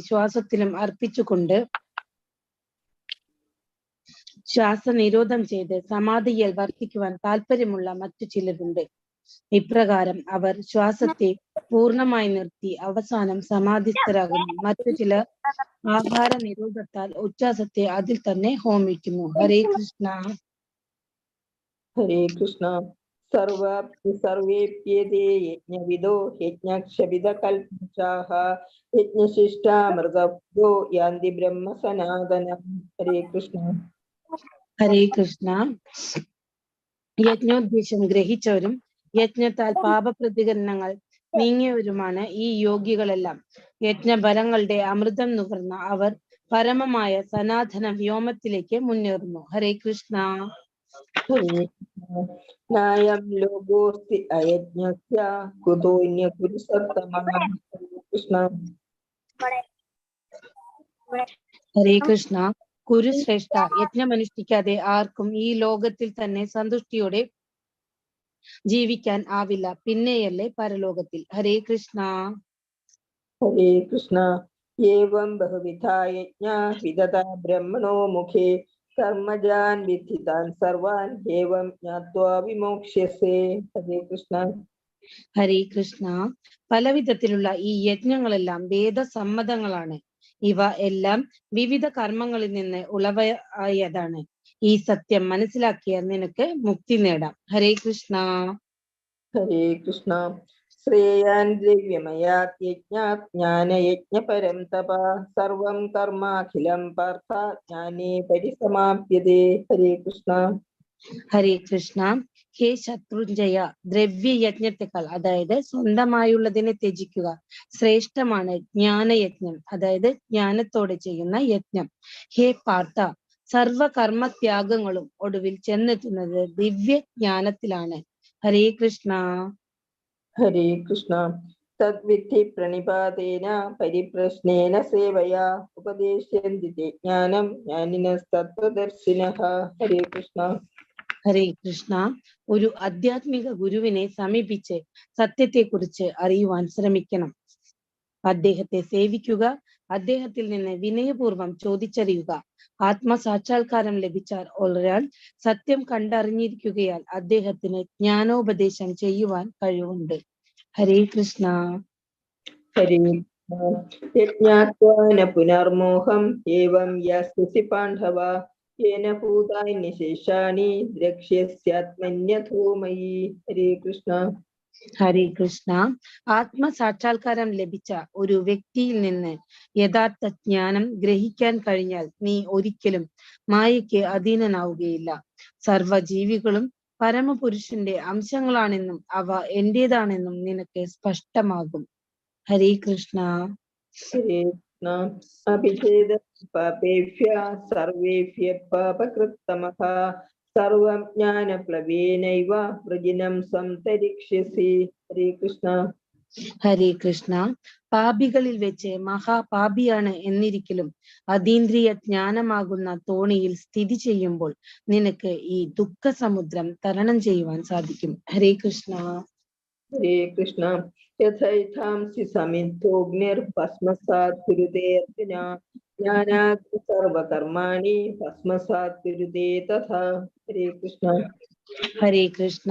ശ്വാസത്തിലും അർപ്പിച്ചുകൊണ്ട് ശ്വാസനിരോധം ചെയ്ത് സമാധിയിൽ വർത്തിക്കുവാൻ താല്പര്യമുള്ള മറ്റു ചിലരുണ്ട്. ഇപ്രകാരം അവർ ശ്വാസത്തെ പൂർണ്ണമായി നിർത്തി അവസാനം സമാധിസ്ഥരാകുന്നു. മറ്റു ചിലർ ആഹാര നിരോധത്താൽ ഉച്ഛ്വാസത്തെ അതിൽ തന്നെ ഹോമിക്കുന്നു. ഹരേ കൃഷ്ണ. ഹരേ കൃഷ്ണ. സർവേപ്യേതേ യജ്ഞവിദോ യജ്ഞക്ഷപിതകൽപഞ്ചാഃ യജ്ഞശിഷ്ടാമൃതോ യാന്തി ബ്രഹ്മസനാതനം. ഹരേ കൃഷ്ണ. ഹരേ കൃഷ്ണ. യജ്ഞോദ്ദേശം ഗ്രഹിച്ചവരും യജ്ഞത്താൽ പാപപ്രതികരണങ്ങൾ നീങ്ങിയവരുമാണ് ഈ യോഗികളെല്ലാം. യജ്ഞഫലങ്ങളുടെ അമൃതം നുകർന്ന അവർ പരമമായ സനാതന വ്യോമത്തിലേക്ക് മുന്നേറുന്നു. ഹരേ കൃഷ്ണ. നായം ലോകോസ്തി അയജ്ഞസ്യ കുതോന്യ പുരുഷോത്തമഃ. കൃഷ്ണ. ഹരേ കൃഷ്ണ. കുരുശ്രേഷ്ഠ, യജ്ഞമനുഷ്ഠിക്കാതെ ആർക്കും ഈ ലോകത്തിൽ തന്നെ സന്തുഷ്ടിയോടെ ജീവിക്കാൻ ആവില്ല, പിന്നെയല്ലേ പരലോകത്തിൽ. ഹരേ കൃഷ്ണ. ഹരേ കൃഷ്ണ. ഏവം ബഹുവിധാ യജ്ഞാ വിദധാ ബ്രഹ്മണോ മുഖേ കർമ്മജാൻ വിദ്ധിതാൻ സർവാൻ ഏവം ജ്ഞാത്വാ വിമോക്ഷ്യസേ. ഹരേ കൃഷ്ണ. ഹരേ കൃഷ്ണ. പലവിധത്തിലുള്ള ഈ യജ്ഞങ്ങളെല്ലാം വേദസമ്മതങ്ങളാണ്. ഇവ എല്ലാം വിവിധ കർമ്മങ്ങളിൽ നിന്ന് ഉളവായതാണ്. ഈ സത്യം മനസ്സിലാക്കിയ നിനക്ക് മുക്തി നേടാം. ഹരേ കൃഷ്ണ. ഹരേ കൃഷ്ണ. ശ്രേയാൻ ദ്രവ്യമയാത് യജ്ഞാത് ജ്ഞാനയജ്ഞപരം തപഃ സർവം കർമാഖിലം പാർത്ഥ ജ്ഞാനേ പരിസമാപ്യതേ. ഹരേ കൃഷ്ണ. ഹരേ കൃഷ്ണ. ഹേ ശത്രുഞ്ജയ, ദ്രവ്യയജ്ഞത്തെക്കാൾ, അതായത് സ്വന്തമായുള്ളതിനെ ത്യജിക്കുക, ശ്രേഷ്ഠമാണ് ജ്ഞാനയജ്ഞം, അതായത് ജ്ഞാനത്തോടെ ചെയ്യുന്ന യജ്ഞം. ഹേ പാർത്ഥ, സർവകർമ്മത്യാഗങ്ങളും ഒടുവിൽ ചെന്നെത്തുന്നത് ദിവ്യജ്ഞാനത്തിലാണ്. ഹരേ കൃഷ്ണ. ഹരേ കൃഷ്ണ. തദ്വിധി പ്രണിപാതേന പരിപ്രശ്നേന സേവയാ ഉപദേശ്യന്തി തേ ജ്ഞാനം ജ്ഞാനിനസ്തത്വദർശിനഃ. ഹരേ കൃഷ്ണ. ഹരേ കൃഷ്ണ. ഒരു ആധ്യാത്മിക ഗുരുവിനെ സമീപിച്ച് സത്യത്തെക്കുറിച്ച് അറിയുവാൻ ശ്രമിക്കണം. അദ്ദേഹത്തെ സേവിക്കുക, അദ്ദേഹത്തിൽ നിന്ന് വിനയപൂർവം ചോദിച്ചറിയുക. ആത്മസാക്ഷാത്കാരം ലഭിച്ചാൽ ഒരാൾ സത്യം കണ്ടറിഞ്ഞിരിക്കുകയാൽ അദ്ദേഹത്തിന് ജ്ഞാനോപദേശം ചെയ്യുവാൻ കഴിവുണ്ട്. ഹരേ കൃഷ്ണ. ഹരേ യജ്ഞാത്വാ ന പുനർമോഹം ഏവം യാസ്യസി പാണ്ഡവ യേന ഭൂതാന്യശേഷാനി ദ്രക്ഷ്യസ്യാത്മന്യഥോ മയി. ഹരേ കൃഷ്ണ. ഹരേ കൃഷ്ണ. ആത്മസാക്ഷാത്കാരം ലഭിച്ച ഒരു വ്യക്തിയിൽ നിന്ന് യഥാർത്ഥ ജ്ഞാനം ഗ്രഹിക്കാൻ കഴിഞ്ഞാൽ നീ ഒരിക്കലും മായയ്ക്ക് അധീനനാവുകയില്ല. സർവജീവികളും പരമപുരുഷന്റെ അംശങ്ങളാണെന്നും അവ എന്റേതാണെന്നും നിനക്ക് സ്പഷ്ടമാകും. ഹരേ കൃഷ്ണ. ഹരേ കൃഷ്ണ. അഭിചേദ പാപേഭ്യഃ സർവേഭ്യഃ പാപകൃത്തമഃ സർവം ജ്ഞാനപ്ലവേനൈവ വൃജിനം സംതരിക്ഷ്യസി. ഹരേ കൃഷ്ണ. ഹരേ കൃഷ്ണ. പാപികളിൽ വെച്ച് മഹാപാപിയാണ് എന്നിരിക്കലും അതീന്ദ്രിയ ജ്ഞാനമാകുന്ന തോണിയിൽ സ്ഥിതി ചെയ്യുമ്പോൾ നിനക്ക് ഈ ദുഃഖസമുദ്രം തരണം ചെയ്യുവാൻ സാധിക്കും. ഹരേ കൃഷ്ണ. ഹരേ കൃഷ്ണ. യഥൈഥാംസി സമിദ്ധോഗ്നിർ ഭസ്മസാത് കുരുതേ അർജുന ജ്ഞാനാഗ്നി സർവകർമാണി ഭസ്മസാത് കുരുതേ തഥാ. ഹരേ കൃഷ്ണ. ഹരേ കൃഷ്ണ.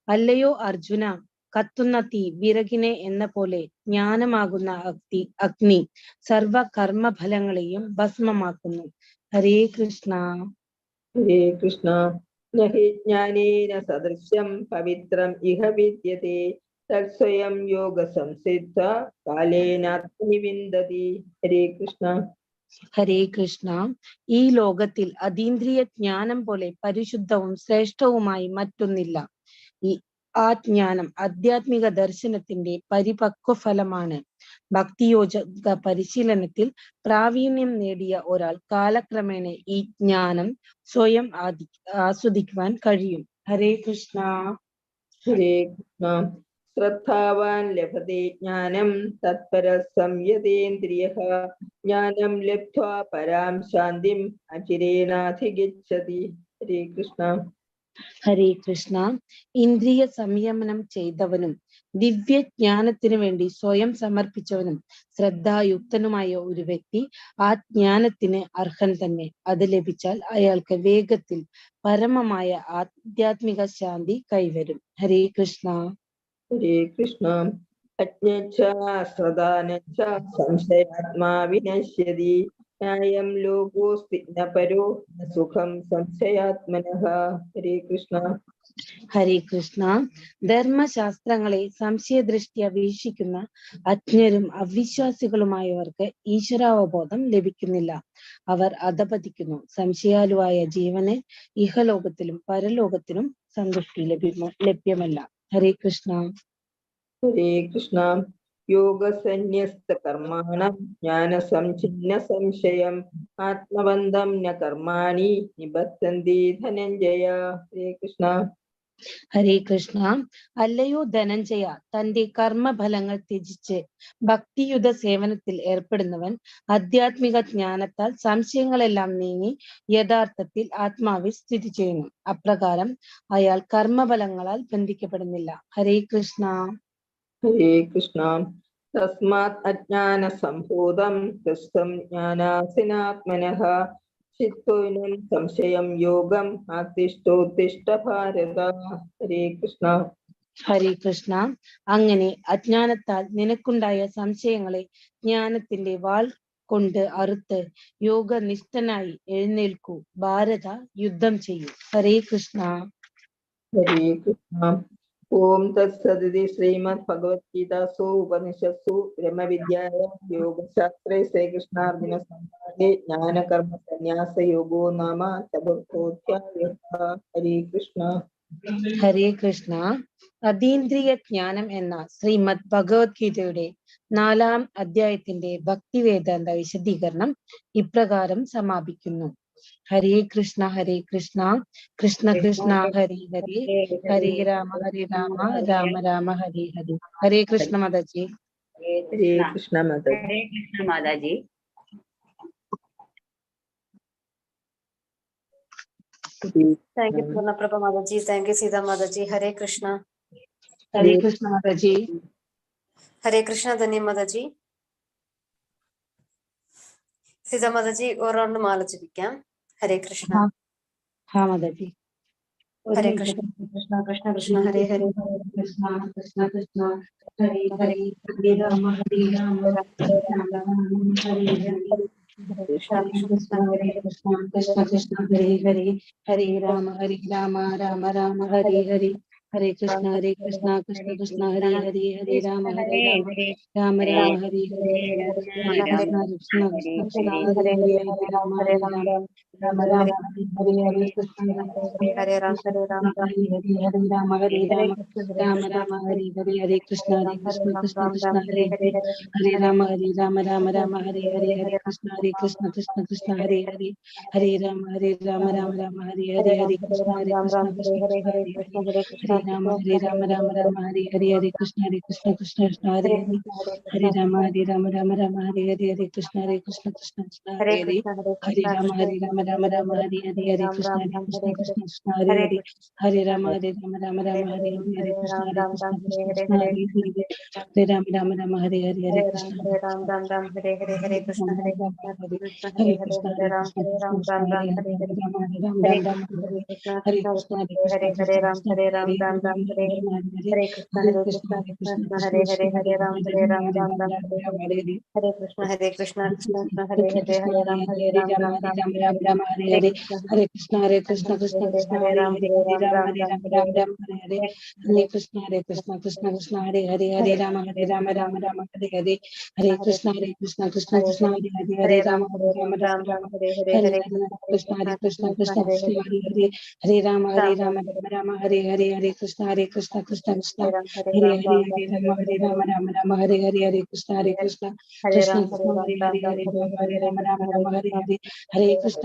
അല്ലയോ അർജുന, കത്തുന്ന തീ വിറകിനെ എന്ന പോലെ ജ്ഞാനമാകുന്ന അഗ്നി സർവ കർമ്മഫലങ്ങളെയും ഭസ്മമാക്കുന്നു. ഹരേ കൃഷ്ണ. ഹരേ കൃഷ്ണ. നഹി ജ്ഞാനേന സദൃശം പവിത്രം ഇഹ വിദ്യതേ തത്സ്വയം യോഗ സംസിദ്ധ കാലേനാത്മനി വിന്ദതി. ഹരേ കൃഷ്ണ. ഹരേ കൃഷ്ണ. ഈ ലോകത്തിൽ അതീന്ദ്രിയ ജ്ഞാനം പോലെ പരിശുദ്ധവും ശ്രേഷ്ഠവുമായി മറ്റൊന്നില്ല. ആ ജ്ഞാനം ആധ്യാത്മിക ദർശനത്തിന്റെ പരിപക്വ ഫലമാണ്. ഭക്തിയോജക പരിശീലനത്തിൽ പ്രാവീണ്യം നേടിയ ഒരാൾ കാലക്രമേണ ഈ ജ്ഞാനം സ്വയം ആസ്വദിക്കുവാൻ കഴിയും. ഹരേ കൃഷ്ണ. ഹരേ കൃഷ്ണ. ശ്രദ്ധാവാൻ ലഭതേ ജ്ഞാനം തത്പരഃ സംയതേന്ദ്രിയഃ ജ്ഞാനം ലബ്ധ്വാ പരാം ശാന്തിം അചിരേണാധിഗച്ഛതി. ഹരേ കൃഷ്ണ. ഹരേ കൃഷ്ണ. ഇന്ദ്രിയ സംയമനം ചെയ്തവനും ദിവ്യജ്ഞാനത്തിനു വേണ്ടി സ്വയം സമർപ്പിച്ചവനും ശ്രദ്ധായുക്തനുമായ ഒരു വ്യക്തി ആ ജ്ഞാനത്തിന് അർഹൻ തന്നെ. അത് ലഭിച്ചാൽ അയാൾക്ക് വേഗത്തിൽ പരമമായ ആധ്യാത്മിക ശാന്തി കൈവരും. ഹരേ കൃഷ്ണ. ഹരേ കൃഷ്ണ. അജ്ഞേച്ഛ ശ്രദ്ധാനച്ഛ സംശയാത്മാ വിനശ്യതി ന്യായം ലോകോസ്തി ന പരോ ന സുഖം സംശയാത്മനഃ. ഹരേ കൃഷ്ണ. ഹരേ കൃഷ്ണ. ധർമ്മശാസ്ത്രങ്ങളെ സംശയദൃഷ്ടിയ വീക്ഷിക്കുന്ന അജ്ഞരും അവിശ്വാസികളുമായവർക്ക് ഈശ്വരാവബോധം ലഭിക്കുന്നില്ല. അവർ അധപതിക്കുന്നു. സംശയാലുവായ ജീവന് ഇഹലോകത്തിലും പരലോകത്തിലും സന്തുഷ്ടി ലഭ്യമല്ല. ഹരേ കൃഷ്ണ. ഹരേ കൃഷ്ണ. യോഗസന്യസ്ത കർമാണം ജ്ഞാനസംഛിന്ന സംശയം ആത്മബന്ധം ന കർമാണി നിബദ്ധന്തി ധനഞ്ജയ. ഹരേ കൃഷ്ണ. ഹരേ കൃഷ്ണ. അല്ലയോ ധനഞ്ജയ, തന്റെ കർമ്മഫലങ്ങൾ ത്യജിച്ച് ഭക്തിയുത സേവനത്തിൽ ഏർപ്പെടുന്നവൻ ആധ്യാത്മിക ജ്ഞാനത്താൽ സംശയങ്ങളെല്ലാം നീങ്ങി യഥാർത്ഥത്തിൽ ആത്മാവിൽ സ്ഥിതി ചെയ്യുന്നു. അപ്രകാരം അയാൾ കർമ്മഫലങ്ങളാൽ ബന്ധിക്കപ്പെടുന്നില്ല. ഹരേ കൃഷ്ണ. ഹരേ കൃഷ്ണ. തസ്മാത് അജ്ഞാന സംഭൂതം ഹൃസ്തം ജ്ഞാനാസിനാത്മനഃ ചിത്തോനം സംശയം യോഗം ആതിഷ്ഠോത്തിഷ്ഠ ഭാരത. ഹരേ കൃഷ്ണ. ഹരേ കൃഷ്ണ. അങ്ങനെ അജ്ഞാനത്താൽ നിനക്കുണ്ടായ സംശയങ്ങളെ ജ്ഞാനത്തിന്റെ വാൾ കൊണ്ട് അറുത്ത് യോഗനിഷ്ഠനായി എഴുന്നേൽക്കൂ. ഭാരത, യുദ്ധം ചെയ്യൂ. ഹരേ കൃഷ്ണ. ഹരേ കൃഷ്ണ. ഓം തത്സദിതി ശ്രീമദ് ഭഗവത്ഗീതാസു ഉപനിഷത്സു ബ്രഹ്മവിദ്യായാം യോഗശാസ്ത്രേ ശ്രീകൃഷ്ണാർജുന സംവാദേ ജ്ഞാനകർമ്മ സന്യാസ യോഗോ നാമ ചതുർത്ഥോധ്യായഃ. ഹരേ കൃഷ്ണ. ഹരേ കൃഷ്ണ. അതീന്ദ്രിയ ജ്ഞാനം എന്ന ശ്രീമദ് ഭഗവത്ഗീതയുടെ 4-ാം അധ്യായത്തിന്റെ ഭക്തിവേദാന്ത വിശദീകരണം ഇപ്രകാരം സമാപിക്കുന്നു. ഹരേ കൃഷ്ണ. ഹരേ കൃഷ്ണ. കൃഷ്ണ കൃഷ്ണ ഹരേ ഹരേ, ഹരേ രാമ രാമ രാമ ഹരേ ഹരേ. ഹരേ കൃഷ്ണ മാതാജി. ഹരേ കൃഷ്ണ മാതാജി. ഹരേ Krishna Mataji. Thank you, Purna Prabha Mataji. Thank you, Sita Mataji. Hare Krishna. Hare Krishna Mataji. Hare Krishna, Dhani Mataji. Sita Mataji, or round Mala Jipikam. Hare Krishna. ഹാ Mataji. Hare Krishna, Krishna Krishna Krishna, Hare Hare. Krishna Krishna Krishna Hare Hare, Hare Rama Rama Hare Hare. Krishna Hare Krishna Hare Krishna Krishna Krishna Hare Hare, Hare Rama Rama Rama Hare Hare. Hare Krishna Krishna Krishna Hare Hare, Hare Rama Rama Hare Hare. Hare Krishna Krishna Krishna Hare Hare, Hare Rama Hare Hare Hare. Krishna Hare Ram, Hare Ram, Hare Hare, Hare Rama Rama Hare Hare. Hare Krishna Krishna Krishna Hare Hare, Hare Rama Rama Hare Hare. Hare Krishna Krishna Hare Hare, Hare Rama Rama Hare Hare. Hare Krishna Krishna Krishna Hare Hare, Hare Rama Rama Hare Hare. Hare Krishna Krishna Hare Hare, Hare Rama Rama Hare Hare. Hare Krishna Krishna Krishna Hare Hare, Hare Rama Rama Hare Hare. Hare Krishna Krishna Hare Hare, Hare Rama Rama Hare Hare. Hare Krishna Krishna Hare Hare, Hare Rama Rama Hare Hare. Hare Krishna Ram, Ram, Ram, Hare Hare, Hare Krishna, Hare Krishna, Krishna Hare Hare Hare, Krishna Hare Ram, Krishna Hare Ram, Krishna Ram, Hare Ram, Hare. Hare Hare, Rama Hare Rama Krishna, Hare. Hare Krishna, Hare Krishna Krishna Hare Krishna Hare, Ram, Krishna Hare Ram, Hare Ram, Hare. Ram, Hare Hare, Hare Hare Krishna, Hare Hare Krishna Krishna, Krishna Krishna Krishna Hare Hare, Krishna Hare Ram, Hare Ram, Hare Ram, Rama Ram, Hare Rama Hare, Hare. Hare Krishna, Hare Krishna, Krishna Krishna Hare Krishna Hare, Krishna Hare Hare Ram, Hare. Hare Hare Ram, Rama Ram, Ram, Hare Hare, Rama Hare Hare Hare. Krishna, Hare Krishna Krishna Hare Krishna Hare, Krishna Hare Hare Ram, Hare. Hare Hare Ram, Rama Ram, Ram, Hare Rama Hare, Hare Hare. Hare Hare Krishna, Krishna Krishna Krishna Krishna Krishna Hare Hare. Hare Rama Rama Hare Hare. Hare Krishna Krishna Hare Krishna Hare, Hare Hare. Hare Hare Rama Ram, Hare Ram, Ram, Rama Ram, Hare Hare, Hare Hare Hare. Krishna, Hare Krishna Krishna, Krishna Krishna Hare Krishna Hare, Hare Hare. Hare Rama Ram, Ram, Rama Hare Hare. Hare Krishna Krishna Krishna Hare Ram, Hare Hare Ram, Hare. Ram, Ram, Hare Hare Hare, Rama Hare Hare. Hare Krishna Hare Krishna Hare Krishna Ram, Krishna Hare Ram, Hare Ram, Hare. Ram, Hare Hare Hare, Rama Hare Rama Krishna, Hare Krishna Hare. Krishna Hare Hare Krishna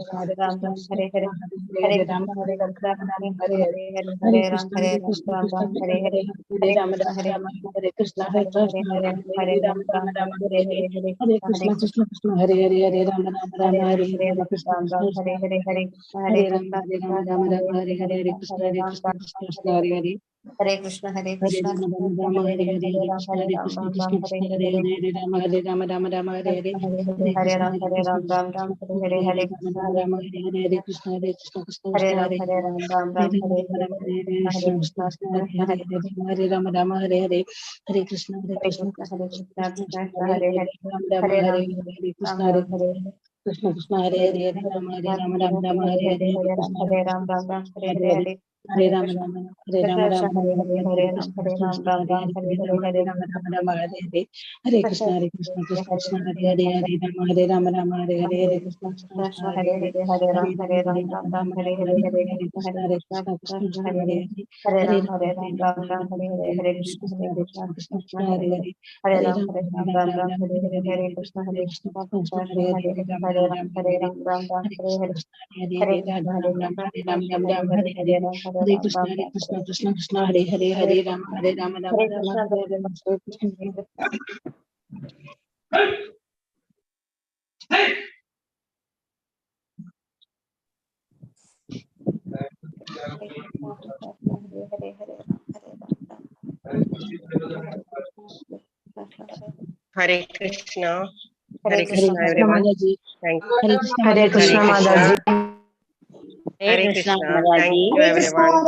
Krishna Hare Hare Ram Krishna Ram Krishna Hare Krishna Hare Hare Hare Hare Ram Krishna Hare Hare Ram Krishna Ram Ram Krishna Hare Hare Hare Hare Hare Hare Ram Krishna Hare Ram Krishna Ram Krishna Ram Krishna Hare Hare Hare Hare Hare Ram Krishna Ram Hare Ram Krishna Hare Krishna Krishna Hare Hare Krishna Hare Hare Hare Hare Hare Ram Ram Ram Ram Ram Ram Hare Hare Hare Hare Hare Hare Krishna Hare Krishna Krishna Krishna Hare Hare Hare Ram Ram Ram Hare Ram Hare Hare Hare Ram Krishna Ram Krishna Ram Krishna Hare Hare Hare Hare Hare Hare Hare Krishna Ram Krishna Ram Hare Ram Hare Hare Hare Hare Ram Krishna Hare Hare Ram Krishna Ram Krishna Ram Krishna Hare Hare Hare Hare Hare Krishna Hare Hare Krishna Ram Krishna Ram Hare Hare Hare Hare Hare Hare Ram Krishna Hare Hare Ram Krishna Ram Krishna Ram Krishna Hare Hare Hare Hare Hare Ram Ram Hare Hare Hare Hare Hare Krishna Ram Hare Hare Krishna Ram Krishna Ram Krishna Ram Krishna Hare Hare Hare Hare Hare Ram Krishna Ram Hare Ram Krishna Hare Hare Hare Krishna Hare Krishna Krishna Hare Krishna Ram Hare Hare Hare Ram Ram Ram Hare Hare Ram Hare Ram Hare Hare Hare Krishna Hare Krishna Krishna Krishna Krishna Krishna Hare Hare Hare Ram Ram Hare Hare Hare Krishna Hare Krishna Krishna Krishna Hare Krishna Krishna Krishna Krishna Krishna Krishna Hare Hare Hare Hare Ram Ram Hare Hare Ram Hare Hare Ram Krishna Hare Ram Hare Hare Krishna Krishna Hare Hare Hare Krishna Hare Hare Ram Krishna Ram Krishna Ram Krishna Hare Hare Hare Hare Hare Ram Krishna Hare Hare Krishna Ram Ram Krishna Ram Krishna Hare Hare Hare Hare Hare Hare Hare Ram Krishna Ram Hare Krishna Ram Krishna Ram Hare Hare Hare Hare Hare Hare Ram Krishna Hare Krishna Ram Krishna Ram Hare Ram Hare Hare Hare Hare Ram Hare Hare Ram Ram Ram Hare Hare Hare Krishna Krishna Krishna Krishna Hare Krishna Hare Krishna Hare Hare Hare Ram Ram Hare Hare Hare Hare Krishna Krishna Krishna Krishna Krishna Krishna Hare Hare Hare Hare Hare Ram Hare Hare Ram Ram Hare Ram Ram Ram Ram Hare Ram Hare Ram Hare Hare Hare Krishna Krishna Hare Hare Krishna Krishna Krishna Krishna Krishna Krishna Hare Hare Hare Hare Hare Hare Ram Ram Hare Hare Ram Ram Ram Ram Ram Ram Hare Hare Hare Hare Hare Krishna Krishna Hare Hare Krishna Krishna Krishna Krishna Krishna Krishna Hare Hare Hare Hare Hare Hare Ram Ram Hare Hare Ram Ram Ram Ram Ram Ram Hare Hare Hare Hare Hare Hare Krishna Krishna Hare Hare Krishna Krishna Krishna Krishna Krishna Krishna Hare Hare Hare Hare Hare Ram Hare Ram Ram Ram Hare Hare Hare Ram Ram Ram Hare Hare Krishna Hare Krishna Hare Hare Hare Krishna Ram Hare Ram Krishna Hare Krishna Ram Krishna Ram Hare Ram Hare Hare Hare Hare Ram Hare Hare Ram Krishna Ram Ram Hare Hare Krishna Krishna Hare Hare Hare Hare Krishna Ram Hare Ram Krishna Hare Hare Hare Krishna Krishna Hare Krishna Krishna Krishna Hare Hare Hare Ram Hare Ram Ram Hare Krishna. Hare Hare Krishna, Krishna, everyone. Mataji. Thank you. Hare Krishna Hare Mataji. Krishna, Mataji. Hare Krishna. Thank you, everyone.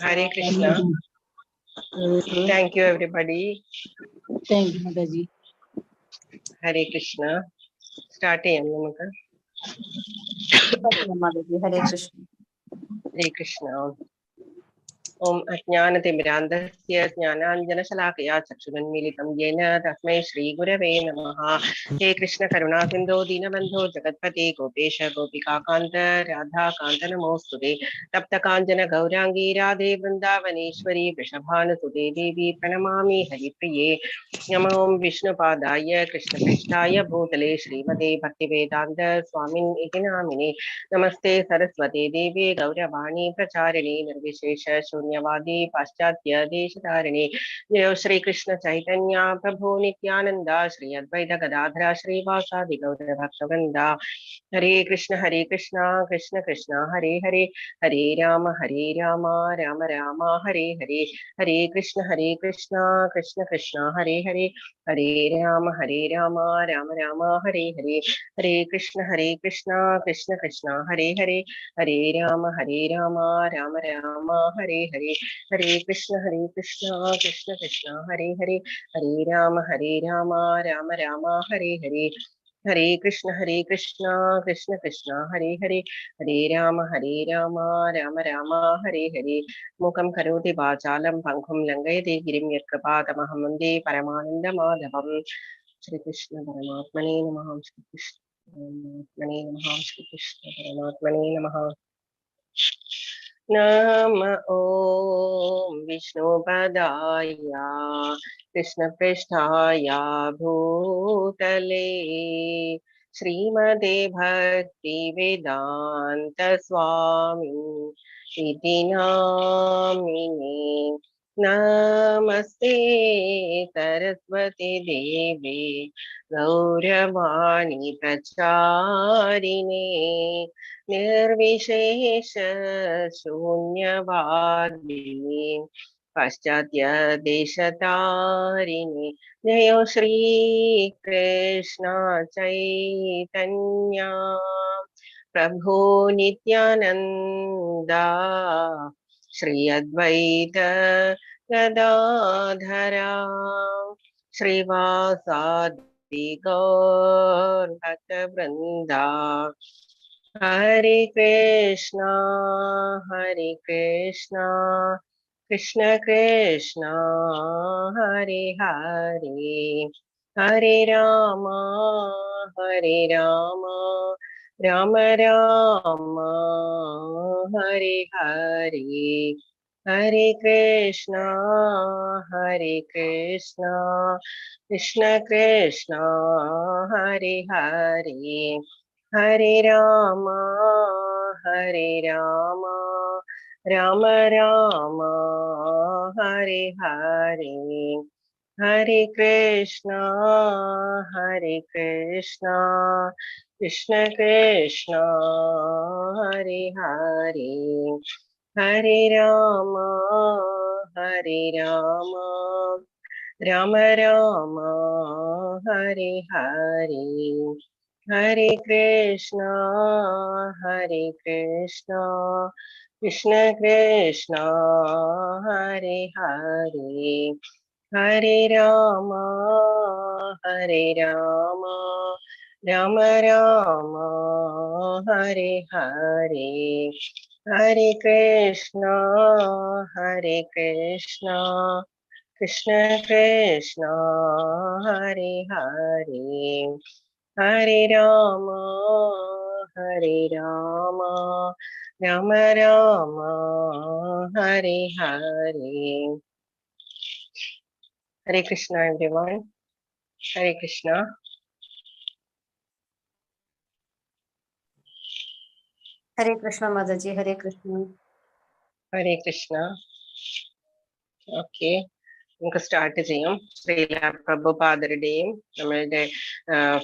Hare Krishna. Thank you, everybody. Thank you, Mataji. Hare Krishna. Start ചെയ്യാം നമുക്ക്. Mataji. Hare Krishna. Hare Krishna. Om Ajnanatimmirandasya Jnananjanashalaakaya Chakshuranmilitam Yena Tasmai Shri Gurave Namaha. He Krishna Karuna Sindho Dinabandho Jagatpate Gopesha Gopika Kanta Radha Kanta Namostude Tapta Kanjana Gaurangi Radhe Vrindavaneshwari Vrishabhanasude Devi Pranamami Haripriye Nama Om Vishnu Padaya Krishna Prishtaya Bhutale Srimate Bhaktivedanta Swamin Itinamine Namaste Saraswati Devi Gauravani Pracharini Nirvishesha Shunyavadi Paschatya Deshatarini Jaya Shri Krishna Chaitanya Prabhu Nityananda Shri Advaita Gadadhara Shri Vasadi Gaura Bhaktavinda Hare Krishna Krishna Krishna Hare Hare Hare Rama Rama Rama Hare Hare Hare Krishna Krishna Krishna Hare Hare Hare Rama Rama Rama Hare Hare Hare Krishna Krishna Krishna Hare Hare Hare Rama Rama Rama Hare Hare Hare Krishna Krishna Krishna Hare Hare Hare Rama Rama Rama Hare Hare Hare Krishna Krishna Krishna Hare Hare Hare Rama Rama Hare Hare Mukam karoti vachalam pankhum langayate girim yatkrapatamaham vande paramananda madhavam Shri Krishna Paramatmane Namaha Shri Krishna Paramatmane Namaha Shri Krishna Paramatmane Namaha Nama Om Vishnu Padaya Krishna Pristhaya Bhutale Srimate Bhakti Vedanta Swami Iti Namine Namaste Saraswati Devi Gauravani Pracharine Nirvishesha Shunyavadi Paschatya Deshatarine Jayo Shri Krishna Chaitanya Prabhu Nityananda Shri Advaita Gadadhara Shri Vasadi Gaur Bhaktavrinda Hare Krishna Krishna Krishna Hare Hare Hare Rama Rama Rama Hare Hare Hare Krishna Krishna Krishna Hare Hare Hare Rama Rama Rama Hare Hare Hare Krishna Krishna Krishna Hare Hare Hare Rama Rama Rama Hare Hare Hare Krishna Krishna Krishna Hare Hare Hare Rama Rama Rama Hare Hare Hare Krishna Krishna Krishna Hare Hare Hare Rama Rama Rama Hare Hare Hare Krishna, everyone. Hare Krishna. Hare Krishna, Mataji. Hare Krishna. Hare Krishna. Okay. നമുക്ക് start ചെയ്യാം. ശ്രീല പ്രഭുപാദരുടെയും നമ്മളുടെ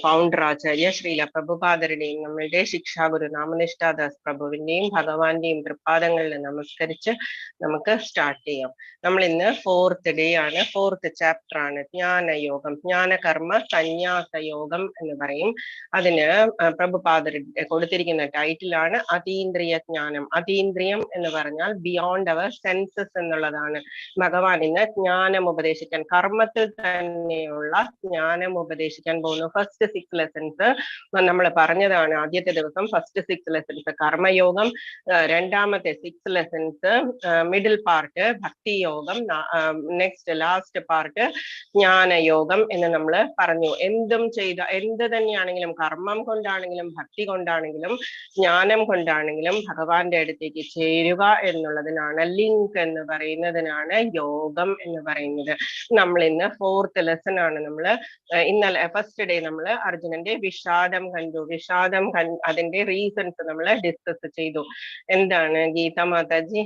founder ആചാര്യ ശ്രീല പ്രഭുപാദരുടെയും നമ്മളുടെ ശിക്ഷാഗുരു നാമനിഷ്ഠാദാസ് പ്രഭുവിന്റെയും ഭഗവാന്റെയും തൃപ്പാദങ്ങളിൽ നമസ്കരിച്ച് നമുക്ക് start ചെയ്യാം. നമ്മൾ ഇന്ന് 4th day ആണ്, 4th ചാപ്റ്റർ ആണ് ജ്ഞാനയോഗം. ജ്ഞാനകർമ്മ സന്യാസ യോഗം എന്ന് പറയും. അതിന് പ്രഭുപാദർ കൊടുത്തിരിക്കുന്ന ടൈറ്റിലാണ് അതീന്ദ്രിയ ജ്ഞാനം. അതീന്ദ്രിയം എന്ന് പറഞ്ഞാൽ ബിയോണ്ട് അവർ സെൻസസ് എന്നുള്ളതാണ്. ഭഗവാൻ ഇന്ന് ജ്ഞാനം ഉപദേശിക്കാൻ, കർമ്മത്തിൽ തന്നെയുള്ള ജ്ഞാനം ഉപദേശിക്കാൻ പോകുന്നു. ഫസ്റ്റ് 6 ലെസൺസ് നമ്മൾ പറഞ്ഞതാണ്. ആദ്യത്തെ ദിവസം ഫസ്റ്റ് 6 ലെസൺസ് കർമ്മയോഗം, രണ്ടാമത്തെ 6 ലെസൺസ് മിഡിൽ പാർട്ട് ഭക്തിയോഗം, നെക്സ്റ്റ് ലാസ്റ്റ് പാർട്ട് ജ്ഞാനയോഗം എന്ന് നമ്മൾ പറഞ്ഞു. എന്ത് തന്നെയാണെങ്കിലും, കർമ്മം കൊണ്ടാണെങ്കിലും ഭക്തി കൊണ്ടാണെങ്കിലും ജ്ഞാനം കൊണ്ടാണെങ്കിലും ഭഗവാന്റെ അടുത്തേക്ക് ചേരുക എന്നുള്ളതിനാണ്, ലിങ്ക് എന്ന് പറയുന്നതിനാണ് യോഗം എന്ന് പറയുന്നത്. നമ്മൾ ഇന്ന് 4th ലെസൺ ആണ്. നമ്മൾ ഇന്നലെ ഫസ്റ്റ് ഡേ നമ്മൾ അർജുനന്റെ വിഷാദം കണ്ടു. അതിന്റെ റീസൺസ് നമ്മൾ ഡിസ്കസ് ചെയ്തു. എന്താണ് ഗീത മാതാജി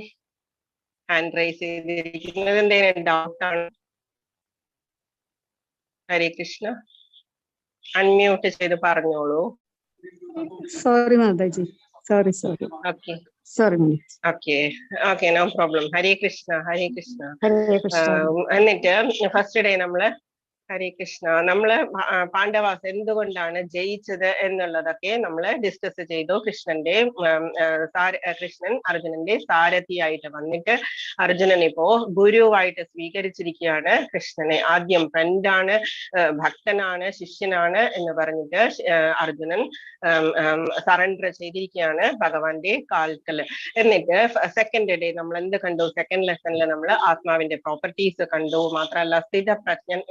ഹാൻഡ് റൈസ് ചെയ്തിരിക്കുന്നത്? എന്തെങ്കിലും ഡൗട്ട് ആണ്? ഹരേ കൃഷ്ണ, അൺമ്യൂട്ട് ചെയ്ത് പറഞ്ഞോളൂ. Sorry Mataji, sorry. Okay sorry ma'am. Okay no problem. Hare Krishna, Hare Krishna. Hare Krishna. എന്നിട്ട് ഫസ്റ്റ് ഡേ നമ്മള് ഹരേ കൃഷ്ണ നമ്മള് പാണ്ഡവാസ് എന്തുകൊണ്ടാണ് ജയിച്ചത് എന്നുള്ളതൊക്കെ നമ്മൾ ഡിസ്കസ് ചെയ്തു. കൃഷ്ണൻ അർജുനന്റെ സാരഥിയായിട്ട് വന്നിട്ട് അർജുനൻ ഇപ്പോ ഗുരുവായിട്ട് സ്വീകരിച്ചിരിക്കുകയാണ് കൃഷ്ണനെ. ആദ്യം ഫ്രണ്ടാണ്, ഭക്തനാണ്, ശിഷ്യനാണ് എന്ന് പറഞ്ഞിട്ട് അർജുനൻ സറണ്ടർ ചെയ്തിരിക്കുകയാണ് ഭഗവാന്റെ കാൽക്കൽ. എന്നിട്ട് സെക്കൻഡ് ഡേ നമ്മൾ എന്ത് കണ്ടു? സെക്കൻഡ് ലെസണിൽ നമ്മൾ ആത്മാവിന്റെ പ്രോപ്പർട്ടീസ് കണ്ടു. മാത്രമല്ല സ്ഥിതപ്രജ്ഞൻ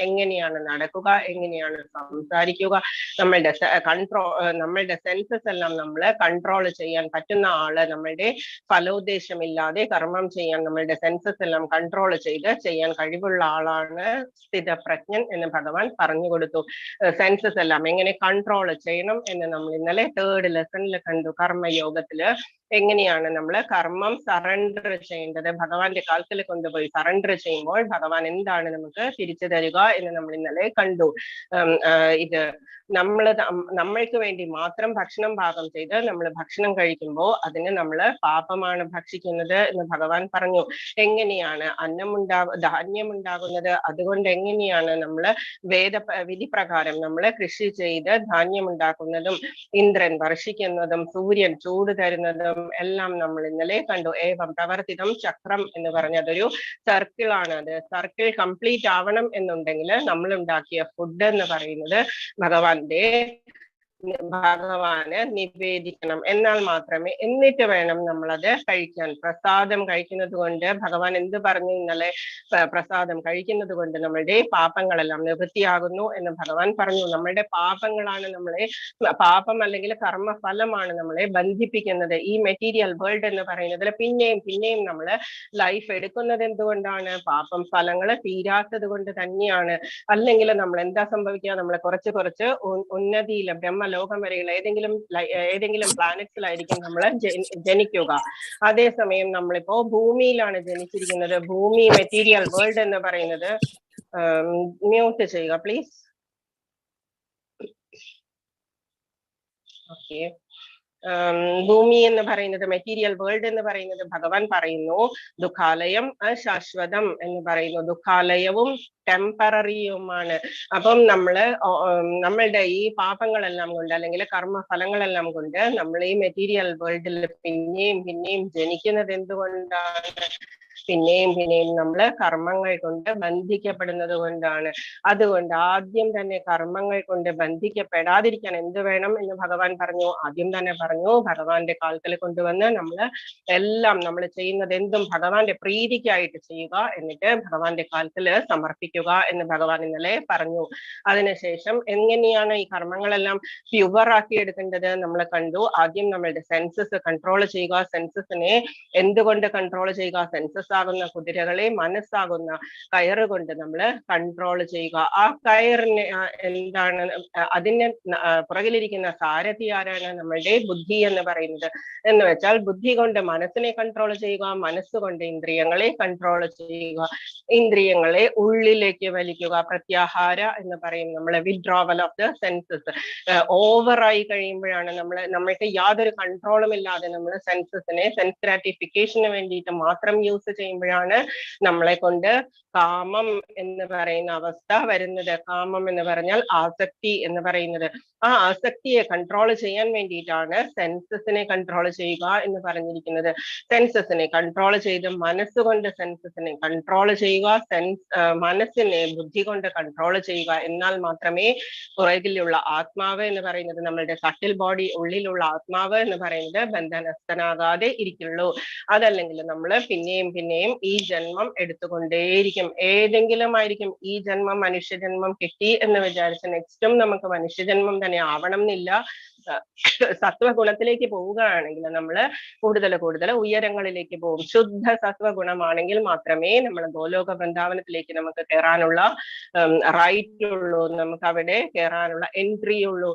എങ്ങനെയാണ് നടക്കുക, എങ്ങനെയാണ് സംസാരിക്കുക, നമ്മളുടെ സെൻസസ് എല്ലാം നമ്മൾ കൺട്രോൾ ചെയ്യാൻ പറ്റുന്ന ആള്, നമ്മളുടെ ഫലോദ്ദേശമില്ലാതെ കർമ്മം ചെയ്യാൻ നമ്മളുടെ സെൻസസ് എല്ലാം കൺട്രോൾ ചെയ്ത് ചെയ്യാൻ കഴിവുള്ള ആളാണ് സ്ഥിതപ്രജ്ഞൻ എന്ന് ഭഗവാൻ പറഞ്ഞു കൊടുത്തു. സെൻസസ് എല്ലാം എങ്ങനെ കൺട്രോൾ ചെയ്യണം എന്ന് നമ്മൾ ഇന്നലെ 3rd ലെസണിൽ കണ്ടു. കർമ്മയോഗത്തില് എങ്ങനെയാണ് നമ്മൾ കർമ്മം സറണ്ടർ ചെയ്യേണ്ടത്, ഭഗവാന്റെ കാൽക്കൽ കൊണ്ടുപോയി സറണ്ടർ ചെയ്യുമ്പോൾ ഭഗവാൻ എന്താണ് നമുക്ക് തിരിച്ചു തരിക എന്ന് നമ്മൾ ഇന്നലെ കണ്ടു. ഇത് നമ്മൾക്ക് വേണ്ടി മാത്രം ഭക്ഷണം പാകം ചെയ്ത് നമ്മൾ ഭക്ഷണം കഴിക്കുമ്പോൾ അതിന് നമ്മൾ പാപമാണ് ഭക്ഷിക്കുന്നത് എന്ന് ഭഗവാൻ പറഞ്ഞു. എങ്ങനെയാണ് ധാന്യമുണ്ടാകുന്നത്? അതുകൊണ്ട് എങ്ങനെയാണ് നമ്മൾ വിധി പ്രകാരം നമ്മൾ കൃഷി ചെയ്ത് ധാന്യമുണ്ടാക്കുന്നതും ഇന്ദ്രൻ വർഷിക്കുന്നതും സൂര്യൻ ചൂട് തരുന്നതും എല്ലാം നമ്മൾ ഇന്നലെ കണ്ടു. ഏവം പ്രവർത്തിതം ചക്രം എന്ന് പറഞ്ഞതൊരു സർക്കിളാണ്. അത് സർക്കിൾ കംപ്ലീറ്റ് ആവണം എന്നുണ്ടെങ്കിൽ നമ്മൾ ഉണ്ടാക്കിയ ഫുഡ് എന്ന് പറയുന്നത് ഭഗവാന് നിവേദിക്കണം. എന്നാൽ മാത്രമേ, എന്നിട്ട് വേണം നമ്മളത് കഴിക്കാൻ. പ്രസാദം കഴിക്കുന്നത് കൊണ്ട് ഭഗവാൻ എന്ത് പറഞ്ഞു ഇന്നലെ? പ്രസാദം കഴിക്കുന്നത് കൊണ്ട് നമ്മളുടെ പാപങ്ങളെല്ലാം നിവൃത്തിയാകുന്നു എന്ന് ഭഗവാൻ പറഞ്ഞു. നമ്മളുടെ പാപങ്ങളാണ് നമ്മളെ, പാപം അല്ലെങ്കിൽ കർമ്മഫലമാണ് നമ്മളെ ബന്ധിപ്പിക്കുന്നത്. ഈ മെറ്റീരിയൽ വേൾഡ് എന്ന് പറയുന്നതിൽ പിന്നെയും നമ്മൾ ലൈഫ് എടുക്കുന്നത് എന്തുകൊണ്ടാണ്? പാപം ഫലങ്ങൾ തീരാത്തത് കൊണ്ട് തന്നെയാണ്. അല്ലെങ്കിൽ നമ്മൾ എന്താ സംഭവിക്കുക? നമ്മൾ കുറച്ച് ഉന്നതിയില ബ്രഹ്മലോകം വരെയുള്ള ഏതെങ്കിലും പ്ലാനറ്റ്സിലായിരിക്കും നമ്മൾ ജനിക്കുക. അതേസമയം നമ്മളിപ്പോ ഭൂമിയിലാണ് ജനിച്ചിരിക്കുന്നത്. ഭൂമി മെറ്റീരിയൽ വേൾഡ് എന്ന് പറയുന്നത്, മ്യൂട്ട് ചെയ്യുക പ്ലീസ്. ഓക്കെ, ഭൂമി എന്ന് പറയുന്നത്, മെറ്റീരിയൽ വേൾഡ് എന്ന് പറയുന്നത് ഭഗവാൻ പറയുന്നു ദുഃഖാലയം അശാശ്വതം എന്ന് പറയുന്നു. ദുഃഖാലയവും ടെമ്പററിയുമാണ്. അപ്പം നമ്മളുടെ ഈ പാപങ്ങളെല്ലാം കൊണ്ട് അല്ലെങ്കിൽ കർമ്മഫലങ്ങളെല്ലാം കൊണ്ട് നമ്മൾ ഈ മെറ്റീരിയൽ വേൾഡിൽ പിന്നെയും ജനിക്കുന്നത് എന്തുകൊണ്ടാണ്? പിന്നെയും നമ്മൾ കർമ്മങ്ങൾ കൊണ്ട് ബന്ധിക്കപ്പെടുന്നത് കൊണ്ടാണ്. അതുകൊണ്ട് ആദ്യം തന്നെ കർമ്മങ്ങൾ കൊണ്ട് ബന്ധിക്കപ്പെടാതിരിക്കാൻ എന്ത് വേണം എന്ന് ഭഗവാൻ പറഞ്ഞു. ആദ്യം തന്നെ പറഞ്ഞു ഭഗവാന്റെ കാൽക്കൽ കൊണ്ടുവന്ന് നമ്മൾ ചെയ്യുന്നത് എന്തും ഭഗവാന്റെ പ്രീതിക്കായിട്ട് ചെയ്യുക, എന്നിട്ട് ഭഗവാന്റെ കാൽക്കൽ സമർപ്പിക്കുക പഠിപ്പിക്കുക എന്ന് ഭഗവാൻ ഇന്നലെ പറഞ്ഞു. അതിനുശേഷം എങ്ങനെയാണ് ഈ കർമ്മങ്ങളെല്ലാം പ്യുവർ ആക്കി എടുക്കേണ്ടത് നമ്മൾ കണ്ടു. ആദ്യം നമ്മളുടെ സെൻസസ് കൺട്രോൾ ചെയ്യുക. സെൻസസിനെ എന്തുകൊണ്ട് കൺട്രോൾ ചെയ്യുക? സെൻസസ് ആകുന്ന കുതിരകളെ മനസ്സാകുന്ന കയറ് കൊണ്ട് നമ്മൾ കൺട്രോൾ ചെയ്യുക. ആ കയറിന് എന്താണ്, അതിന് പുറകിലിരിക്കുന്ന സാരഥി ആരാണ്? നമ്മളുടെ ബുദ്ധി എന്ന് പറയുന്നത്. എന്ന് വെച്ചാൽ ബുദ്ധി കൊണ്ട് മനസ്സിനെ കൺട്രോൾ ചെയ്യുക, മനസ്സുകൊണ്ട് ഇന്ദ്രിയങ്ങളെ കൺട്രോൾ ചെയ്യുക, ഇന്ദ്രിയങ്ങളെ ഉള്ളിലേക്ക് വലിക്കുക. പ്രത്യാഹാര എന്ന് പറയും നമ്മളെ വിഡ്രോവൽ ഓഫ് ദ സെൻസസ്. ഓവറായി കഴിയുമ്പോഴാണ് നമ്മൾക്ക് യാതൊരു കൺട്രോളും ഇല്ലാതെ നമ്മൾ സെൻസസിനെ സെൻസ് ഗ്രാറ്റിഫിക്കേഷന് വേണ്ടിയിട്ട് മാത്രം യൂസ് ചെയ്യുമ്പോഴാണ് നമ്മളെ കൊണ്ട് കാമം എന്ന് പറയുന്ന അവസ്ഥ വരുന്നത്. കാമം എന്ന് പറഞ്ഞാൽ ആസക്തി എന്ന് പറയുന്നത്. ആ ആസക്തിയെ കൺട്രോൾ ചെയ്യാൻ വേണ്ടിയിട്ടാണ് സെൻസസിനെ കൺട്രോൾ ചെയ്യുക എന്ന് പറഞ്ഞിരിക്കുന്നത്. സെൻസസിനെ കൺട്രോൾ ചെയ്ത് മനസ്സുകൊണ്ട് സെൻസസിനെ കൺട്രോൾ ചെയ്യുക, മനസ്സിനെ ബുദ്ധി കൊണ്ട് കൺട്രോൾ ചെയ്യുക. എന്നാൽ മാത്രമേ പുറകിലുള്ള ആത്മാവ് എന്ന് പറയുന്നത്, നമ്മളുടെ സട്ടിൽ ബോഡി ഉള്ളിലുള്ള ആത്മാവ് എന്ന് പറയുന്നത് ബന്ധനസ്ഥനാകാതെ ഇരിക്കുള്ളൂ. അതല്ലെങ്കിൽ നമ്മൾ പിന്നെയും പിന്നെയും ഈ ജന്മം എടുത്തുകൊണ്ടേയിരിക്കും. ഏതെങ്കിലും ആയിരിക്കും ഈ ജന്മം മനുഷ്യജന്മം കിട്ടി എന്ന് വിചാരിച്ച് നെക്സ്റ്റും നമുക്ക് മനുഷ്യജന്മം തന്നെ ആവണം എന്നില്ല. സത്വഗുണത്തിലേക്ക് പോവുകയാണെങ്കിൽ നമ്മൾ കൂടുതൽ കൂടുതൽ ഉയരങ്ങളിലേക്ക് പോകും. ശുദ്ധ സത്വഗുണമാണെങ്കിൽ മാത്രമേ നമ്മൾ ഗോലോക വൃന്ദാവനത്തിലേക്ക് നമുക്ക് കയറാനുള്ള റൈറ്റ് ഉള്ളൂ, നമുക്ക് അവിടെ കയറാനുള്ള എൻട്രി ഉള്ളൂ.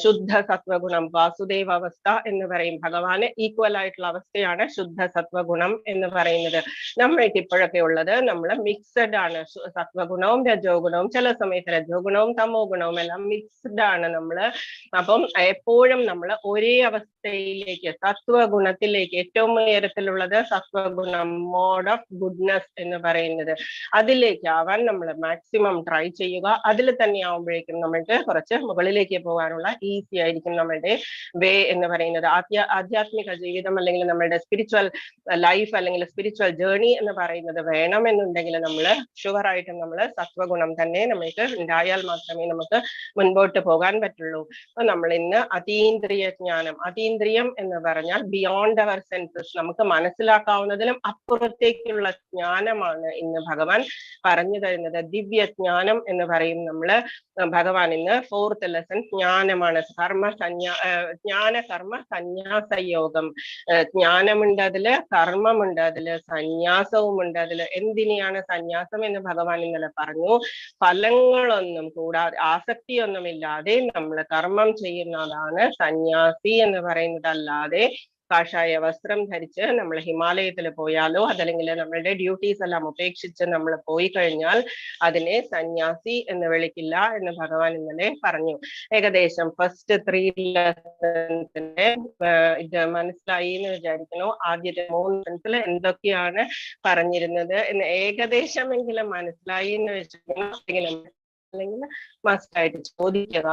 ശുദ്ധ സത്വഗുണം വാസുദേവ അവസ്ഥ എന്ന് പറയും. ഭഗവാന് ഈക്വൽ ആയിട്ടുള്ള അവസ്ഥയാണ് ശുദ്ധ സത്വഗുണം എന്ന് പറയുന്നത്. നമ്മൾക്ക് ഇപ്പോഴൊക്കെ ഉള്ളത് നമ്മൾ മിക്സഡ് ആണ്. സത്വഗുണവും രജോഗുണവും, ചില സമയത്ത് രജോ ഗുണവും തമോ ഗുണവും എല്ലാം മിക്സ്ഡ് ആണ് നമ്മള്. അപ്പം എപ്പോഴും നമ്മൾ ഒരേ അവസ്ഥയിലേക്ക്, സത്വഗുണത്തിലേക്ക്, ഏറ്റവും ഉയരത്തിലുള്ളത് സത്വഗുണം, മോഡ് ഓഫ് ഗുഡ്നെസ് എന്ന് പറയുന്നത്, അതിലേക്ക് ആവാൻ നമ്മൾ മാക്സിമം ട്രൈ ചെയ്യുക. അതിൽ തന്നെ ആവുമ്പോഴേക്കും നമ്മൾക്ക് കുറച്ച് മുകളിലേക്ക് പോകാനുള്ള ഈസി ആയിരിക്കും നമ്മളുടെ വേ എന്ന് പറയുന്നത്. ആധ്യാത്മിക ജീവിതം അല്ലെങ്കിൽ നമ്മളുടെ സ്പിരിച്വൽ ലൈഫ് അല്ലെങ്കിൽ സ്പിരിച്വൽ ജേർണി എന്ന് പറയുന്നത് വേണമെന്നുണ്ടെങ്കിൽ നമ്മൾ ഷുവറായിട്ടും നമ്മൾ സത്വഗുണം തന്നെ നമ്മൾക്ക് ഉണ്ടായാൽ മാത്രമേ നമുക്ക് മുൻപോട്ട് പോകാൻ പറ്റുള്ളൂ. അപ്പൊ നമ്മൾ ഇന്ന് അതീന്ദ്രിയ ജ്ഞാനം, അതീന്ദ്രിയം എന്ന് പറഞ്ഞാൽ ബിയോണ്ട് അവർ സെൻസസ്, നമുക്ക് മനസ്സിലാക്കാവുന്നതിലും അപ്പുറത്തേക്കുള്ള ജ്ഞാനമാണ് ഇന്ന് ഭഗവാൻ പറഞ്ഞു തരുന്നത്. ദിവ്യജ്ഞാനം എന്ന് പറയും നമ്മള്. ഭഗവാൻ ഇന്ന് 4th ലെസൺ ജ്ഞാനമാണ്. ജ്ഞാന കർമ്മ സന്യാസയോഗം. ജ്ഞാനമുണ്ട് അതില്, കർമ്മമുണ്ട് അതില്, സന്യാസവും ഉണ്ട് അതില്. എന്തിനെയാണ് സന്യാസം എന്ന് ഭഗവാൻ ഇന്നലെ പറഞ്ഞു. ഫലങ്ങളൊന്നും കൂടാതെ, ആസക്തിയൊന്നുമില്ലാതെ നമ്മൾ കർമ്മം ചെയ്യുന്നതാണ് സന്യാസി എന്ന് പറയുന്നത്. അല്ലാതെ കാഷായ വസ്ത്രം ധരിച്ച് നമ്മൾ ഹിമാലയത്തിൽ പോയാലോ അതല്ലെങ്കിൽ നമ്മളുടെ ഡ്യൂട്ടീസ് എല്ലാം ഉപേക്ഷിച്ച് നമ്മൾ പോയി കഴിഞ്ഞാൽ അതിനെ സന്യാസി എന്ന് വിളിക്കില്ല എന്ന് ഭഗവാൻ ഇന്നലെ പറഞ്ഞു. ഏകദേശം ഫസ്റ്റ് 3 ലെസൺസിന്റെ ഇത് മനസ്സിലായി എന്ന് വിചാരിക്കുന്നു. ആദ്യത്തെ 3 ലെസൺസിൽ എന്തൊക്കെയാണ് പറഞ്ഞിരുന്നത് എന്ന് ഏകദേശമെങ്കിലും മനസ്സിലായി എന്ന് വിചാരിക്കുന്നു. അല്ലെങ്കിൽ മസ്റ്റായിട്ട് ചോദിക്കുക.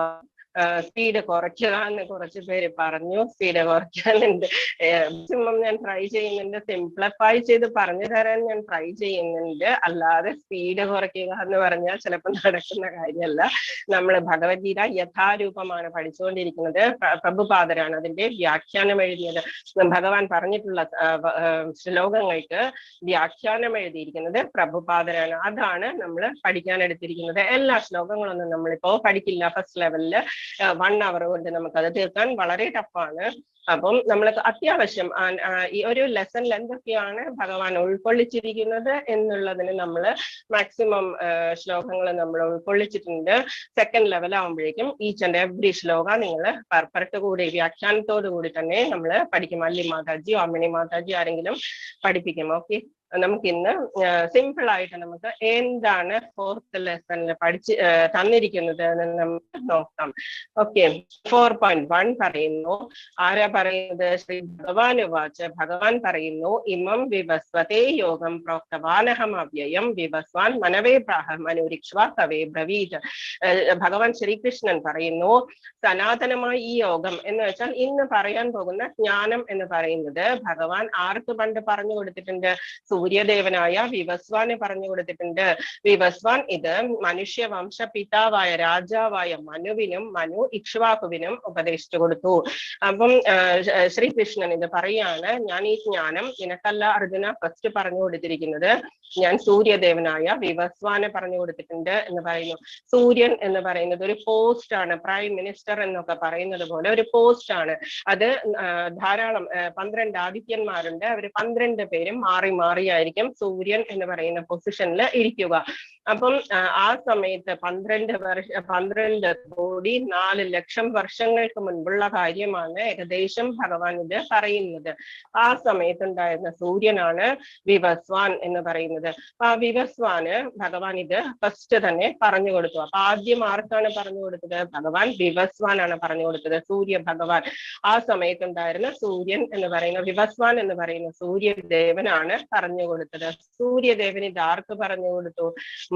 സ്പീഡ് കുറയ്ക്കുക എന്ന് കുറച്ച് പേര് പറഞ്ഞു. സ്പീഡ് കുറയ്ക്കാനുണ്ട്, മാക്സിമം ഞാൻ ട്രൈ ചെയ്യുന്നുണ്ട്. സിംപ്ലിഫൈ ചെയ്ത് പറഞ്ഞു തരാൻ ഞാൻ ട്രൈ ചെയ്യുന്നുണ്ട്. അല്ലാതെ സ്പീഡ് കുറയ്ക്കുക എന്ന് പറഞ്ഞാൽ ചിലപ്പോൾ നടക്കുന്ന കാര്യമല്ല. നമ്മൾ ഭഗവത്ഗീത യഥാരൂപമാണ് പഠിച്ചുകൊണ്ടിരിക്കുന്നത്. പ്രഭുപാദരാണ് അതിന്റെ വ്യാഖ്യാനം എഴുതിയത്. ഭഗവാൻ പറഞ്ഞിട്ടുള്ള ശ്ലോകങ്ങൾക്ക് വ്യാഖ്യാനം എഴുതിയിരിക്കുന്നത് പ്രഭുപാദരാണ്. അതാണ് നമ്മൾ പഠിക്കാൻ എടുത്തിരിക്കുന്നത്. എല്ലാ ശ്ലോകങ്ങളൊന്നും നമ്മളിപ്പോ പഠിക്കില്ല. ഫസ്റ്റ് ലെവലില് 1 hour കൊണ്ട് നമുക്കത് തീർക്കാൻ വളരെ ടഫാണ്. അപ്പം നമ്മൾക്ക് അത്യാവശ്യം ഈ ഒരു ലെസണിൽ എന്തൊക്കെയാണ് ഭഗവാൻ ഉൾക്കൊള്ളിച്ചിരിക്കുന്നത് എന്നുള്ളതിന് നമ്മൾ മാക്സിമം ശ്ലോകങ്ങൾ നമ്മൾ ഉൾക്കൊള്ളിച്ചിട്ടുണ്ട്. 2nd ലെവൽ ആകുമ്പോഴേക്കും ഈച്ച് ആൻഡ് എവറി ശ്ലോക നിങ്ങൾ പർപ്പറട്ട് കൂടി വ്യാഖ്യാനത്തോടു കൂടി തന്നെ നമ്മൾ പഠിക്കും. അല്ലി മാതാജി, അമ്മിണി മാതാജി ആരെങ്കിലും പഠിപ്പിക്കും. ഓക്കെ, നമുക്കിന്ന് സിമ്പിൾ ആയിട്ട് നമുക്ക് എന്താണ് 4th ലെസണിൽ പഠിച്ച് തന്നിരിക്കുന്നത് എന്ന് നമുക്ക് നോക്കാം. ഓക്കെ, 4.1 പറയുന്നു. ആരാ പറയുന്നത്? ശ്രീ ഭഗവാൻ വാച്ച്. ഭഗവാൻ പറയുന്നു, ഇമം വിവസ്വതേ യോഗം പ്രോക്തവാനഹം അവ്യയം വിവസ്വാൻ മനവേ പ്രാഹ മനുരിക്ഷ്വ കവേ ബ്രവീത്. ഭഗവാൻ ശ്രീകൃഷ്ണൻ പറയുന്നു, സനാതനമായ ഈ യോഗം എന്ന് വെച്ചാൽ ഇന്ന് പറയാൻ പോകുന്ന ജ്ഞാനം എന്ന് പറയുന്നത് ഭഗവാൻ ആർക്ക് പണ്ട് പറഞ്ഞു കൊടുത്തിട്ടുണ്ട്? സൂര്യദേവനായ വിവസ്വാന് പറഞ്ഞു കൊടുത്തിട്ടുണ്ട്. വിവസ്വാൻ ഇത് മനുഷ്യവംശ പിതാവായ രാജാവായ മനുവിനും മനു ഇക്ഷ്വാകുവിനും ഉപദേശിച്ചു കൊടുത്തു. അപ്പം ശ്രീകൃഷ്ണൻ ഇത് പറയാണ്, ഞാൻ ഈ ജ്ഞാനം നിനക്കല്ല അർജുന ഫസ്റ്റ് പറഞ്ഞു കൊടുത്തിരിക്കുന്നത്, ഞാൻ സൂര്യദേവനായ വിവസ്വാന് പറഞ്ഞു കൊടുത്തിട്ടുണ്ട് എന്ന് പറയുന്നു. സൂര്യൻ എന്ന് പറയുന്നത് ഒരു പോസ്റ്റ് ആണ്, പ്രൈം മിനിസ്റ്റർ എന്നൊക്കെ പറയുന്നത് പോലെ ഒരു പോസ്റ്റ് ആണ്. അത് ധാരാളം 12 ആദിത്യന്മാരുണ്ട്. അവർ 12 പേരും മാറി മാറിയായിരിക്കും സൂര്യൻ എന്ന് പറയുന്ന പൊസിഷനിൽ ഇരിക്കുക. അപ്പം ആ സമയത്ത് 12 കോടി 4 ലക്ഷം വർഷങ്ങൾക്ക് മുൻപുള്ള കാര്യമാണ് ഏകദേശം ഭഗവാൻ ഇത് പറയുന്നത്. ആ സമയത്തുണ്ടായിരുന്ന സൂര്യനാണ് വിവസ്വാൻ എന്ന് പറയുന്നത്. ആ വിവസ്വാന് ഭഗവാൻ ഇത് ഫസ്റ്റ് തന്നെ പറഞ്ഞു കൊടുത്തു. അപ്പൊ ആദ്യം ആർക്കാണ് പറഞ്ഞു കൊടുത്തത്? ഭഗവാൻ വിവസ്വാനാണ് പറഞ്ഞു കൊടുത്തത്, സൂര്യ ഭഗവാൻ. ആ സമയത്തുണ്ടായിരുന്ന സൂര്യൻ എന്ന് പറയുന്ന വിവസ്വാൻ എന്ന് പറയുന്ന സൂര്യദേവനാണ് പറഞ്ഞു കൊടുത്തത്. സൂര്യദേവൻ ഇത് ആർക്ക് പറഞ്ഞു കൊടുത്തു?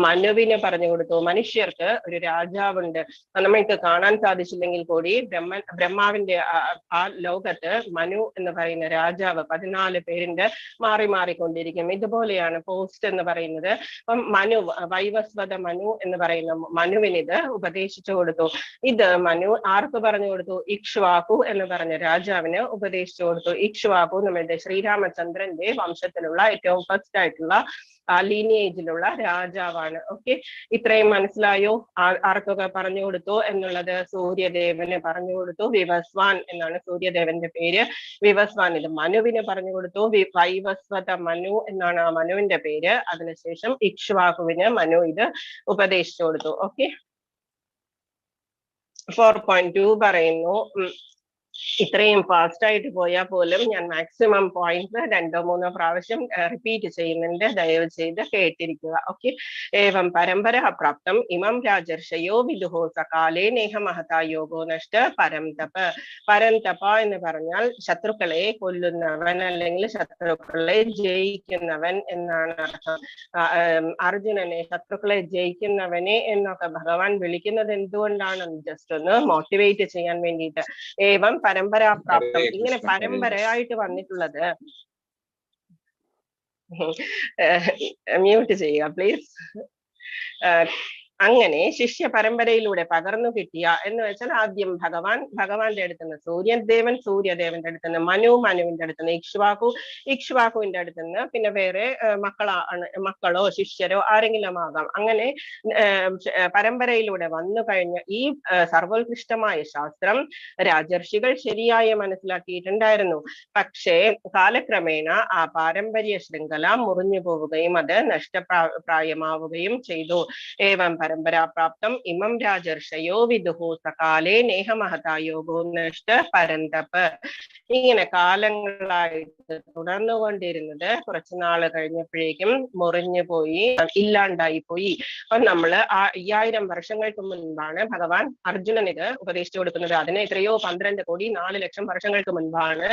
മനുവിന് പറഞ്ഞു കൊടുത്തു. മനുഷ്യർക്ക് ഒരു രാജാവുണ്ട്, നമ്മൾക്ക് കാണാൻ സാധിച്ചില്ലെങ്കിൽ കൂടി ബ്രഹ്മാവിന്റെ ആ ലോകത്ത് മനു എന്ന് പറയുന്ന രാജാവ് 14 പേരിന്റെ മാറി മാറിക്കൊണ്ടിരിക്കും. ഇതുപോലെയാണ് പോസ്റ്റ് എന്ന് പറയുന്നത്. അപ്പം മനു, വൈവസ്വത മനു എന്ന് പറയുന്ന മനുവിന് ഇത് ഉപദേശിച്ചു കൊടുത്തു. ഇത് മനു ആർക്ക് പറഞ്ഞു കൊടുത്തു? ഇക്ഷ്വാകു എന്ന് പറഞ്ഞ രാജാവിന് ഉപദേശിച്ചു കൊടുത്തു. ഇക്ഷ്വാകു നമ്മുടെ ശ്രീരാമചന്ദ്രന്റെ വംശത്തിലുള്ള ഏറ്റവും ഫസ്റ്റ് ആയിട്ടുള്ള ലീനിയേജിലുള്ള രാജാവാണ്. ഓക്കെ, ഇത്രയും മനസ്സിലായോ? ആർക്കൊക്കെ പറഞ്ഞു കൊടുത്തു എന്നുള്ളത്? സൂര്യദേവന് പറഞ്ഞു കൊടുത്തു. വിവസ്വാൻ എന്നാണ് സൂര്യദേവന്റെ പേര്. വിവസ്വാൻ ഇത് മനുവിന് പറഞ്ഞു കൊടുത്തു. വൈവസ്വത മനു എന്നാണ് ആ മനുവിന്റെ പേര്. അതിനുശേഷം ഇക്ഷ്വാകുവിന് മനു ഇത് ഉപദേശിച്ചു കൊടുത്തു. ഓക്കെ, 4.2 പറയുന്നു. ഇത്രയും ഫാസ്റ്റ് ആയിട്ട് പോയാൽ പോലും ഞാൻ മാക്സിമം പോയിന്റ് 2-3 പ്രാവശ്യം റിപ്പീറ്റ് ചെയ്യുന്നുണ്ട്. ദയവ് ചെയ്ത് കേട്ടിരിക്കുക. ഓക്കെ, ഏവം പരമ്പര പ്രാപ്തം ഇമം രാജർഷയോ വിദുഹോ സകാലേ നേഹ മഹതാ യോഗോ നഷ്ട പരംതപ. പരംതപ എന്ന് പറഞ്ഞാൽ ശത്രുക്കളെ കൊല്ലുന്നവൻ അല്ലെങ്കിൽ ശത്രുക്കളെ ജയിക്കുന്നവൻ എന്നാണ് അർത്ഥം. അർജുനനെ ശത്രുക്കളെ ജയിക്കുന്നവനെ എന്നൊക്കെ ഭഗവാൻ വിളിക്കുന്നത് എന്തുകൊണ്ടാണ്? ജസ്റ്റ് ഒന്ന് മോട്ടിവേറ്റ് ചെയ്യാൻ വേണ്ടിയിട്ട്. ഏവം പരമ്പരാപ്രാപ്തം, ഇങ്ങനെ പരമ്പരയായിട്ട് വന്നിട്ടുള്ളത്. മ്യൂട്ട് ചെയ്യുക പ്ലീസ്. അങ്ങനെ ശിഷ്യ പരമ്പരയിലൂടെ പകർന്നു കിട്ടിയ എന്ന് വെച്ചാൽ ആദ്യം ഭഗവാന്റെ അടുത്തുനിന്ന് സൂര്യദേവന്റെ അടുത്തുനിന്ന് മനുവിന്റെ അടുത്തുനിന്ന് ഇക്ഷ്വാകുവിന്റെ അടുത്തുനിന്ന് പിന്നെ വേറെ മക്കളോ ശിഷ്യരോ ആരെങ്കിലും ആകാം. അങ്ങനെ പരമ്പരയിലൂടെ വന്നു കഴിഞ്ഞ ഈ സർവോത്കൃഷ്ടമായ ശാസ്ത്രം രാജർഷികൾ ശരിയായി മനസ്സിലാക്കിയിട്ടുണ്ടായിരുന്നു. പക്ഷേ കാലക്രമേണ ആ പാരമ്പര്യ ശൃംഖല മുറിഞ്ഞു പോവുകയും അത് നഷ്ടപ്രായമാവുകയും ചെയ്തു. ഏവം പരമ്പരാപ്രാപ്തം ഇമം രാജർഷയോ വിദുഹു സകാലേ നേഹ മഹതാ യോഗോ നഷ്ട പരന്തപ്. ഇങ്ങനെ കാലങ്ങളായിട്ട് തുടർന്നുകൊണ്ടിരുന്നത് കുറച്ചു നാള് കഴിഞ്ഞപ്പോഴേക്കും മുറിഞ്ഞു പോയി, ഇല്ലാണ്ടായി പോയി. അപ്പൊ നമ്മള് 5000 വർഷങ്ങൾക്ക് മുൻപാണ് ഭഗവാൻ അർജുനൻ ഇത് ഉപദേശിച്ചു കൊടുക്കുന്നത്. അതിന് എത്രയോ 12 കോടി 4 ലക്ഷം വർഷങ്ങൾക്ക് മുൻപാണ്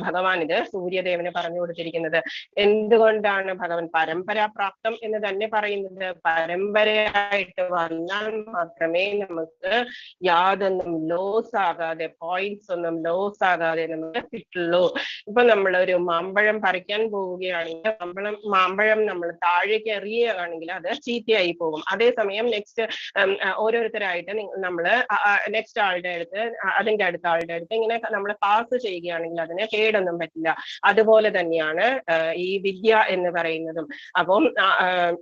ഭഗവാൻ ഇത് സൂര്യദേവന് പറഞ്ഞു കൊടുത്തിരിക്കുന്നത്. എന്തുകൊണ്ടാണ് ഭഗവാൻ പരമ്പരാപ്രാപ്തം എന്ന് തന്നെ പറയുന്നത്? പരമ്പരയായിട്ട് വന്നാൽ മാത്രമേ നമുക്ക് യാതൊന്നും ലോസ് ആകാതെ, പോയിന്റ്സ് ഒന്നും ലോസ് ആകാതെ നമുക്ക് കിട്ടുള്ളൂ. ഇപ്പൊ നമ്മളൊരു മാമ്പഴം പറിക്കാൻ പോവുകയാണെങ്കിൽ മാമ്പഴം നമ്മൾ താഴേക്ക് എറിയുകയാണെങ്കിൽ അത് ചീത്തയായി പോകും. അതേസമയം നെക്സ്റ്റ് ഓരോരുത്തരായിട്ട് നമ്മള് നെക്സ്റ്റ് ആളുടെ അടുത്ത് അതിന്റെ അടുത്ത ആളുടെ അടുത്ത് ഇങ്ങനെ നമ്മൾ പാസ് ചെയ്യുകയാണെങ്കിൽ അതിന് കേടൊന്നും പറ്റില്ല. അതുപോലെ തന്നെയാണ് ഈ വിദ്യ എന്ന് പറയുന്നതും. അപ്പം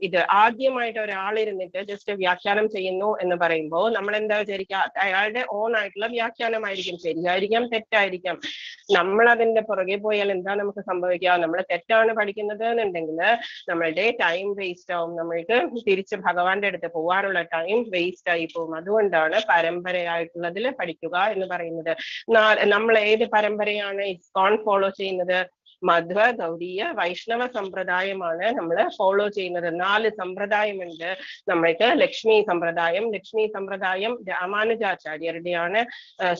ഇത് ആദ്യമായിട്ട് ഒരാളിരുന്നിട്ട് ജസ്റ്റ് വ്യാഖ്യാനം ചെയ്യുന്നു എന്ന് പറയുമ്പോൾ നമ്മൾ എന്താ വിചാരിക്കുക? അയാളുടെ ഓൺ ആയിട്ടുള്ള വ്യാഖ്യാനമായിരിക്കും, ശരിയായിരിക്കാം തെറ്റായിരിക്കാം. നമ്മൾ അതിന്റെ പുറകെ പോയാൽ എന്താ നമുക്ക് സംഭവിക്കുക? നമ്മൾ തെറ്റാണ് പഠിക്കുന്നത് എന്നുണ്ടെങ്കിൽ നമ്മളുടെ ടൈം വേസ്റ്റ് ആവും, നമ്മൾക്ക് തിരിച്ച് ഭഗവാന്റെ അടുത്ത് പോകാനുള്ള ടൈം വേസ്റ്റ് ആയി പോകും. അതുകൊണ്ടാണ് പരമ്പരയായിട്ടുള്ളതിൽ പഠിക്കുക എന്ന് പറയുന്നത്. നമ്മൾ ഏത് പരമ്പരയാണ് ഇസ്കോൺ ഫോളോ ചെയ്യുന്നത്? മധ്വ, ഗൗരീയ, വൈഷ്ണവ സമ്പ്രദായമാണ് നമ്മൾ ഫോളോ ചെയ്യുന്നത്. 4 സമ്പ്രദായമുണ്ട് നമ്മൾക്ക്. ലക്ഷ്മി സമ്പ്രദായം രാമാനുജാചാര്യരുടെയാണ്.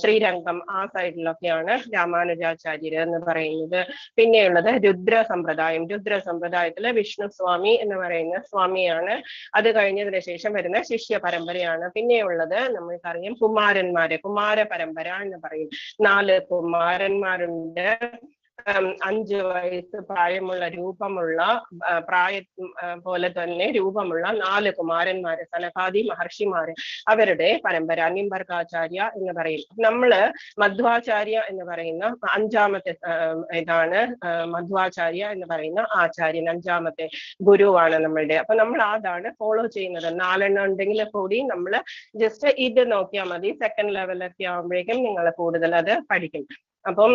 ശ്രീരംഗം ആ സൈഡിലൊക്കെയാണ് രാമാനുജാചാര്യർ എന്ന് പറയുന്നത്. പിന്നെയുള്ളത് രുദ്ര സമ്പ്രദായത്തില് വിഷ്ണു സ്വാമി എന്ന് പറയുന്ന സ്വാമിയാണ്. അത് കഴിഞ്ഞതിന് ശേഷം വരുന്ന ശിഷ്യ പരമ്പരയാണ്. പിന്നെയുള്ളത് നമ്മൾക്കറിയാം കുമാര പരമ്പര എന്ന് പറയും. 4 കുമാരന്മാരുണ്ട്. 5 വയസ്സ് പ്രായമുള്ള രൂപമുള്ള പോലെ തന്നെ രൂപമുള്ള 4 കുമാരന്മാര്, സനകാദി മഹർഷിമാര്, അവരുടെ പരമ്പര നിംബർക്കാചാര്യ എന്ന് പറയും. നമ്മള് മധ്വാചാര്യ എന്ന് പറയുന്ന 5ാമത്തെ ഇതാണ്. മധ്വാചാര്യ എന്ന് പറയുന്ന ആചാര്യൻ 5ാമത്തെ ഗുരുവാണ് നമ്മളുടെ. അപ്പൊ നമ്മൾ അതാണ് ഫോളോ ചെയ്യുന്നത്. 4 എണ്ണം ഉണ്ടെങ്കിൽ കൂടി നമ്മൾ ജസ്റ്റ് ഇത് നോക്കിയാൽ മതി. സെക്കൻഡ് ലെവലൊക്കെ ആകുമ്പോഴേക്കും നിങ്ങൾ കൂടുതൽ അത് പഠിക്കും. അപ്പം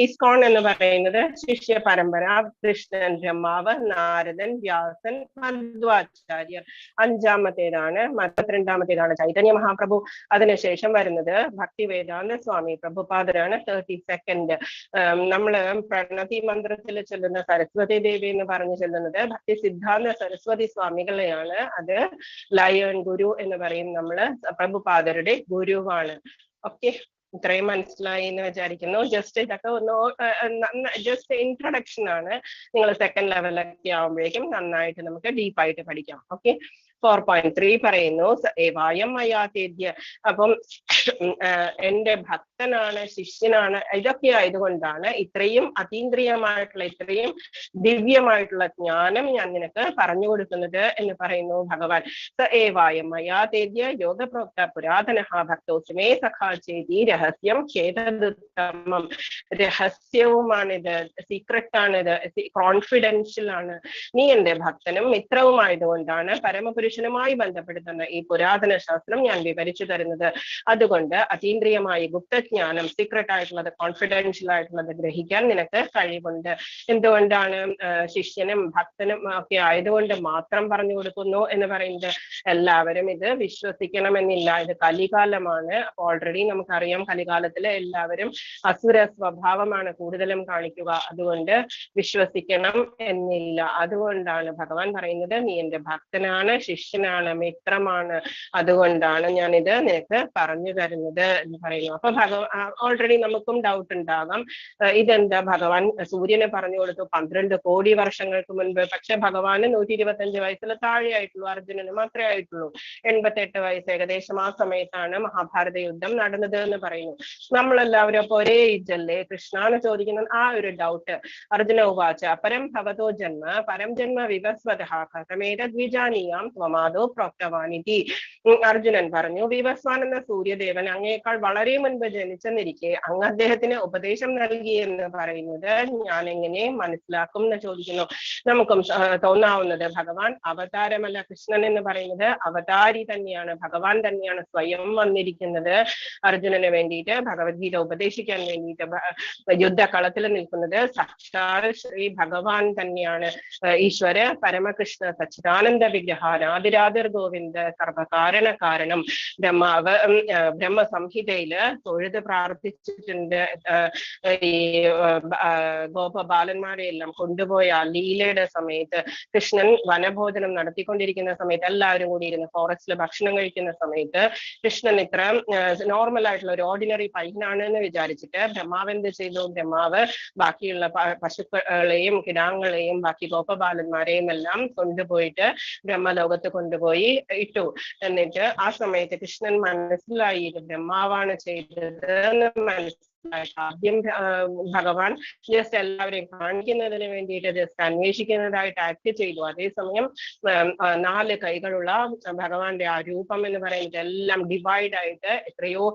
ഇസ്കോൺ എന്ന് പറയുന്നത് ശിഷ്യ പരമ്പര. കൃഷ്ണൻ, ബ്രഹ്മാവ്, നാരദൻ, വ്യാസൻ, മധ്വാചാര്യർ 5ാമത്തേതാണ്. 32ാമത്തേതാണ് ചൈതന്യ മഹാപ്രഭു. അതിനുശേഷം വരുന്നത് ഭക്തി വേദാന്ത സ്വാമി പ്രഭുപാദരാണ്. 32nd. നമ്മള് പ്രണതി മന്ത്രത്തിൽ ചൊല്ലുന്ന സരസ്വതി ദേവി എന്ന് പറഞ്ഞു ചൊല്ലുന്നത് ഭക്തി സിദ്ധാന്ത സരസ്വതി സ്വാമികളെയാണ്. അത് ലയൺ ഗുരു എന്ന് പറയും. നമ്മള് പ്രഭുപാദരുടെ ഗുരുവാണ്. ഓക്കെ, ഇത്രയും മനസ്സിലായി എന്ന് വിചാരിക്കുന്നു. ജസ്റ്റ് ഇതൊക്കെ ഒന്ന് ജസ്റ്റ് ഇൻട്രൊഡക്ഷൻ ആണ്. നിങ്ങൾ സെക്കൻഡ് ലെവലൊക്കെ ആവുമ്പോഴേക്കും നന്നായിട്ട് നമുക്ക് ഡീപ്പായിട്ട് പഠിക്കാം. ഓക്കെ, 4.3 പറയുന്നു ഏവായം മയാതേദ്യ. അപ്പം എന്റെ ഭക്തനാണ്, ശിഷ്യനാണ്, ഇതൊക്കെ ആയതുകൊണ്ടാണ് ഇത്രയും അതീന്ദ്രിയമായിട്ടുള്ള, ഇത്രയും ദിവ്യമായിട്ടുള്ള ജ്ഞാനം ഞാൻ നിനക്ക് പറഞ്ഞു കൊടുക്കുന്നത് എന്ന് പറയുന്നു ഭഗവാൻ. സ ഏവായം മയാതേദ്യ യോഗപ്രോക്ത പുരാതന ഭക്തോസ്മേ സഖാചേതി രഹസ്യം ഖേദുത്തമം. രഹസ്യവുമാണിത്, സീക്രട്ടാണിത്, കോൺഫിഡൻഷ്യൽ ആണ്. നീ എന്റെ ഭക്തനും മിത്രവുമായതുകൊണ്ടാണ് പരമപുരുഷനുമായി ബന്ധപ്പെടുത്തുന്ന ഈ പുരാതന ശാസ്ത്രം ഞാൻ വിവരിച്ചു തരുന്നത്. അതുകൊണ്ട് അതീന്ദ്രിയമായി ഗുപ്തജ്ഞാനം, സീക്രട്ട് ആയിട്ടുള്ളത്, കോൺഫിഡൻഷ്യൽ ആയിട്ടുള്ളത് ഗ്രഹിക്കാൻ നിനക്ക് കഴിവുണ്ട്. എന്തുകൊണ്ടാണ്? ശിഷ്യനും ഭക്തനും ഒക്കെ ആയതുകൊണ്ട് മാത്രം പറഞ്ഞു കൊടുക്കുന്നു എന്ന് പറയുന്നത്. എല്ലാവരും ഇത് വിശ്വസിക്കണമെന്നില്ല. ഇത് കലികാലമാണ്. ഓൾറെഡി നമുക്കറിയാം, കലികാലത്തില് എല്ലാവരും അസുര സ്വഭാവമാണ് കൂടുതലും കാണിക്കുക. അതുകൊണ്ട് വിശ്വസിക്കണം എന്നില്ല. അതുകൊണ്ടാണ് ഭഗവാൻ പറയുന്നത് നീ എന്റെ ഭക്തനാണ്, ശിഷ്യനാണ്, മിത്രമാണ്, അതുകൊണ്ടാണ് ഞാനിത് നിനക്ക് പറഞ്ഞു തരുന്നത് എന്ന് പറയുന്നു. അപ്പൊ ഓൾറെഡി നമുക്കും ഡൗട്ട് ഉണ്ടാകാം, ഇതെന്താ ഭഗവാൻ സൂര്യനെ പറഞ്ഞു കൊടുത്തു 12 കോടി വർഷങ്ങൾക്ക് മുൻപ്, പക്ഷെ ഭഗവാന് 125 വയസ്സിൽ താഴെ ആയിട്ടുള്ളൂ, അർജുനന് മാത്രമേ ആയിട്ടുള്ളൂ. 88 വയസ്സ് ഏകദേശം ആ സമയത്താണ് മഹാഭാരത യുദ്ധം നടന്നത് എന്ന് പറയുന്നു. നമ്മളെല്ലാവരും അപ്പൊ ഒരേ ഇജല്ലേ കൃഷ്ണാന്ന് ചോദിക്കുന്ന ആ ഒരു ഡൗട്ട്. അർജുന ഉവാച പരം ഭവതോ ജന്മ പരം ജന്മ വിവസ്വതഃ കഥമേതദ്വിജാനീയാം ത്വമാദോ പ്രോക്തവാനിതി. അർജുനൻ പറഞ്ഞു, വിവസ്വാൻ എന്ന സൂര്യദേവൻ അങ്ങേക്കാൾ വളരെ മുൻപ് ജനിച്ചെന്നിരിക്കെ അങ്ങ് അദ്ദേഹത്തിന് ഉപദേശം നൽകി എന്ന് പറയുന്നത് ഞാൻ എങ്ങനെ മനസ്സിലാക്കും എന്ന് ചോദിക്കുന്നു. നമുക്കും തോന്നാവുന്നത് ഭഗവാൻ അവതാരമല്ല, കൃഷ്ണൻ എന്ന് പറയുന്നത് അവതാരി തന്നെയാണ്, ഭഗവാൻ തന്നെയാണ് സ്വയം വന്നിരിക്കുന്നത് അർജുനന് വേണ്ടിയിട്ട്, ഭഗവത്ഗീത ഉപദേശിക്കാൻ വേണ്ടിയിട്ട്. യുദ്ധകളത്തിൽ നിൽക്കുന്നത് സാക്ഷാൽ ശ്രീ ഭഗവാൻ തന്നെയാണ്. ഈശ്വര പരമകൃഷ്ണ സച്ചിദാനന്ദ വിഗ്രഹ നാദിരാതിർ ഗോവിന്ദ സർവകാരണ കാരണം. ബ്രഹ്മാവ് ബ്രഹ്മസംഹിതയില് തൊഴുത് പ്രാർത്ഥിച്ചിട്ടുണ്ട്. ഈ ഗോപബാലന്മാരെ എല്ലാം കൊണ്ടുപോയ ലീലയുടെ സമയത്ത്, കൃഷ്ണൻ വനഭോജനം നടത്തിക്കൊണ്ടിരിക്കുന്ന സമയത്ത്, എല്ലാവരും കൂടി ഇരുന്ന് ഫോറസ്റ്റിൽ ഭക്ഷണം കഴിക്കുന്ന സമയത്ത് കൃഷ്ണൻ ഇത്ര നോർമൽ ആയിട്ടുള്ള ഒരു ഓർഡിനറി പയ്യനാണ് എന്ന് വിചാരിച്ചിട്ട് ബ്രഹ്മാവ് എന്ത് ചെയ്തു? ബ്രഹ്മാവ് ബാക്കിയുള്ള പശുക്കളെയും കിടാങ്ങളെയും ബാക്കി ഗോപബാലന്മാരെയും എല്ലാം കൊണ്ടുപോയിട്ട് ബ്രഹ്മലോകത്ത് കൊണ്ടുപോയി ഇട്ടു. എന്നിട്ട് ആ സമയത്ത് കൃഷ്ണൻ മനസ്സിലായി ഇത് ബ്രഹ്മാവാണ് ചെയ്തത് എന്ന് മനസ്സിലായി. ആദ്യം ഭഗവാൻ ജസ്റ്റ് എല്ലാവരെയും കാണിക്കുന്നതിന് വേണ്ടിയിട്ട് ജസ്റ്റ് അന്വേഷിക്കുന്നതായിട്ട് ആക്ട് ചെയ്തു. അതേസമയം 4 കൈകളുള്ള ഭഗവാന്റെ ആ രൂപം എന്ന് പറയുന്നത് എല്ലാം ഡിവൈഡ് ആയിട്ട് എത്രയോ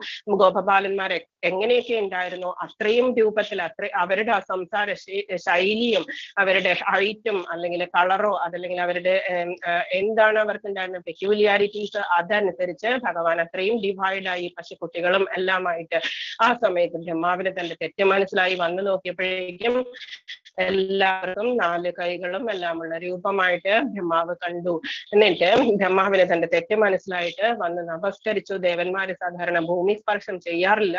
ഗോപബാലന്മാർ എങ്ങനെയൊക്കെ ഉണ്ടായിരുന്നോ അത്രയും രൂപത്തിൽ, അവരുടെ ആ സംസാര ശൈലിയും അവരുടെ ഹൈറ്റും അല്ലെങ്കിൽ കളറോ അതല്ലെങ്കിൽ അവരുടെ എന്താണ് അവർക്കുണ്ടായിരുന്ന പെക്യൂലിയാരിറ്റീസ്, അതനുസരിച്ച് ഭഗവാൻ അത്രയും ഡിവൈഡായി പശുക്കുട്ടികളും എല്ലാമായിട്ട്. ആ സമയത്ത് ബ്രഹ്മാവിന് തന്റെ തെറ്റ് മനസ്സിലായി. വന്നു നോക്കിയപ്പോഴേക്കും എല്ലാവർക്കും 4 കൈകളും എല്ലാമുള്ള രൂപമായിട്ട് ബ്രഹ്മാവ് കണ്ടു. എന്നിട്ട് ബ്രഹ്മാവിന് തന്റെ തെറ്റ് മനസ്സിലായിട്ട് വന്ന് നമസ്കരിച്ചു. ദേവന്മാര് സാധാരണ ഭൂമി സ്പർശം ചെയ്യാറില്ല.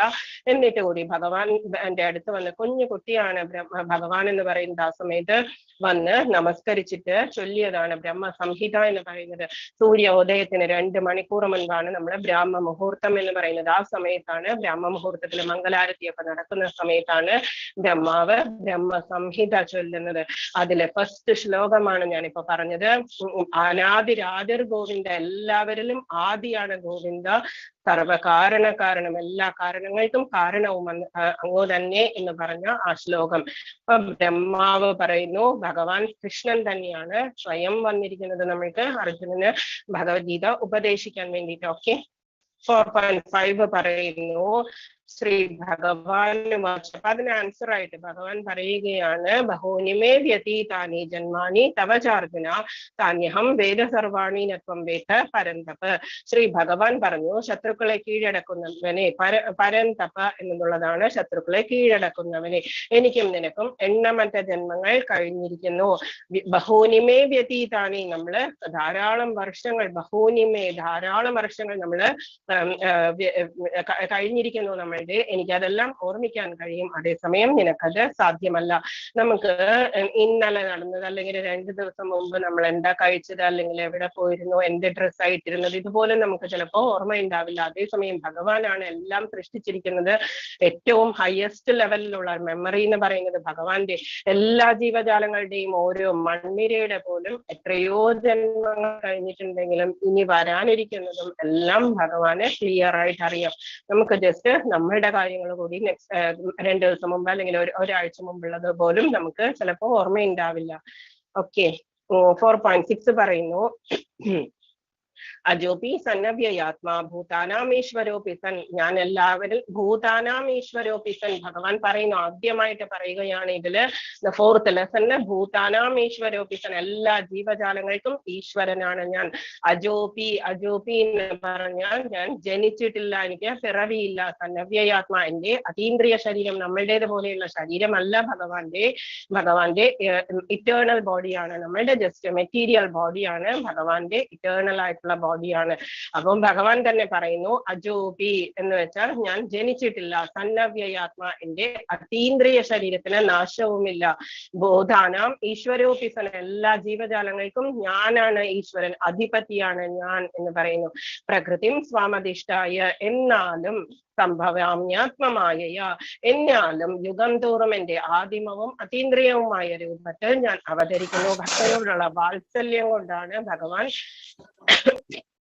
എന്നിട്ട് കൂടി ഭഗവാൻ എന്റെ അടുത്ത് വന്ന്, കുഞ്ഞു കുട്ടിയാണ് ഭഗവാൻ എന്ന് പറയുന്നത്, ആ സമയത്ത് വന്ന് നമസ്കരിച്ചിട്ട് ചൊല്ലിയതാണ് ബ്രഹ്മസംഹിത എന്ന് പറയുന്നത്. സൂര്യോദയത്തിന് 2 മണിക്കൂർ മുൻപാണ് നമ്മള് ബ്രാഹ്മ മുഹൂർത്തം എന്ന് പറയുന്നത്. ആ സമയത്താണ് ബ്രാഹ്മ മുഹൂർത്തത്തിൽ മംഗലാരതിയൊക്കെ നടക്കുന്ന സമയത്താണ് ബ്രഹ്മാവ് ബ്രഹ്മസംഹിത സംഹിത ചൊല്ലുന്നത്. അതിലെ ഫസ്റ്റ് ശ്ലോകമാണ് ഞാനിപ്പോ പറഞ്ഞത്. അനാദിരാതിർ ഗോവിന്ദ, എല്ലാവരിലും ആദിയാണ് ഗോവിന്ദ, സർവകാരണം, എല്ലാ കാരണങ്ങൾക്കും കാരണവും അങ്ങോ തന്നെ എന്ന് പറഞ്ഞ ആ ശ്ലോകം. ബ്രഹ്മാവ് പറയുന്നു ഭഗവാൻ കൃഷ്ണൻ തന്നെയാണ് സ്വയം വന്നിരിക്കുന്നത് നമ്മൾക്ക് അർജുനന് ഭഗവത്ഗീത ഉപദേശിക്കാൻ വേണ്ടിയിട്ട്. ഓക്കെ, 4.5 പറയുന്നു ശ്രീ ഭഗവാൻ അപ്പൊ അതിന് ആൻസർ ആയിട്ട് ഭഗവാൻ പറയുകയാണ്, ബഹൂനിമേ വ്യതീതാനി ജന്മാനി തവചാർജുന താന്യഹം വേദ സർവാണി നത്വം വേദ പരന്തപ്. ശ്രീ ഭഗവാൻ പറഞ്ഞു, ശത്രുക്കളെ കീഴടക്കുന്നവനെ, പരന്തപ എന്നുള്ളതാണ് ശത്രുക്കളെ കീഴടക്കുന്നവനെ, എനിക്കും നിനക്കും എണ്ണമറ്റ ജന്മങ്ങൾ കഴിഞ്ഞിരിക്കുന്നു. ബഹൂനിമേ വ്യതീതാനി, നമ്മള് ധാരാളം വർഷങ്ങൾ, ബഹൂനിമേ ധാരാളം വർഷങ്ങൾ നമ്മള് കഴിഞ്ഞിരിക്കുന്നു നമ്മളുടെ, എനിക്കതെല്ലാം ഓർമ്മിക്കാൻ കഴിയും, അതേസമയം നിനക്കത് സാധ്യമല്ല. നമുക്ക് ഇന്നലെ നടന്നത് അല്ലെങ്കിൽ 2 ദിവസം മുമ്പ് നമ്മൾ എന്താ കഴിച്ചത്, അല്ലെങ്കിൽ എവിടെ പോയിരുന്നു, എന്ത് ഡ്രസ് ആയിട്ടിരുന്നത്, ഇതുപോലെ നമുക്ക് ചിലപ്പോൾ ഓർമ്മയുണ്ടാവില്ല. അതേസമയം ഭഗവാനാണ് എല്ലാം സൃഷ്ടിച്ചിരിക്കുന്നത്. ഏറ്റവും ഹയസ്റ്റ് ലെവലിലുള്ള മെമ്മറി എന്ന് പറയുന്നത് ഭഗവാന്റെ. എല്ലാ ജീവജാലങ്ങളുടെയും ഓരോ മണ്ണിരയുടെ പോലും എത്രയോ ജന്മങ്ങൾ കഴിഞ്ഞിട്ടുണ്ടെങ്കിലും ഇനി വരാനിരിക്കുന്നതും എല്ലാം ഭഗവാന് ക്ലിയർ ആയിട്ട് അറിയാം. നമുക്ക് ജസ്റ്റ് നമ്മളുടെ കാര്യങ്ങൾ കൂടി 2 ദിവസം മുമ്പ് അല്ലെങ്കിൽ ഒരാഴ്ച മുമ്പുള്ളത് പോലും നമുക്ക് ചിലപ്പോൾ ഓർമ്മയുണ്ടാവില്ല. ഓക്കെ, 4.6 പറയുന്നു, അജോപി സന്നവ്യയാത്മാ ഭൂതാനാമീശ്വരോപി സൻ, ഞാൻ എല്ലാവരും ഭൂതാനാമീശ്വരോപി സൻ, ഭഗവാൻ പറയുന്നു, ആദ്യമായിട്ട് പറയുകയാണ് ഇതില് 4th ലെസണ്, ഭൂതാനാമീശ്വരോപി സൻ, എല്ലാ ജീവജാലങ്ങൾക്കും ഈശ്വരനാണ് ഞാൻ. അജോപി, അജോപി എന്ന് പറഞ്ഞാൽ ഞാൻ ജനിച്ചിട്ടില്ല, എനിക്ക് പിറവിയില്ല. സന്നവ്യയാത്മാ, എന്റെ അതീന്ദ്രിയ ശരീരം, നമ്മളുടേത് പോലെയുള്ള ശരീരമല്ല ഭഗവാന്റെ ഇറ്റേണൽ ബോഡിയാണ്. നമ്മളുടെ ജസ്റ്റ് മെറ്റീരിയൽ ബോഡിയാണ്, ഭഗവാന്റെ ഇറ്റേണൽ ആയിട്ടുള്ള ബോഡിയാണ്. അപ്പം ഭഗവാൻ തന്നെ പറയുന്നു അജോപി എന്ന് വെച്ചാൽ ഞാൻ ജനിച്ചിട്ടില്ല. സന്നവ്യയാത്മ, എന്റെ അതീന്ദ്രിയ ശരീരത്തിന് നാശവുമില്ല. ബോധാനാം ഈശ്വരോപിസന, എല്ലാ ജീവജാലങ്ങൾക്കും ഞാനാണ് ഈശ്വരൻ, അധിപതിയാണ് ഞാൻ എന്ന് പറയുന്നു. പ്രകൃതിം സ്വാമധിഷ്ഠായ, എന്നാലും സംഭവാമ്യാത്മമായ, എന്നാലും യുഗം തോറും എന്റെ ആദിമവും അതീന്ദ്രിയവുമായ രൂപത്തിൽ ഞാൻ അവതരിക്കുന്നു. ഭക്തരോടുള്ള വാത്സല്യം കൊണ്ടാണ് ഭഗവാൻ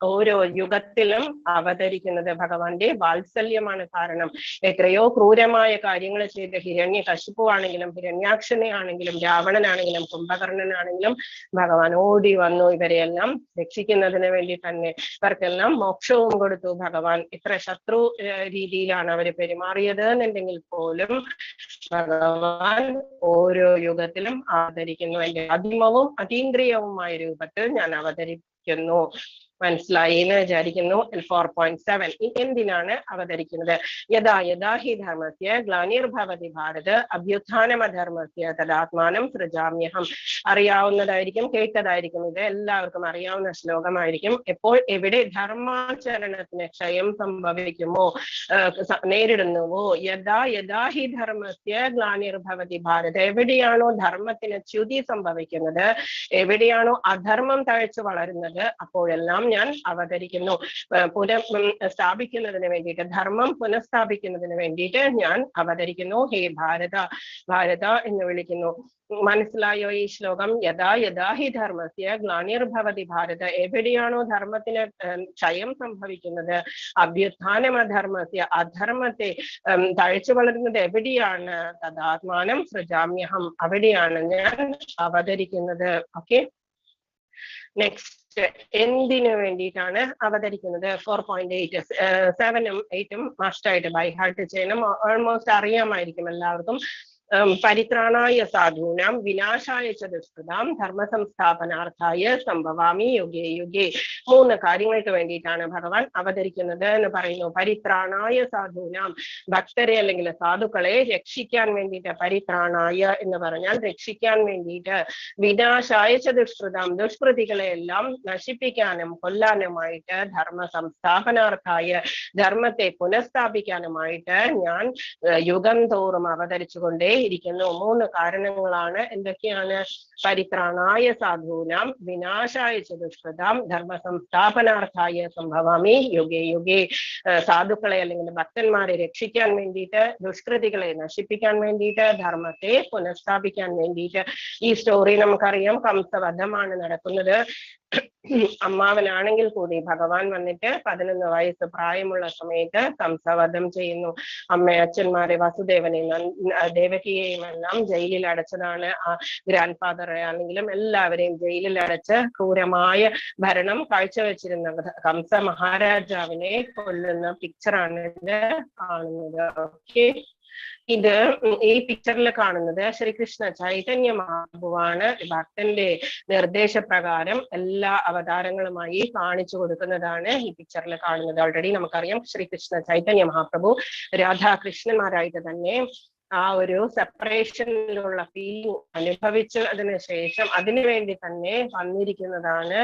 ഓരോ യുഗത്തിലും അവതരിക്കുന്നത്. ഭഗവാന്റെ വാത്സല്യമാണ് കാരണം. എത്രയോ ക്രൂരമായ കാര്യങ്ങൾ ചെയ്ത് ഹിരണ്യകശിപു ആണെങ്കിലും ഹിരണ്യാക്ഷനെ ആണെങ്കിലും രാവണനാണെങ്കിലും കുംഭകർണനാണെങ്കിലും ഭഗവാൻ ഓടി വന്നു ഇവരെയെല്ലാം രക്ഷിക്കുന്നതിന് വേണ്ടി തന്നെ. ഇവർക്കെല്ലാം മോക്ഷവും കൊടുത്തു ഭഗവാൻ. ഇത്ര ശത്രു രീതിയിലാണ് അവര് പെരുമാറിയത് എന്നുണ്ടെങ്കിൽ പോലും ഭഗവാൻ ഓരോ യുഗത്തിലും അവതരിക്കുന്നു. എന്റെ ആദിമവും അതീന്ദ്രിയവുമായ രൂപത്തിൽ ഞാൻ അവതരിക്കുന്നു. മനസ്സിലായി എന്ന് വിചാരിക്കുന്നു. 4.7 എന്തിനാണ് അവതരിക്കുന്നത്? യഥാ യഥാ ഹി ധർമ്മസ്യ ഗ്ലാനിർഭവതി ഭാരത് അഭ്യുത്ഥാനമധർമ്മസ്യ തദാത്മാനം സൃജാമ്യഹം. അറിയാവുന്നതായിരിക്കും, കേട്ടതായിരിക്കും, ഇത് എല്ലാവർക്കും അറിയാവുന്ന ശ്ലോകമായിരിക്കും. എപ്പോൾ എവിടെ ധർമാചരണത്തിന് ക്ഷയം സംഭവിക്കുമോ, നേരിടുന്നുവോ, യഥാ യഥാ ഹി ധർമ്മസ്യ ഗ്ലാനിർഭവതി ഭാരത്, എവിടെയാണോ ധർമ്മത്തിന് ച്യുതി സംഭവിക്കുന്നത്, എവിടെയാണോ അധർമ്മം തഴച്ചു വളരുന്നത്, അപ്പോഴെല്ലാം ഞാൻ അവതരിക്കുന്നു. സ്ഥാപിക്കുന്നതിന് വേണ്ടിയിട്ട്, ധർമ്മം പുനഃസ്ഥാപിക്കുന്നതിന് വേണ്ടിയിട്ട് ഞാൻ അവതരിക്കുന്നു. ഹേ ഭാരത, ഭാരത എന്ന് വിളിക്കുന്നു. മനസ്സിലായോ ഈ ശ്ലോകം? യഥാ യഥാ ഹി ധർമ്മസ്യ ഗ്ലാനിർഭവതി ഭാരത, എവിടെയാണോ ധർമ്മത്തിന് ക്ഷയം സംഭവിക്കുന്നത്, അഭ്യുത്ഥാനമധർമ്മസ്യ, അധർമ്മത്തെ തഴച്ചു വളരുന്നത് എവിടെയാണ്, തദാത്മാനം സൃജാമ്യഹം, അവിടെയാണ് ഞാൻ അവതരിക്കുന്നത്. ഓക്കെ, നെക്സ്റ്റ് എന്തിനു വേണ്ടിയിട്ടാണ് അവതരിക്കുന്നത്? 4.8 7ഉം 8ഉം മസ്റ്റായിട്ട് ബൈ ഹാർട്ട് ചെയ്യണം. ഓൾമോസ്റ്റ് അറിയാമായിരിക്കും എല്ലാവർക്കും. പരിത്രാണായ സാധൂനാം വിനാശായ ച ദുഷ്കൃതാം ധർമ്മ സംസ്ഥാപനാർത്ഥായ സംഭവാമി യുഗേ യുഗേ. 3 കാര്യങ്ങൾക്ക് വേണ്ടിയിട്ടാണ് ഭഗവാൻ അവതരിക്കുന്നത് എന്ന് പറയുന്നു. പരിത്രാണായ സാധൂനാം, ഭക്തരെ അല്ലെങ്കിൽ സാധുക്കളെ രക്ഷിക്കാൻ വേണ്ടിയിട്ട്. പരിത്രാണായ എന്ന് പറഞ്ഞാൽ രക്ഷിക്കാൻ വേണ്ടിയിട്ട്. വിനാശായ ച ദുഷ്കൃതാം, ദുഷ്കൃതികളെ എല്ലാം നശിപ്പിക്കാനും കൊല്ലാനുമായിട്ട്. ധർമ്മ സംസ്ഥാപനാർത്ഥായ, ധർമ്മത്തെ പുനഃസ്ഥാപിക്കാനുമായിട്ട് ഞാൻ യുഗം തോറും അവതരിച്ചുകൊണ്ടേ ഇരിക്കുന്നു. 3 കാരണങ്ങളാണ്. എന്തൊക്കെയാണ്? പരിത്രാണായ സാധൂനാം വിനാശായ ചതുഷ്കൃതാം ധർമ്മ സംസ്ഥാപനാർത്ഥായ സംഭവാമി യുഗേ യുഗേ. സാധുക്കളെ അല്ലെങ്കിൽ ഭക്തന്മാരെ രക്ഷിക്കാൻ വേണ്ടിയിട്ട്, ദുഷ്കൃതികളെ നശിപ്പിക്കാൻ വേണ്ടിയിട്ട്, ധർമ്മത്തെ പുനഃസ്ഥാപിക്കാൻ വേണ്ടിയിട്ട്. ഈ സ്റ്റോറി നമുക്കറിയാം, കംസവധമാണ് നടക്കുന്നത്. അമ്മാവനാണെങ്കിൽ കൂടി ഭഗവാൻ വന്നിട്ട് 11 വയസ്സ് പ്രായമുള്ള സമയത്ത് കംസവധം ചെയ്യുന്നു. അച്ഛന്മാരെ വസുദേവനെയും ദേവകിയെയും എല്ലാം ജയിലിൽ അടച്ചതാണ്. ഗ്രാൻഡ് ഫാദറെ ആണെങ്കിലും എല്ലാവരെയും ജയിലിൽ അടച്ച് ക്രൂരമായ ഭരണം കാഴ്ചവെച്ചിരുന്ന കംസ മഹാരാജാവിനെ കൊല്ലുന്ന പിക്ചറാണ് ഇത് കാണുന്നത്. ഓക്കെ, ഇത് ഈ പിക്ചറിൽ കാണുന്നത് ശ്രീകൃഷ്ണ ചൈതന്യ മഹാപ്രഭുവാണ്. ഭക്തന്റെ നിർദ്ദേശപ്രകാരം എല്ലാ അവതാരങ്ങളുമായി കാണിച്ചു കൊടുക്കുന്നതാണ് ഈ പിക്ചറിൽ കാണുന്നത്. ഓൾറെഡി നമുക്കറിയാം, ശ്രീകൃഷ്ണ ചൈതന്യ മഹാപ്രഭു രാധാകൃഷ്ണന്മാരായിട്ട് തന്നെ ആ ഒരു സെപ്പറേഷനിലുള്ള ഫീലിംഗ് അനുഭവിച്ചതിന് ശേഷം അതിനു വേണ്ടി തന്നെ വന്നിരിക്കുന്നതാണ്,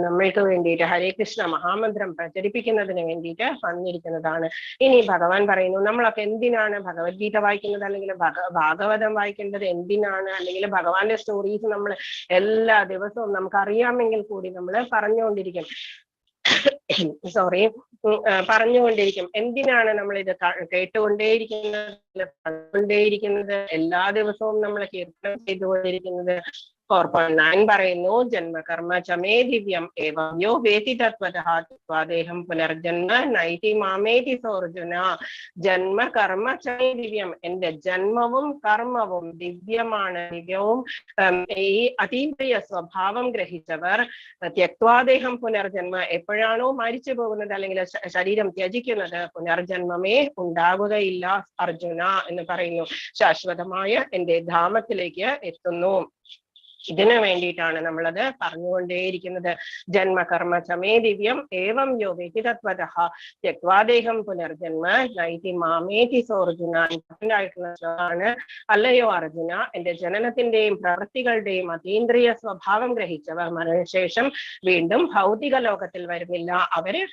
നമ്മൾക്ക് വേണ്ടിയിട്ട് ഹരേ കൃഷ്ണ മഹാമന്ത്രം പ്രചരിപ്പിക്കുന്നതിന് വേണ്ടിയിട്ട് വന്നിരിക്കുന്നതാണ്. ഇനി ഭഗവാൻ പറയുന്നു, നമ്മളൊക്കെ എന്തിനാണ് ഭഗവത്ഗീത വായിക്കുന്നത്, അല്ലെങ്കിൽ ഭാഗവതം വായിക്കേണ്ടത് എന്തിനാണ്? അല്ലെങ്കിൽ ഭഗവാന്റെ സ്റ്റോറീസ് നമ്മൾ എല്ലാ ദിവസവും നമുക്കറിയാമെങ്കിൽ കൂടി നമ്മൾ പറഞ്ഞുകൊണ്ടിരിക്കും എന്തിനാണ് നമ്മൾ ഇത് കേട്ടുകൊണ്ടേയിരിക്കുന്നത്, എല്ലാ ദിവസവും നമ്മൾ കീർത്തനം ചെയ്തുകൊണ്ടിരിക്കുന്നത്? 4.9 പറയുന്നു, ജന്മകർമ്മ ചമേ ദിവ്യം ഏവം യോ വേതി തത്വതഃ പുനർജന്മ നൈതി മാമേതി സോർജുന. ജന്മകർമ്മ ചമേ ദിവ്യം, എന്റെ ജന്മവും കർമ്മവും ദിവ്യമാണ്, ദിവ്യവും ഈ അതീന്ദ്രിയ സ്വഭാവം ഗ്രഹിച്ചവർ ത്യക്വാദേഹം പുനർജന്മ, എപ്പോഴാണോ മരിച്ചു പോകുന്നത് അല്ലെങ്കിൽ ശരീരം ത്യജിക്കുന്നത്, പുനർജന്മമേ ഉണ്ടാവുകയില്ല അർജുന എന്ന് പറയുന്നു. ശാശ്വതമായ എന്റെ ധാമത്തിലേക്ക് എത്തുന്നു. ഇതിനു വേണ്ടിയിട്ടാണ് നമ്മളത് പറഞ്ഞുകൊണ്ടേയിരിക്കുന്നത്. ജന്മകർമ്മ ചമേ ദിവ്യം ഏവം യോ വേതി തത്വതഃ ത്യക്വാദേഹം പുനർജന്മ നൈതി മാമേതി സോർജുന. ആയിട്ടുള്ളതാണ്, അല്ലയോ അർജുന, എന്റെ ജനനത്തിന്റെയും പ്രവൃത്തികളുടെയും അതീന്ദ്രിയ സ്വഭാവം ഗ്രഹിച്ചവർ മരണശേഷം വീണ്ടും ഭൗതിക ലോകത്തിൽ വരുന്നില്ല, അവര്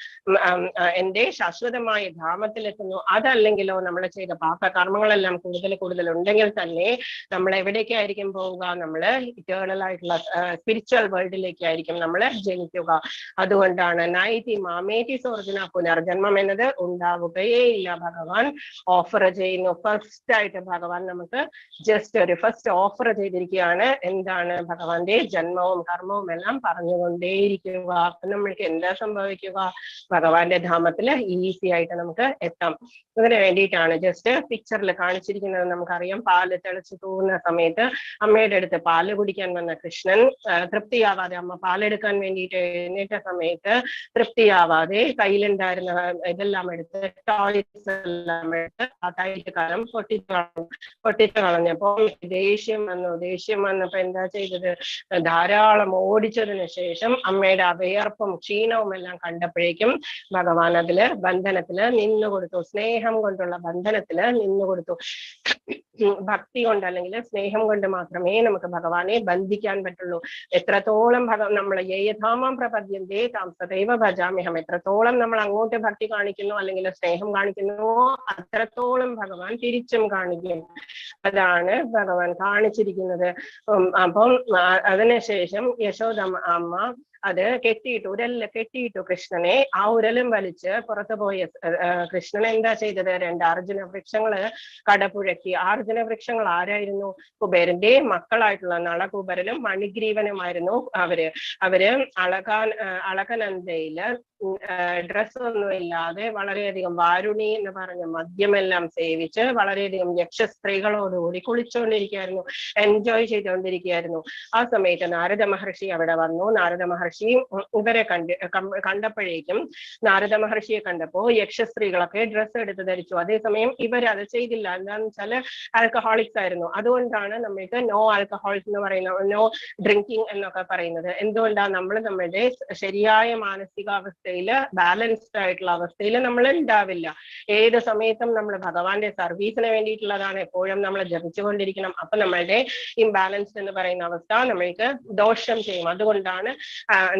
എന്റെ ശാശ്വതമായ ധാമത്തിലെത്തുന്നു. അതല്ലെങ്കിലോ നമ്മൾ ചെയ്ത പാപകർമ്മങ്ങളെല്ലാം കൂടുതൽ ഉണ്ടെങ്കിൽ തന്നെ നമ്മൾ എവിടേക്കായിരിക്കും പോവുക? നമ്മള് ആയിട്ടുള്ള സ്പിരിച്വൽ വേൾഡിലേക്കായിരിക്കും നമ്മൾ ജനിക്കുക. അതുകൊണ്ടാണ് നൈതി മാമേതി സോർജുന, പുനർജന്മം എന്നത് ഉണ്ടാവുകയേ ഇല്ല. ഭഗവാൻ ഓഫർ ചെയ്യുന്നു. ഫസ്റ്റ് ആയിട്ട് ഭഗവാൻ നമുക്ക് ജസ്റ്റ് ഒരു ഫസ്റ്റ് ഓഫർ ചെയ്തിരിക്കുകയാണ്. എന്താണ്? ഭഗവാന്റെ ജന്മവും കർമ്മവും എല്ലാം പറഞ്ഞുകൊണ്ടേയിരിക്കുക. അപ്പൊ നമ്മൾക്ക് എന്താ സംഭവിക്കുക? ഭഗവാന്റെ ധാമത്തില് ഈസി ആയിട്ട് നമുക്ക് എത്താം. ഇതിന് വേണ്ടിയിട്ടാണ് ജസ്റ്റ് പിക്ചറിൽ കാണിച്ചിരിക്കുന്നത്. നമുക്കറിയാം, പാല് തിളച്ചു തൂവുന്ന സമയത്ത് അമ്മയുടെ അടുത്ത് പാല് കുടിക്കാൻ വന്ന കൃഷ്ണൻ തൃപ്തിയാവാതെ, അമ്മ പാലെടുക്കാൻ വേണ്ടിയിട്ട് എഴുന്നേറ്റ സമയത്ത് തൃപ്തിയാവാതെ കയ്യിലുണ്ടായിരുന്ന ഇതെല്ലാം എടുത്ത്, ടോയ്സ് എല്ലാം എടുത്ത് ആ തൈകാലം പൊട്ടിച്ചു കളഞ്ഞപ്പോ ദേഷ്യം വന്നപ്പോ എന്താ ചെയ്തത്? ധാരാളം ഓടിച്ചതിന് ശേഷം അമ്മയുടെ അഭയർപ്പും ക്ഷീണവും എല്ലാം കണ്ടപ്പോഴേക്കും ഭഗവാൻ അതില് ബന്ധനത്തില് നിന്നുകൊടുത്തു. സ്നേഹം കൊണ്ടുള്ള ബന്ധനത്തില് നിന്നുകൊടുത്തു. ഭക്തി കൊണ്ട് അല്ലെങ്കിൽ സ്നേഹം കൊണ്ട് മാത്രമേ നമുക്ക് ഭഗവാനെ ബന്ധിക്കാൻ പറ്റുള്ളൂ. എത്രത്തോളം നമ്മൾ യേയധാമം പ്രപദ്യന്തേ താം സദൈവ ഭജാമ്യഹം, എത്രത്തോളം നമ്മൾ അങ്ങോട്ട് ഭക്തി കാണിക്കുന്നു അല്ലെങ്കിൽ സ്നേഹം കാണിക്കുന്നുവോ അത്രത്തോളം ഭഗവാൻ തിരിച്ചും കാണിക്കും. അതാണ് ഭഗവാൻ കാണിച്ചിരിക്കുന്നത്. അപ്പം അതിനുശേഷം യശോദ അമ്മ അത് ഉരലില് കെട്ടിയിട്ടു കൃഷ്ണനെ. ആ ഉരലും വലിച്ച് പുറത്തു പോയ കൃഷ്ണൻ എന്താ ചെയ്തത്? 2 അർജുന വൃക്ഷങ്ങള് കടപുഴക്കി. അർജുന വൃക്ഷങ്ങൾ ആരായിരുന്നു? കുബേരന്റെ മക്കളായിട്ടുള്ള നളകുബരനും മണിഗ്രീവനുമായിരുന്നു. അവര് അളകനന്ദയില് ഡ്രസ് ഒന്നും ഇല്ലാതെ വളരെയധികം വാരുണി എന്ന് പറഞ്ഞ മദ്യമെല്ലാം സേവിച്ച് വളരെയധികം യക്ഷസ്ത്രീകളോടുകൂടി കുളിച്ചുകൊണ്ടിരിക്കുകയായിരുന്നു, എൻജോയ് ചെയ്തുകൊണ്ടിരിക്കുകയായിരുന്നു. ആ സമയത്ത് നാരദ മഹർഷി അവിടെ വന്നു. നാരദ മഹർഷി ഇവരെ കണ്ടപ്പോഴേക്കും നാരദ മഹർഷിയെ കണ്ടപ്പോ യക്ഷസ്ത്രീകളൊക്കെ ഡ്രസ്സ് എടുത്ത് ധരിച്ചു. അതേസമയം ഇവരത് ചെയ്തില്ല. എന്താന്ന് വെച്ചാല് ആൽക്കഹോളിക്സ് ആയിരുന്നു. അതുകൊണ്ടാണ് നമ്മൾക്ക് നോ ആൽക്കഹോളിക് എന്ന് പറയുന്ന, നോ ഡ്രിങ്കിങ് എന്നൊക്കെ പറയുന്നത്. എന്തുകൊണ്ടാണ്? നമ്മൾ നമ്മളുടെ ശരിയായ മാനസികാവസ്ഥയില് ബാലൻസ്ഡ് ആയിട്ടുള്ള അവസ്ഥയിൽ നമ്മൾ ഉണ്ടാവില്ല. ഏത് സമയത്തും നമ്മൾ ഭഗവാന്റെ സർവീസിന് വേണ്ടിയിട്ടുള്ളതാണ് എപ്പോഴും നമ്മൾ ജപിച്ചുകൊണ്ടിരിക്കണം. അപ്പൊ നമ്മളുടെ ഇംബാലൻസ്ഡ് എന്ന് പറയുന്ന അവസ്ഥ നമ്മൾക്ക് ദോഷം ചെയ്യും. അതുകൊണ്ടാണ്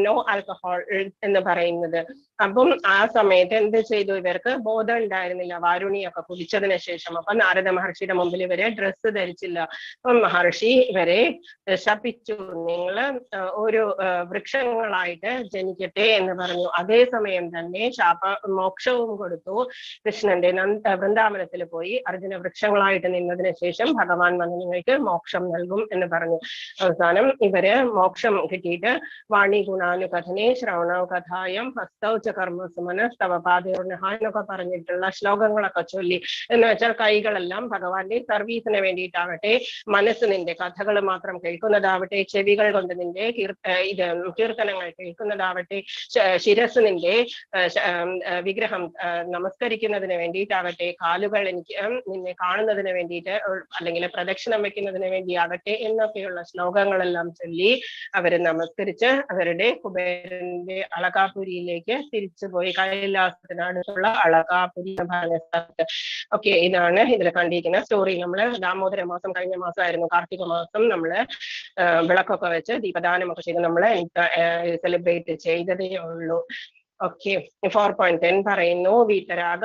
നോ ആൽക്കഹോൾ എന്ന് പറയുന്നത്. അപ്പം ആ സമയത്ത് എന്ത് ചെയ്തു, ഇവർക്ക് ബോധം ഉണ്ടായിരുന്നില്ല വാരുണിയൊക്കെ കുടിച്ചതിന് ശേഷം. അപ്പൊ നാരദ മഹർഷിയുടെ മുമ്പിൽ ഇവരെ ഡ്രസ്സ് ധരിച്ചില്ല. അപ്പം മഹർഷി ഇവരെ ശപിച്ചു, നിങ്ങള് ഒരു വൃക്ഷങ്ങളായിട്ട് ജനിക്കട്ടെ എന്ന് പറഞ്ഞു. അതേസമയം തന്നെ മോക്ഷവും കൊടുത്തു. കൃഷ്ണന്റെ വൃന്ദാവനത്തിൽ പോയി അർജുന വൃക്ഷങ്ങളായിട്ട് നിന്നതിന് ശേഷം ഭഗവാൻ വന്ന് നിങ്ങൾക്ക് മോക്ഷം നൽകും എന്ന് പറഞ്ഞു. അവസാനം ഇവര് മോക്ഷം കിട്ടിയിട്ട് വാണി ഗുണാനുകഥനെ ശ്രവണ കഥായം ഹസ്തൗ ച കർമ്മസു മനസ്തവ പാദയോർണഹ എന്നൊക്കെ പറഞ്ഞിട്ടുള്ള ശ്ലോകങ്ങളൊക്കെ ചൊല്ലി. എന്ന് വെച്ചാൽ കൈകളെല്ലാം ഭഗവാന്റെ സർവീസിന് വേണ്ടിയിട്ടാവട്ടെ, മനസ്സ് നിന്റെ കഥകൾ മാത്രം കേൾക്കുന്നതാവട്ടെ, ചെവികൾ കൊണ്ട് നിന്റെ കീർത്തനങ്ങൾ കേൾക്കുന്നതാവട്ടെ, ശിരസ് നിന്റെ വിഗ്രഹം നമസ്കരിക്കുന്നതിന് വേണ്ടിയിട്ടാവട്ടെ, കാലുകൾ എനിക്ക് നിന്നെ കാണുന്നതിന് വേണ്ടിയിട്ട് അല്ലെങ്കിൽ പ്രദക്ഷിണം വെക്കുന്നതിന് വേണ്ടിയാവട്ടെ എന്നൊക്കെയുള്ള ശ്ലോകങ്ങളെല്ലാം ചൊല്ലി അവര് നമസ്കരിച്ച് അവരുടെ കുബേരന്റെ അളകാപുരിയിലേക്ക് തിരിച്ചുപോയി. കൈലാസത്തിനടുത്തുള്ള അളകാപുരി എന്ന് പറഞ്ഞ സ്ഥലത്ത്. ഓക്കെ, ഇതാണ് ഇതിൽ കണ്ടിരിക്കുന്ന സ്റ്റോറി. നമ്മള് ദാമോദര മാസം കഴിഞ്ഞ മാസമായിരുന്നു, കാർത്തിക മാസം നമ്മള് വിളക്കൊക്കെ വെച്ച് ദീപദാനമൊക്കെ ചെയ്ത് നമ്മള് സെലിബ്രേറ്റ് ചെയ്തതേ ഉള്ളൂ. ഓക്കെ, 4.10 പറയുന്നു, വീതരാഗ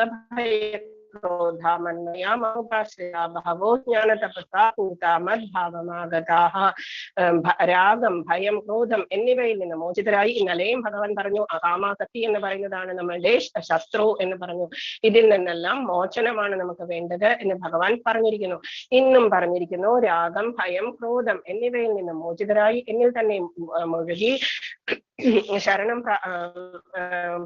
രാഗം, ഭയം, ക്രോധം എന്നിവയിൽ നിന്ന് മോചിതരായി. ഇന്നലെയും ഭഗവാൻ പറഞ്ഞു കാമാസക്തി എന്ന് പറയുന്നതാണ് നമ്മളുടെ ശത്രു എന്ന് പറഞ്ഞു. ഇതിൽ നിന്നെല്ലാം മോചനമാണ് നമുക്ക് വേണ്ടത് എന്ന് ഭഗവാൻ പറഞ്ഞിരിക്കുന്നു. ഇന്നും പറഞ്ഞിരിക്കുന്നു, രാഗം, ഭയം, ക്രോധം എന്നിവയിൽ നിന്ന് മോചിതരായി എന്നിൽ തന്നെ മുഴുകി ശരണം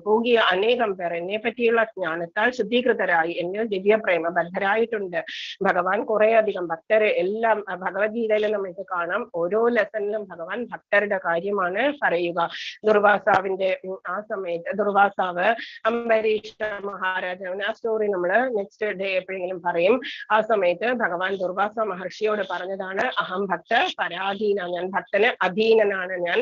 പൂകിയ അനേകം പേർ എന്നെ പറ്റിയുള്ള ജ്ഞാനത്താൽ ശുദ്ധീകൃതരായി എന്നിൽ ദിവ്യ പ്രേമ ബദ്ധരായിട്ടുണ്ട്. ഭഗവാൻ കുറെ അധികം ഭക്തരെ എല്ലാം ഭഗവത്ഗീതയിൽ നമുക്ക് കാണാം. ഓരോ ലെസണിലും ഭഗവാൻ ഭക്തരുടെ കാര്യമാണ് പറയുക. ദുർവാസാവിന്റെ ആ സമയത്ത് ദുർവാസാവ് അംബരീഷ മഹാരാജാവിന്, ആ സ്റ്റോറി നമ്മള് നെക്സ്റ്റ് ഡേ എപ്പോഴെങ്കിലും പറയും. ആ സമയത്ത് ഭഗവാൻ ദുർവാസ മഹർഷിയോട് പറഞ്ഞതാണ്, അഹം ഭക്ത പരാധീന, ഞാൻ ഭക്തന് അധീനനാണ്, ഞാൻ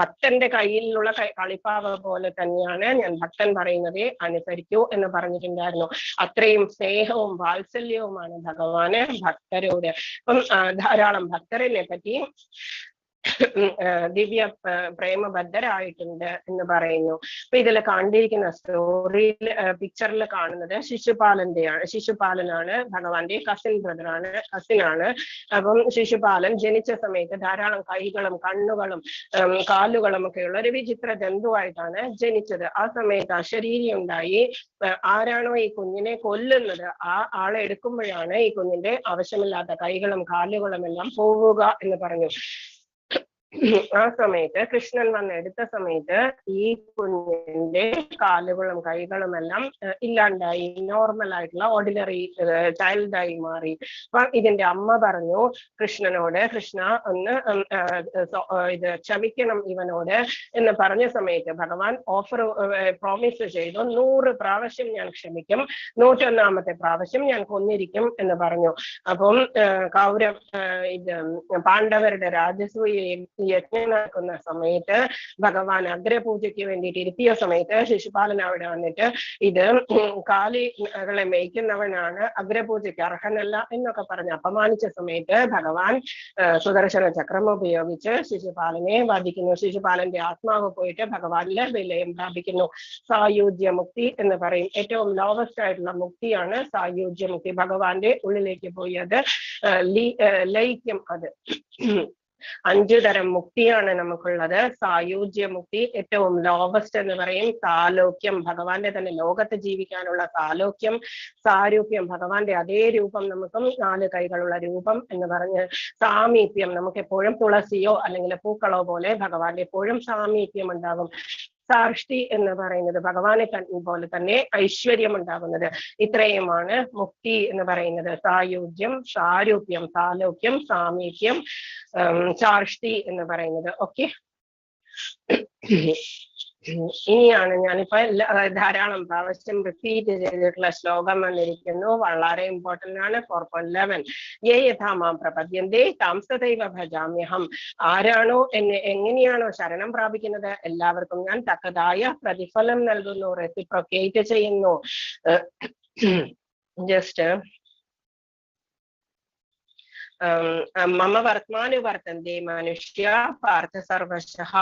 ഭക്തന്റെ കയ്യിലുള്ള കളിപ്പാവ പോലെ തന്നെയാണ്, ഞാൻ ഭക്തൻ പറയുന്നതേ അനുസരിക്കൂ എന്ന് പറഞ്ഞിട്ടുണ്ടായിരുന്നു. അത്രയും സ്നേഹവും വാത്സല്യവുമാണ് ഭഗവാന് ഭക്തരോട്. അപ്പം ധാരാളം ഭക്തരെ പറ്റി ദിവ്യ പ്രേമബദ്ധരായിട്ടുണ്ട് എന്ന് പറയുന്നു. അപ്പൊ ഇതിൽ കണ്ടിരിക്കുന്ന സ്റ്റോറിയിൽ പിക്ചറിൽ കാണുന്നത് ശിശുപാലനാണ്, ഭഗവാന്റെ കസിനാണ്. അപ്പം ശിശുപാലൻ ജനിച്ച സമയത്ത് ധാരാളം കൈകളും കണ്ണുകളും കാലുകളും ഒക്കെ ഉള്ള ഒരു വിചിത്ര ജന്തുവായിട്ടാണ് ജനിച്ചത്. ആ സമയത്ത് അശരീരി ഉണ്ടായി. ആരാണോ ഈ കുഞ്ഞിനെ കൊല്ലുന്നത് ആ ആളെ എടുക്കുമ്പോഴാണ് ഈ കുഞ്ഞിന്റെ ആവശ്യമില്ലാത്ത കൈകളും കാലുകളും എല്ലാം പോവുക എന്ന് പറഞ്ഞു. ആ സമയത്ത് കൃഷ്ണൻ വന്ന് എടുത്ത സമയത്ത് ഈ കുഞ്ഞിന്റെ കാലുകളും കൈകളും എല്ലാം ഇല്ലാണ്ടായി, നോർമൽ ആയിട്ടുള്ള ഓർഡിനറി ചൈൽഡായി മാറി. അപ്പൊ ഇതിന്റെ അമ്മ പറഞ്ഞു കൃഷ്ണനോട്, കൃഷ്ണ ഒന്ന് ഇത് ക്ഷമിക്കണം ഇവനോട് എന്ന് പറഞ്ഞ സമയത്ത് ഭഗവാൻ പ്രോമിസ് ചെയ്തു, 100 പ്രാവശ്യം ഞാൻ ക്ഷമിക്കും, 101ാമത്തെ പ്രാവശ്യം ഞാൻ കൊന്നിരിക്കും എന്ന് പറഞ്ഞു. അപ്പം പാണ്ഡവരുടെ രാജസൂയ യജ്ഞം നടക്കുന്ന സമയത്ത് ഭഗവാൻ അഗ്രപൂജയ്ക്ക് വേണ്ടിയിട്ട് ഇരുത്തിയ സമയത്ത് ശിശുപാലൻ അവിടെ വന്നിട്ട് ഇത് കാലികളെ മേയ്ക്കുന്നവനാണ്, അഗ്രപൂജയ്ക്ക് അർഹനല്ല എന്നൊക്കെ പറഞ്ഞ് അപമാനിച്ച സമയത്ത് ഭഗവാൻ സുദർശന ചക്രം ഉപയോഗിച്ച് ശിശുപാലനെ വധിക്കുന്നു. ശിശുപാലന്റെ ആത്മാവ് പോയിട്ട് ഭഗവാനിലെ വിലയം പ്രാപിക്കുന്നു. സായുജ്യമുക്തി എന്ന് പറയും. ഏറ്റവും ലോവസ്റ്റ് ആയിട്ടുള്ള മുക്തിയാണ് സായുജ്യമുക്തി. ഭഗവാന്റെ ഉള്ളിലേക്ക് പോയി അത് ലയിക്കും. അത് 5 തരം മുക്തിയാണ് നമുക്കുള്ളത്. സായുജ്യമുക്തി ഏറ്റവും ലോവസ്റ്റ് എന്ന് പറയും. സാലോക്യം, ഭഗവാന്റെ തന്നെ ലോകത്ത് ജീവിക്കാനുള്ള സാലോക്യം. സാരൂപ്യം, ഭഗവാന്റെ അതേ രൂപം നമുക്കും 4 കൈകളുള്ള രൂപം എന്ന് പറഞ്ഞ്. സാമീപ്യം, നമുക്ക് എപ്പോഴും തുളസിയോ അല്ലെങ്കിൽ പൂക്കളോ പോലെ ഭഗവാന്റെ എപ്പോഴും സാമീപ്യം ഉണ്ടാകും. സാഷ്ടി എന്ന് പറയുന്നത് ഭഗവാനെ പോലെ തന്നെ ഐശ്വര്യം ഉണ്ടാകുന്നത്. ഇത്രയുമാണ് മുക്തി എന്ന് പറയുന്നത്. സായുജ്യം, സാരൂപ്യം, സാലോക്യം, സാമീപ്യം, സാഷ്ടി എന്ന് പറയുന്നത്. ഓക്കെ, ഇനിയാണ് ഞാനിപ്പോ ധാരാളം പ്രാവശ്യം റിപ്പീറ്റ് ചെയ്തിട്ടുള്ള ശ്ലോകം വന്നിരിക്കുന്നു. വളരെ ഇമ്പോർട്ടന്റ് ആണ്. 4.11 യേ യഥാ മാം പ്രപദ്യന്തേ താം തഥൈവ ഭജാമ്യഹം. ആരാണോ എങ്ങനെയാണോ ശരണം പ്രാപിക്കുന്നത് എല്ലാവർക്കും ഞാൻ തക്കതായ പ്രതിഫലം നൽകുന്നു, റെസിപ്രൊക്കേറ്റ് ചെയ്യുന്നു. ജസ്റ്റ് മമ വർത്തമാനുവർത്തന്തേ മനുഷ്യ പാർത്ഥ സർവശഃ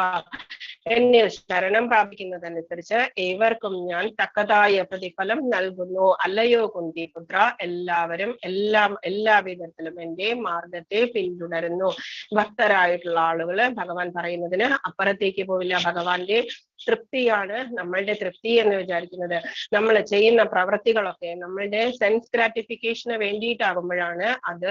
എന്നിൽ ശരണം പ്രാപിക്കുന്നതനുസരിച്ച് ഏവർക്കും ഞാൻ തക്കതായ പ്രതിഫലം നൽകുന്നു. അല്ലയോ കുന്തിപുത്ര, എല്ലാവരും എല്ലാ വിധത്തിലും എന്റെ മാർഗത്തെ പിന്തുടരുന്നു. ഭക്തരായിട്ടുള്ള ആളുകള് ഭഗവാൻ പറയുന്നതിന് അപ്പുറത്തേക്ക് പോവില്ല. ഭഗവാന്റെ തൃപ്തിയാണ് നമ്മളുടെ തൃപ്തി എന്ന് വിചാരിക്കുന്നത്. നമ്മൾ ചെയ്യുന്ന പ്രവൃത്തികളൊക്കെ നമ്മളുടെ സെൻസ് ഗ്രാറ്റിഫിക്കേഷന് വേണ്ടിയിട്ടാകുമ്പോഴാണ് അത്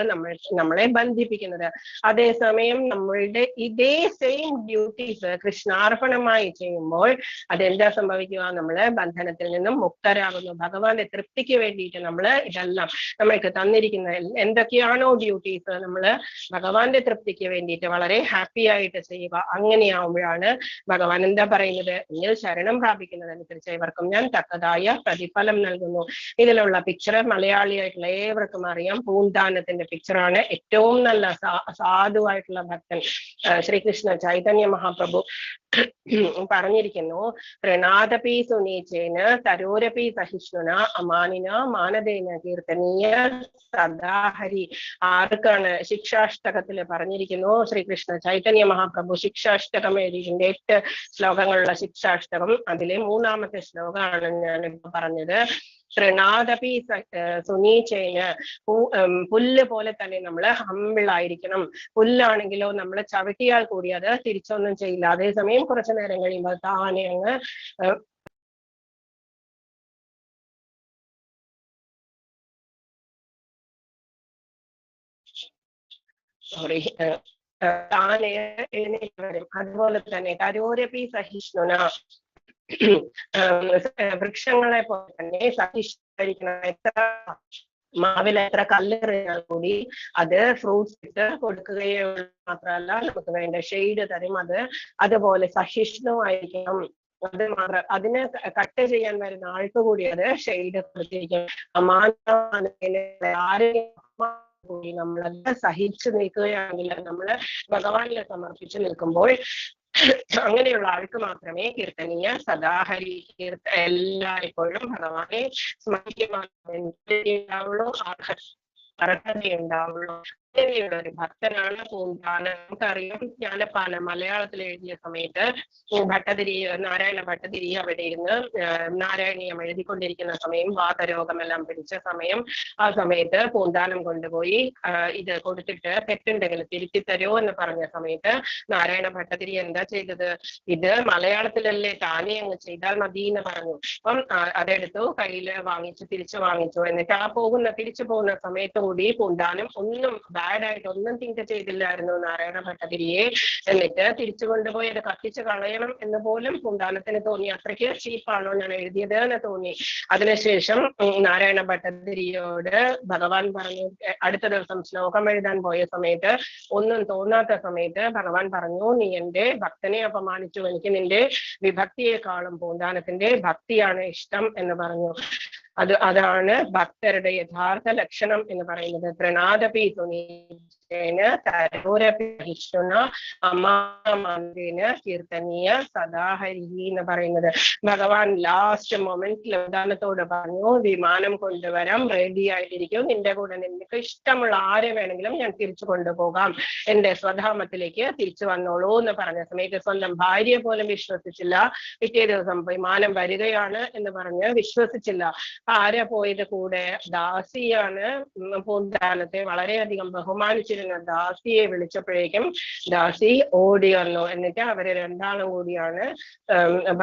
നമ്മളെ ബന്ധിപ്പിക്കുന്നത്. അതേസമയം നമ്മളുടെ ഇതേ സെയിം ഡ്യൂട്ടീസ് കൃഷ്ണാർപ്പണമായി ചെയ്യുമ്പോൾ അതെന്താ സംഭവിക്കുക? നമ്മള് ബന്ധനത്തിൽ നിന്നും മുക്തരാകുന്നു. ഭഗവാന്റെ തൃപ്തിക്ക് വേണ്ടിയിട്ട് ഇതെല്ലാം നമ്മൾക്ക് തന്നിരിക്കുന്ന എന്തൊക്കെയാണോ ഡ്യൂട്ടീസ് നമ്മള് ഭഗവാന്റെ തൃപ്തിക്ക് വേണ്ടിയിട്ട് വളരെ ഹാപ്പി ആയിട്ട് ചെയ്യുക. അങ്ങനെയാവുമ്പോഴാണ് ഭഗവാൻ എന്താ പറയുന്നത്? എന്നിൽ ശരണം പ്രാപിക്കുന്നതനുസരിച്ച് ഇവർക്കും ഞാൻ തക്കതായ പ്രതിഫലം നൽകുന്നു. ഇതിലുള്ള പിക്ചർ മലയാളിയായിട്ടുള്ള ഏവർക്കും അറിയാം. പൂന്താനത്തിന്റെ പിക്ചറാണ്. ഏറ്റവും നല്ല സാധുവായിട്ടുള്ള ഭക്തൻ ശ്രീകൃഷ്ണ ചൈതന്യ മഹാപ്രഭു പറഞ്ഞിരിക്കുന്നു, പ്രണാദപി സുനീചേന തരോരപി സഹിഷ്ണുന അമാനിന മാനദേന കീർത്തനീയ സദാഹരി. ആർക്കാണ്? ശിക്ഷാഷ്ടകത്തില് പറഞ്ഞിരിക്കുന്നു. ശ്രീകൃഷ്ണ ചൈതന്യ മഹാപ്രഭു ശിക്ഷാഷ്ടകം എഴുതിയിട്ടുണ്ട്. 8 ശ്ലോകങ്ങളുള്ള ശിക്ഷാഷ്ടകം. അതിലെ 3ാമത്തെ ശ്ലോകമാണ് ഞാനിപ്പോ പറഞ്ഞത്. തൃണാദപി സുനീചേന, പുല്ല് പോലെ തന്നെ നമ്മൾ ഹമ്പിൾ ആയിരിക്കണം. പുല്ലാണെങ്കിലോ നമ്മൾ ചവിട്ടിയാൽ കൂടി അത് തിരിച്ചൊന്നും ചെയ്യില്ല. അതേസമയം കുറച്ചു നേരം കഴിയുമ്പോൾ താനെ അങ്ങ് താനെ എഴുന്നേറ്റ് വരും. അതുപോലെ തന്നെ കരോരപി സഹിഷ്ണുന, വൃക്ഷങ്ങളെ പോലെ തന്നെ സഹിഷ്ണുരിക്കണം. എത്ര മാവിൽ എത്ര കല്ലെറിഞ്ഞാൽ കൂടി അത് ഫ്രൂട്ട്സ് ഇട്ട് കൊടുക്കുകയോ മാത്രമല്ല നമുക്ക് വേണ്ട ഷെയ്ഡ് തരും. അതുപോലെ സഹിഷ്ണുവായിരിക്കണം. അത് മാത്രം, അതിന് കട്ട് ചെയ്യാൻ വരുന്ന ആൾക്ക് കൂടി അത് ഷെയ്ഡ് കൊടുത്തിരിക്കും. ആരെയും കൂടി നമ്മളത് സഹിച്ചു നിൽക്കുകയാണെങ്കിൽ നമ്മള് ഭഗവാനിൽ സമർപ്പിച്ചു നിൽക്കുമ്പോൾ അങ്ങനെയുള്ള ആൾക്ക് മാത്രമേ കീർത്തനീയ സദാഹരി എല്ലായ്പ്പോഴും ഭഗവാനെ സ്മരിക്കുവാനുള്ളൂ, അർഹതയുണ്ടാവുള്ളൂ. അങ്ങനെയുള്ള ഒരു ഭക്തനാണ് പൂന്താനം. നമുക്കറിയാം ജ്ഞാനപ്പാനം മലയാളത്തിൽ എഴുതിയ സമയത്ത് നാരായണ ഭട്ടതിരി അവിടെ ഇരുന്ന് നാരായണീയം എഴുതിക്കൊണ്ടിരിക്കുന്ന സമയം വാതരോഗമെല്ലാം പിടിച്ച സമയം. ആ സമയത്ത് പൂന്താനം കൊണ്ടുപോയി ഇത് കൊടുത്തിട്ട് തെറ്റുണ്ടെങ്കിൽ തിരുത്തി തരുമോ എന്ന് പറഞ്ഞ സമയത്ത് നാരായണ ഭട്ടതിരി എന്താ ചെയ്തത്? ഇത് മലയാളത്തിലല്ലേ, താനേ അങ്ങ് ചെയ്താൽ മതി എന്ന് പറഞ്ഞു. അപ്പം അതെടുത്തു കയ്യില് വാങ്ങിച്ചു, തിരിച്ചു വാങ്ങിച്ചു. എന്നിട്ട് തിരിച്ചു പോകുന്ന സമയത്ത് കൂടി പൂന്താനം ഒന്നും ബാഡായിട്ട് ഒന്നും തിങ്ക് ചെയ്തില്ലായിരുന്നു നാരായണ ഭട്ടതിരിയെ. എന്നിട്ട് തിരിച്ചു കൊണ്ടുപോയി അത് കത്തിച്ച് കളയണം എന്ന് പോലും പൂന്താനത്തിന് തോന്നി. അത്രയ്ക്ക് ചീപ്പാണോ ഞാൻ എഴുതിയത് എന്ന് തോന്നി. അതിനുശേഷം നാരായണ ഭട്ടതിരിയോട് ഭഗവാൻ പറഞ്ഞു, അടുത്ത ദിവസം ശ്ലോകം എഴുതാൻ പോയ സമയത്ത് ഒന്നും തോന്നാത്ത സമയത്ത് ഭഗവാൻ പറഞ്ഞു, നീ എന്റെ ഭക്തനെ അപമാനിച്ചു, എനിക്ക് നിന്റെ വിഭക്തിയെക്കാളും പൂന്താനത്തിന്റെ ഭക്തിയാണ് ഇഷ്ടം എന്ന് പറഞ്ഞു. അതാണ് ഭക്തരുടെ യഥാർത്ഥ ലക്ഷണം എന്ന് പറയുന്നത്. പ്രണാദപി സുനീചേന തരോരപി സഹിഷ്ണുന അമാനദേന കീർത്തനീയ സദാഹരി എന്ന് പറയുന്നത്. ഭഗവാൻ ലാസ്റ്റ് മൊമെന്റിൽ ഉദാനത്തോട് പറഞ്ഞു, വിമാനം കൊണ്ടുവരാം, റെഡി ആയിട്ടിരിക്കും, നിന്റെ കൂടെ നിനക്ക് ഇഷ്ടമുള്ള ആരെ വേണമെങ്കിലും ഞാൻ തിരിച്ചു കൊണ്ടുപോകാം, എന്റെ സ്വധാമത്തിലേക്ക് തിരിച്ചു വന്നോളൂ എന്ന് പറഞ്ഞ സമയത്ത് സ്വന്തം ഭാര്യയെ പോലും വിശ്വസിച്ചില്ല. പിറ്റേ ദിവസം വിമാനം വരികയാണ് എന്ന് പറഞ്ഞ് വിശ്വസിച്ചില്ല. ആരാ പോയത് കൂടെ? ദാസിയാണ്. പൂന്താനത്തെ വളരെയധികം ബഹുമാനിച്ചിരുന്ന ദാസിയെ വിളിച്ചപ്പോഴേക്കും ദാസി ഓടി വന്നു. എന്നിട്ട് അവര് രണ്ടാളും കൂടിയാണ്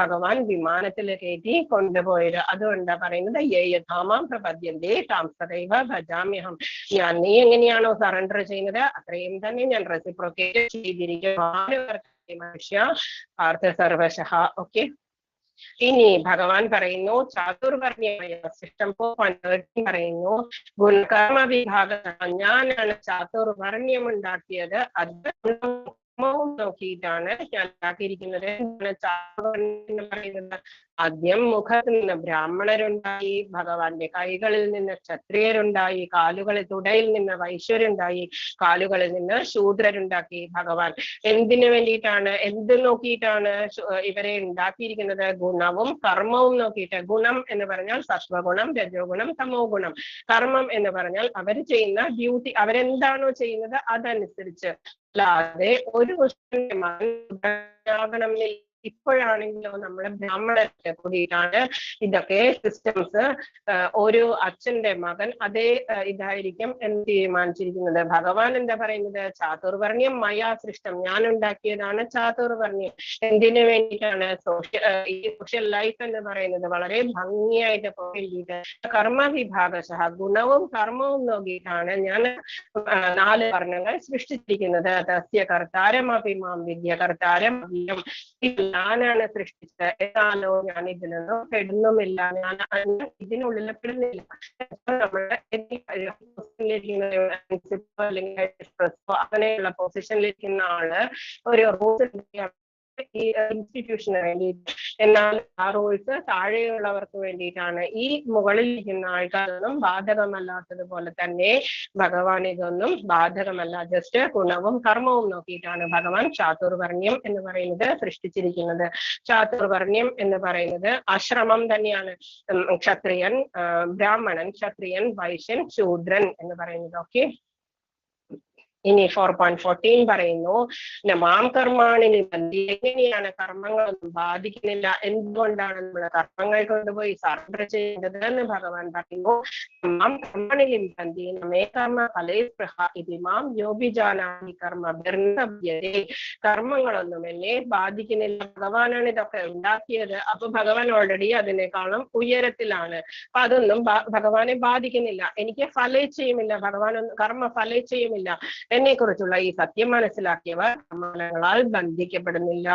ഭഗവാൻ വിമാനത്തിൽ കയറ്റി കൊണ്ടുപോയത്. അതുകൊണ്ടാ പറയുന്നത്, യേയഥാമാം പ്രപദ്യന്തേ താം സദൈവ ഭജാമ്യഹം. നീ എങ്ങനെയാണോ സറണ്ടർ ചെയ്യുന്നത് അത്രയും തന്നെ ഞാൻ റെസിപ്രോക്കേറ്റ് ചെയ്തിരിക്കും. മനുഷ്യ പാർത്ഥ സർവശഃ. ഓക്കെ, ഇനി ഭഗവാൻ പറയുന്നു ചാതുർവർണ്ണയമായ സിസ്റ്റം പറയുന്നു, ഗുണകർമ്മ വിഭാഗ ഞാനാണ് ചാതുർവർണ്ണ്യം ഉണ്ടാക്കിയത്. അത് നോക്കിയിട്ടാണ് ഞാൻ ഉണ്ടാക്കിയിരിക്കുന്നത്. ചാതുർവർണ്ണ്യം പറയുന്നത് ആദ്യം മുഖത്ത് നിന്ന് ബ്രാഹ്മണരുണ്ടായി, ഭഗവാന്റെ കൈകളിൽ നിന്ന് ക്ഷത്രിയരുണ്ടായി, തുടയിൽ നിന്ന് വൈശ്വരുണ്ടായി, കാലുകളിൽ നിന്ന് ശൂദ്രരുണ്ടാക്കി. ഭഗവാൻ എന്തിനു വേണ്ടിയിട്ടാണ്, എന്ത് നോക്കിയിട്ടാണ് ഇവരെ ഉണ്ടാക്കിയിരിക്കുന്നത്? ഗുണവും കർമ്മവും നോക്കിയിട്ട്. ഗുണം എന്ന് പറഞ്ഞാൽ സത്വഗുണം, രജോ ഗുണം, തമോ ഗുണം. കർമ്മം എന്ന് പറഞ്ഞാൽ അവർ ചെയ്യുന്ന ഡ്യൂട്ടി, അവരെന്താണോ ചെയ്യുന്നത് അതനുസരിച്ച്. അല്ലാതെ ഒരു ഇപ്പോഴാണെങ്കിലോ നമ്മളെ ബ്രാഹ്മണരെ കൂടിയിട്ടാണ് ഇതൊക്കെ സിസ്റ്റംസ് ഒരു അച്ഛന്റെ മകൻ അതേ ഇതായിരിക്കും എന്ന് തീരുമാനിച്ചിരിക്കുന്നത്. ഭഗവാൻ എന്താ പറയുന്നത്? ചാതുർവർണ്ണ്യം മയാ സൃഷ്ടം, ഞാൻ ഉണ്ടാക്കിയതാണ് ചാതുർവർണ്ണ്യം. എന്തിനു വേണ്ടിയിട്ടാണ്? ഈ സോഷ്യൽ ലൈഫ് എന്ന് പറയുന്നത് വളരെ ഭംഗിയായിട്ട് വേണ്ടിയിട്ട് കർമ്മവിഭാഗശഃ, ഗുണവും കർമ്മവും നോക്കിയിട്ടാണ് ഞാൻ 4 വർണ്ണങ്ങൾ സൃഷ്ടിച്ചിരിക്കുന്നത്. തസ്യ കർത്താരമപി മാം വിദ്യ കർത്താരം ഞാനാണ് സൃഷ്ടിച്ചത്, എന്നാലോ ഞാൻ ഇതിലൊന്നും പെടുന്നുമില്ല, ഞാൻ ഇതിനുള്ളിൽ പെടുന്നില്ല. നമ്മുടെ അങ്ങനെയുള്ള പൊസിഷനിലിരിക്കുന്ന ആള് ഒരു റൂൾസ് ഈ ഇൻസ്റ്റിറ്റ്യൂഷന് വേണ്ടിയിട്ട്, എന്നാൽ ആ റൂൾസ് താഴെയുള്ളവർക്ക് വേണ്ടിയിട്ടാണ്. ഈ മുകളിലിരിക്കുന്ന ആൾക്കാരൊന്നും ബാധകമല്ലാത്തതുപോലെ തന്നെ ഭഗവാൻ ഇതൊന്നും ബാധകമല്ല. ജസ്റ്റ് ഗുണവും കർമ്മവും നോക്കിയിട്ടാണ് ഭഗവാൻ ചാതുർവർണ്ണ്യം എന്ന് പറയുന്നത് സൃഷ്ടിച്ചിരിക്കുന്നത്. ചാതുർവർണ്ണ്യം എന്ന് പറയുന്നത് ആശ്രമം തന്നെയാണ്. ക്ഷത്രിയൻ, ബ്രാഹ്മണൻ, ക്ഷത്രിയൻ, വൈശ്യൻ, ശൂദ്രൻ എന്ന് പറയുന്നത്. ഓക്കെ, ഇനി 4.14 പറയുന്നു, മാം കർമാണി നിബന്ധി, എങ്ങനെയാണ് കർമ്മങ്ങളൊന്നും ബാധിക്കുന്നില്ല, എന്തുകൊണ്ടാണ് നമ്മൾ കർമ്മങ്ങൾ കൊണ്ടുപോയി സറണ്ടർ ചെയ്യേണ്ടത് എന്ന് ഭഗവാൻ പറയുന്നു. മാം കർമാണി നിബന്ധി നമേ കർമ്മ ഫലേ സ്പൃഹ ഇതി മാം യോബിജാനാമി കർമ്മ ബിർനഭ്യതേ, കർമ്മങ്ങളൊന്നും എന്നെ ബാധിക്കുന്നില്ല. ഭഗവാനാണ് ഇതൊക്കെ ഉണ്ടാക്കിയത്. അപ്പൊ ഭഗവാൻ ഓൾറെഡി അതിനേക്കാളും ഉയരത്തിലാണ്. അപ്പൊ അതൊന്നും ഭഗവാനെ ബാധിക്കുന്നില്ല. എനിക്ക് ഫലേച്ഛയുമില്ല, ഭഗവാനൊന്നും കർമ്മ ഫലേച്ഛയുമില്ല. എന്നെ കുറിച്ചുള്ള ഈ സത്യം മനസ്സിലാക്കിയവർ കർമ്മങ്ങളാൽ ബന്ധിക്കപ്പെടുന്നില്ല.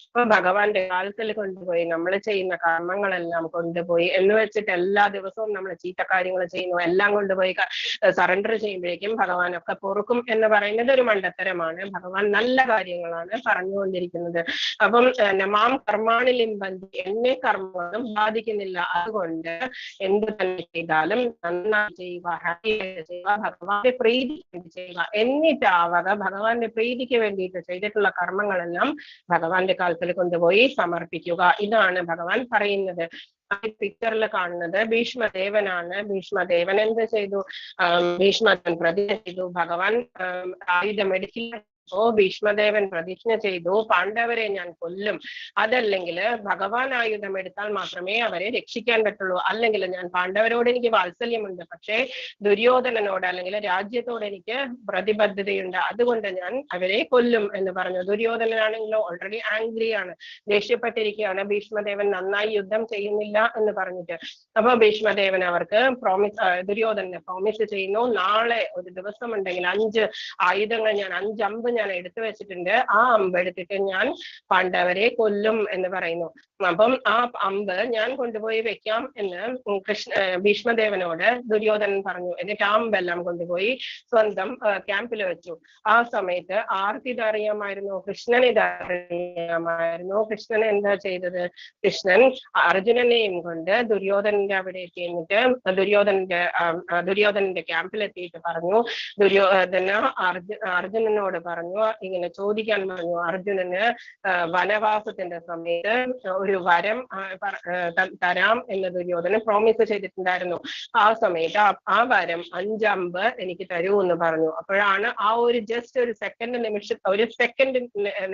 അപ്പൊ ഭഗവാന്റെ കാലത്തിൽ കൊണ്ടുപോയി നമ്മൾ ചെയ്യുന്ന കർമ്മങ്ങളെല്ലാം കൊണ്ടുപോയി എന്ന് വെച്ചിട്ട് എല്ലാ ദിവസവും നമ്മൾ ചീത്ത കാര്യങ്ങൾ ചെയ്യുന്നു, എല്ലാം കൊണ്ടുപോയി സറണ്ടർ ചെയ്യുമ്പോഴേക്കും ഭഗവാൻ ഒക്കെ പൊറുക്കും എന്ന് പറയുന്നത് ഒരു മണ്ടത്തരമാണ്. ഭഗവാൻ നല്ല കാര്യങ്ങളാണ് പറഞ്ഞുകൊണ്ടിരിക്കുന്നത്. അപ്പം മാം കർമാണിലും ബന്ധി, എന്നെ കർമ്മങ്ങളും ബാധിക്കുന്നില്ല, അതുകൊണ്ട് എന്ത് തന്നെ ചെയ്താലും നന്നായി ചെയ്യുക, ഹാപ്പിയായിട്ട് ചെയ്യുക, ഭഗവാന്റെ പ്രീതി ചെയ്യുക, എന്നിട്ടാവക ഭഗവാന്റെ പ്രീതിക്ക് വേണ്ടിയിട്ട് ചെയ്തിട്ടുള്ള കർമ്മങ്ങളെല്ലാം ഭഗവാന്റെ കാൽക്കൽ കൊണ്ടുപോയി സമർപ്പിക്കുക. ഇതാണ് ഭഗവാൻ പറയുന്നത്. പിക്ചറിൽ കാണുന്നത് ഭീഷ്മദേവനാണ്. ഭീഷ്മദേവൻ എന്ത് ചെയ്തു? ഭീഷ്മദേവൻ പ്രതിജ്ഞ ചെയ്തു, ഭഗവാൻ ആയുധമെടുക്കില്ല. ഭീഷ്മദേവൻ പ്രതിജ്ഞ ചെയ്തു, പാണ്ഡവരെ ഞാൻ കൊല്ലും, അതല്ലെങ്കിൽ ഭഗവാൻ ആയുധം എടുത്താൽ മാത്രമേ അവരെ രക്ഷിക്കാൻ പറ്റുള്ളൂ, അല്ലെങ്കിൽ ഞാൻ പാണ്ഡവരോട് എനിക്ക് വാത്സല്യമുണ്ട്, പക്ഷേ ദുര്യോധനനോട് അല്ലെങ്കിൽ രാജ്യത്തോട് എനിക്ക് പ്രതിബദ്ധതയുണ്ട്, അതുകൊണ്ട് ഞാൻ അവരെ കൊല്ലും എന്ന് പറഞ്ഞു. ദുര്യോധനനാണെങ്കിലോ ഓൾറെഡി ആംഗ്രിയാണ്, ദേഷ്യപ്പെട്ടിരിക്കുകയാണ്. ഭീഷ്മദേവൻ നന്നായി യുദ്ധം ചെയ്യുന്നില്ല എന്ന് പറഞ്ഞിട്ട്. അപ്പൊ ഭീഷ്മദേവൻ അവർക്ക് ദുര്യോധനനെ പ്രോമിസ് ചെയ്യുന്നു, നാളെ ഒരു ദിവസം ഉണ്ടെങ്കിൽ 5 ആയുധങ്ങൾ ഞാൻ 5 അമ്പ് ഞാൻ എടുത്തു വെച്ചിട്ടുണ്ട്, ആ അമ്പ് എടുത്തിട്ട് ഞാൻ പാണ്ഡവരെ കൊല്ലും എന്ന് പറയുന്നു. അപ്പം ആ അമ്പ് ഞാൻ കൊണ്ടുപോയി വെക്കാം എന്ന് ഭീഷ്മദേവനോട് ദുര്യോധനൻ പറഞ്ഞു. എന്നിട്ട് ആ അമ്പെല്ലാം കൊണ്ടുപോയി സ്വന്തം ക്യാമ്പിൽ വെച്ചു. ആ സമയത്ത് ആർക്കിത് അറിയാമായിരുന്നു? കൃഷ്ണൻ ഇത് അറിയാമായിരുന്നു. കൃഷ്ണൻ എന്താ ചെയ്തത്? കൃഷ്ണൻ അർജുനനെയും കൊണ്ട് ദുര്യോധനന്റെ അവിടെ എത്തിയിട്ട് ദുര്യോധനന്റെ ക്യാമ്പിൽ എത്തിയിട്ട് പറഞ്ഞു, അർജുനനോട് പറഞ്ഞു, ഇങ്ങനെ ചോദിക്കാൻ പറഞ്ഞു. അർജുനന് വനവാസത്തിന്റെ സമയത്ത് ഒരു വരം തരാം എന്ന് ദുര്യോധനൻ പ്രോമിസ് ചെയ്തിട്ടുണ്ടായിരുന്നു. ആ സമയത്ത് ആ വരം 5 അമ്പ് എനിക്ക് തരൂ എന്ന് പറഞ്ഞു. അപ്പോഴാണ് ആ ഒരു ജസ്റ്റ് ഒരു സെക്കൻഡ്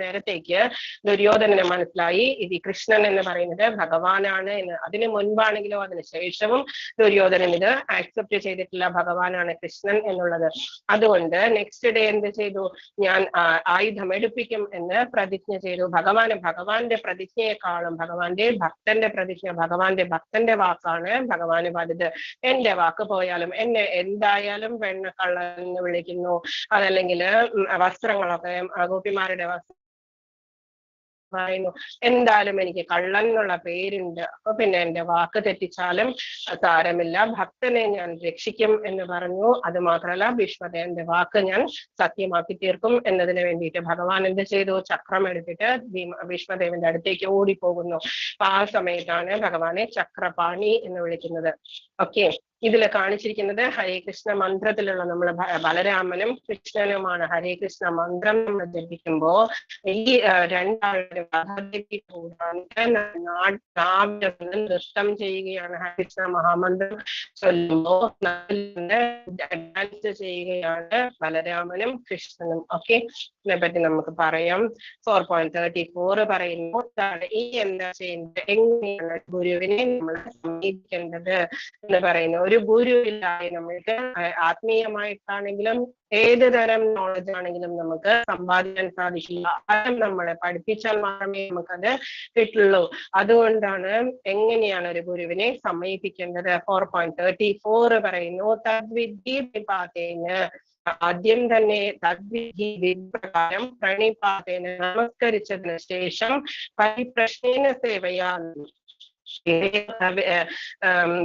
നേരത്തേക്ക് ദുര്യോധനന് മനസ്സിലായി ഇത് കൃഷ്ണൻ എന്ന് പറയുന്നത് ഭഗവാനാണ് എന്ന്. അതിന് മുൻപാണെങ്കിലോ അതിന് ശേഷവും ദുര്യോധനൻ ഇത് ആക്സെപ്റ്റ് ചെയ്തിട്ടില്ല, ഭഗവാനാണ് കൃഷ്ണൻ എന്നുള്ളത്. അതുകൊണ്ട് നെക്സ്റ്റ് ഡേ എന്ത് ചെയ്തു? ഞാൻ ആയുധം എടുപ്പിക്കും എന്ന് പ്രതിജ്ഞ ചെയ്തു. ഭഗവാന്റെ പ്രതിജ്ഞയെക്കാളും ഭഗവാന്റെ ഭക്തന്റെ പ്രതിജ്ഞ, ഭഗവാന്റെ ഭക്തന്റെ വാക്കാണ് ഭഗവാന് വലുത്. എന്റെ വാക്ക് പോയാലും എന്നെ എന്തായാലും വെണ്ണക്കള്ളൻ എന്ന് വിളിക്കുന്നു, അതല്ലെങ്കിൽ വസ്ത്രങ്ങളൊക്കെ ഗോപിമാരുടെ വസ്ത്രം പറയുന്നു, എന്തായാലും എനിക്ക് കള്ളൻ എന്നുള്ള പേരുണ്ട്, അപ്പൊ പിന്നെ എന്റെ വാക്ക് തെറ്റിച്ചാലും സാരമില്ല, ഭക്തനെ ഞാൻ രക്ഷിക്കും എന്ന് പറഞ്ഞു. അത് മാത്രമല്ല ഭീഷ്മദേവന്റെ വാക്ക് ഞാൻ സത്യമാക്കി തീർക്കും എന്നതിന് വേണ്ടിയിട്ട് ഭഗവാൻ എന്ത് ചെയ്തു? ചക്രം എടുത്തിട്ട് ഭീഷ്മദേവന്റെ അടുത്തേക്ക് ഓടിപ്പോകുന്നു. അപ്പൊ ആ സമയത്താണ് ഭഗവാനെ ചക്രപാണി എന്ന് വിളിക്കുന്നത്. ഓക്കെ, ഇതിൽ കാണിച്ചിരിക്കുന്നത് ഹരേ കൃഷ്ണ മന്ത്രത്തിലുള്ള നമ്മള് ബലരാമനും കൃഷ്ണനുമാണ്. ഹരേ കൃഷ്ണ മന്ത്രം നമ്മൾ ജപിക്കുമ്പോ ഈ രണ്ടാളുടെ നൃത്തം ചെയ്യുകയാണ്. ഹരേ കൃഷ്ണ മഹാമന്ത്രം ചൊല്ലുമ്പോ ഡാൻസ് ചെയ്യുകയാണ് ബലരാമനും കൃഷ്ണനും. ഓക്കെ, പറ്റി നമുക്ക് പറയാം. 4.34 പറയുന്നു ഈ എന്താ ചെയ്യുന്നത്, എങ്ങനെയാണ് ഗുരുവിനെ നമ്മൾ സമീപിക്കേണ്ടത് എന്ന് പറയുന്നു. ഒരു ഗുരുവില്ലാതെ നമ്മൾക്ക് ആത്മീയമായിട്ടാണെങ്കിലും ഏത് തരം നോളജ് ആണെങ്കിലും നമുക്ക് സമ്പാദിക്കാൻ സാധിക്കില്ല. ആരും നമ്മളെ പഠിപ്പിച്ചാൽ മാത്രമേ നമുക്കത് കിട്ടുള്ളൂ. അതുകൊണ്ടാണ് എങ്ങനെയാണ് ഒരു ഗുരുവിനെ സമീപിക്കേണ്ടത്. 4.34 പറയുന്നു തദ്വിധി വിപാതേന, ആദ്യം തന്നെ തദ്വിധി വിപ്രകാരം പ്രണിപാതേന നമസ്കരിച്ചതിന് ശേഷം പരിപ്രശ്നേന സേവയാ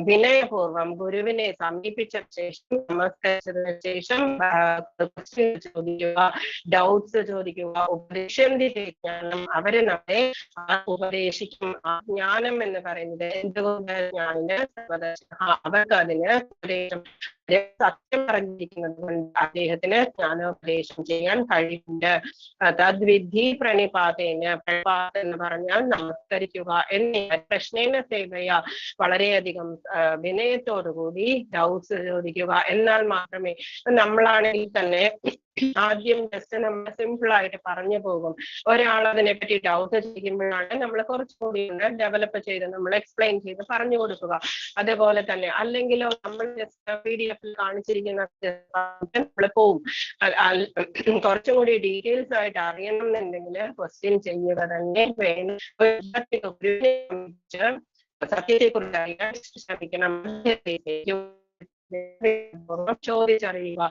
വിനയപൂർവം ഗുരുവിനെ സമീപിച്ച ശേഷം നമസ്കരിച്ചതിന് ശേഷം ചോദിക്കുക, ഡൗട്ട്സ് ചോദിക്കുക, ഉപദേശന്തി ജ്ഞാനം. അവര് നമ്മളെ ഉപദേശിക്കും. ആ ജ്ഞാനം എന്ന് പറയുന്നത് എന്തുകൊണ്ട് ജ്ഞാനിന് അവർക്ക് അതിന് ഉപദേശം സത്യം പറഞ്ഞിരിക്കുന്നത് കൊണ്ട് അദ്ദേഹത്തിന് ജ്ഞാനോപദേശം ചെയ്യാൻ കഴിവുണ്ട്. തദ്വിധി പ്രണിപാതേന, പ്രണിപാത എന്ന് പറഞ്ഞാൽ നമസ്കരിക്കുക. എന്ന പ്രശ്നേന സേവയ, വളരെയധികം വിനയത്തോടുകൂടി ഡൗട്ട്സ് ചോദിക്കുക. എന്നാൽ മാത്രമേ, നമ്മളാണെങ്കിൽ തന്നെ ആദ്യം ജസ്റ്റ് നമ്മൾ സിമ്പിൾ ആയിട്ട് പറഞ്ഞു പോകും. ഒരാൾ അതിനെപ്പറ്റി ഡൗട്ട് ചോദിക്കുമ്പോഴാണ് നമ്മൾ കുറച്ചുകൂടി ഡെവലപ്പ് ചെയ്ത് നമ്മൾ എക്സ്പ്ലെയിൻ ചെയ്ത് പറഞ്ഞു കൊടുക്കുക. അതുപോലെ തന്നെ അല്ലെങ്കിലോ നമ്മൾ ജസ്റ്റ് PDF കാണിച്ചിരിക്കുന്ന നമ്മൾ പോവും. കുറച്ചും കൂടി ഡീറ്റെയിൽസ് ആയിട്ട് അറിയണം എന്നുണ്ടെങ്കിൽ ക്വസ്റ്റ്യൻ ചെയ്യുക തന്നെ വേണം. സത്യത്തെ കുറിച്ച് അറിയാൻ ശ്രമിക്കണം. ചോദിച്ചറിയുക.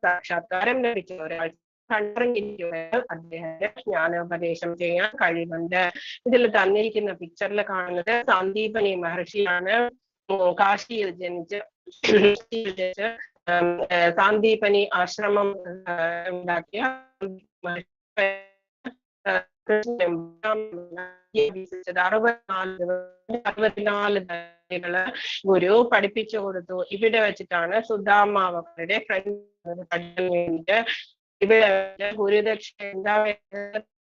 സാക്ഷാത്കാരം ലഭിച്ച ഒരാൾ കണ്ടിരിക്കുകയാൽ അദ്ദേഹത്തിന് ജ്ഞാനോപദേശം ചെയ്യാൻ കഴിവുണ്ട്. ഇതിൽ തന്നിരിക്കുന്ന പിക്ചറിൽ കാണുന്നത് സാന്ദീപനി മഹർഷിയാണ്. കാശിയിൽ ജനിച്ച് സാന്ദീപനി ആശ്രമം ഉണ്ടാക്കിയ 64 ഗുരു പഠിപ്പിച്ചു കൊടുത്തു. ഇവിടെ വെച്ചിട്ടാണ് സുധാമാവരുടെ ഫ്രണ്ട് പഠിക്കാൻ വേണ്ടിയിട്ട് ഇവിടെ ഗുരുദക്ഷിണ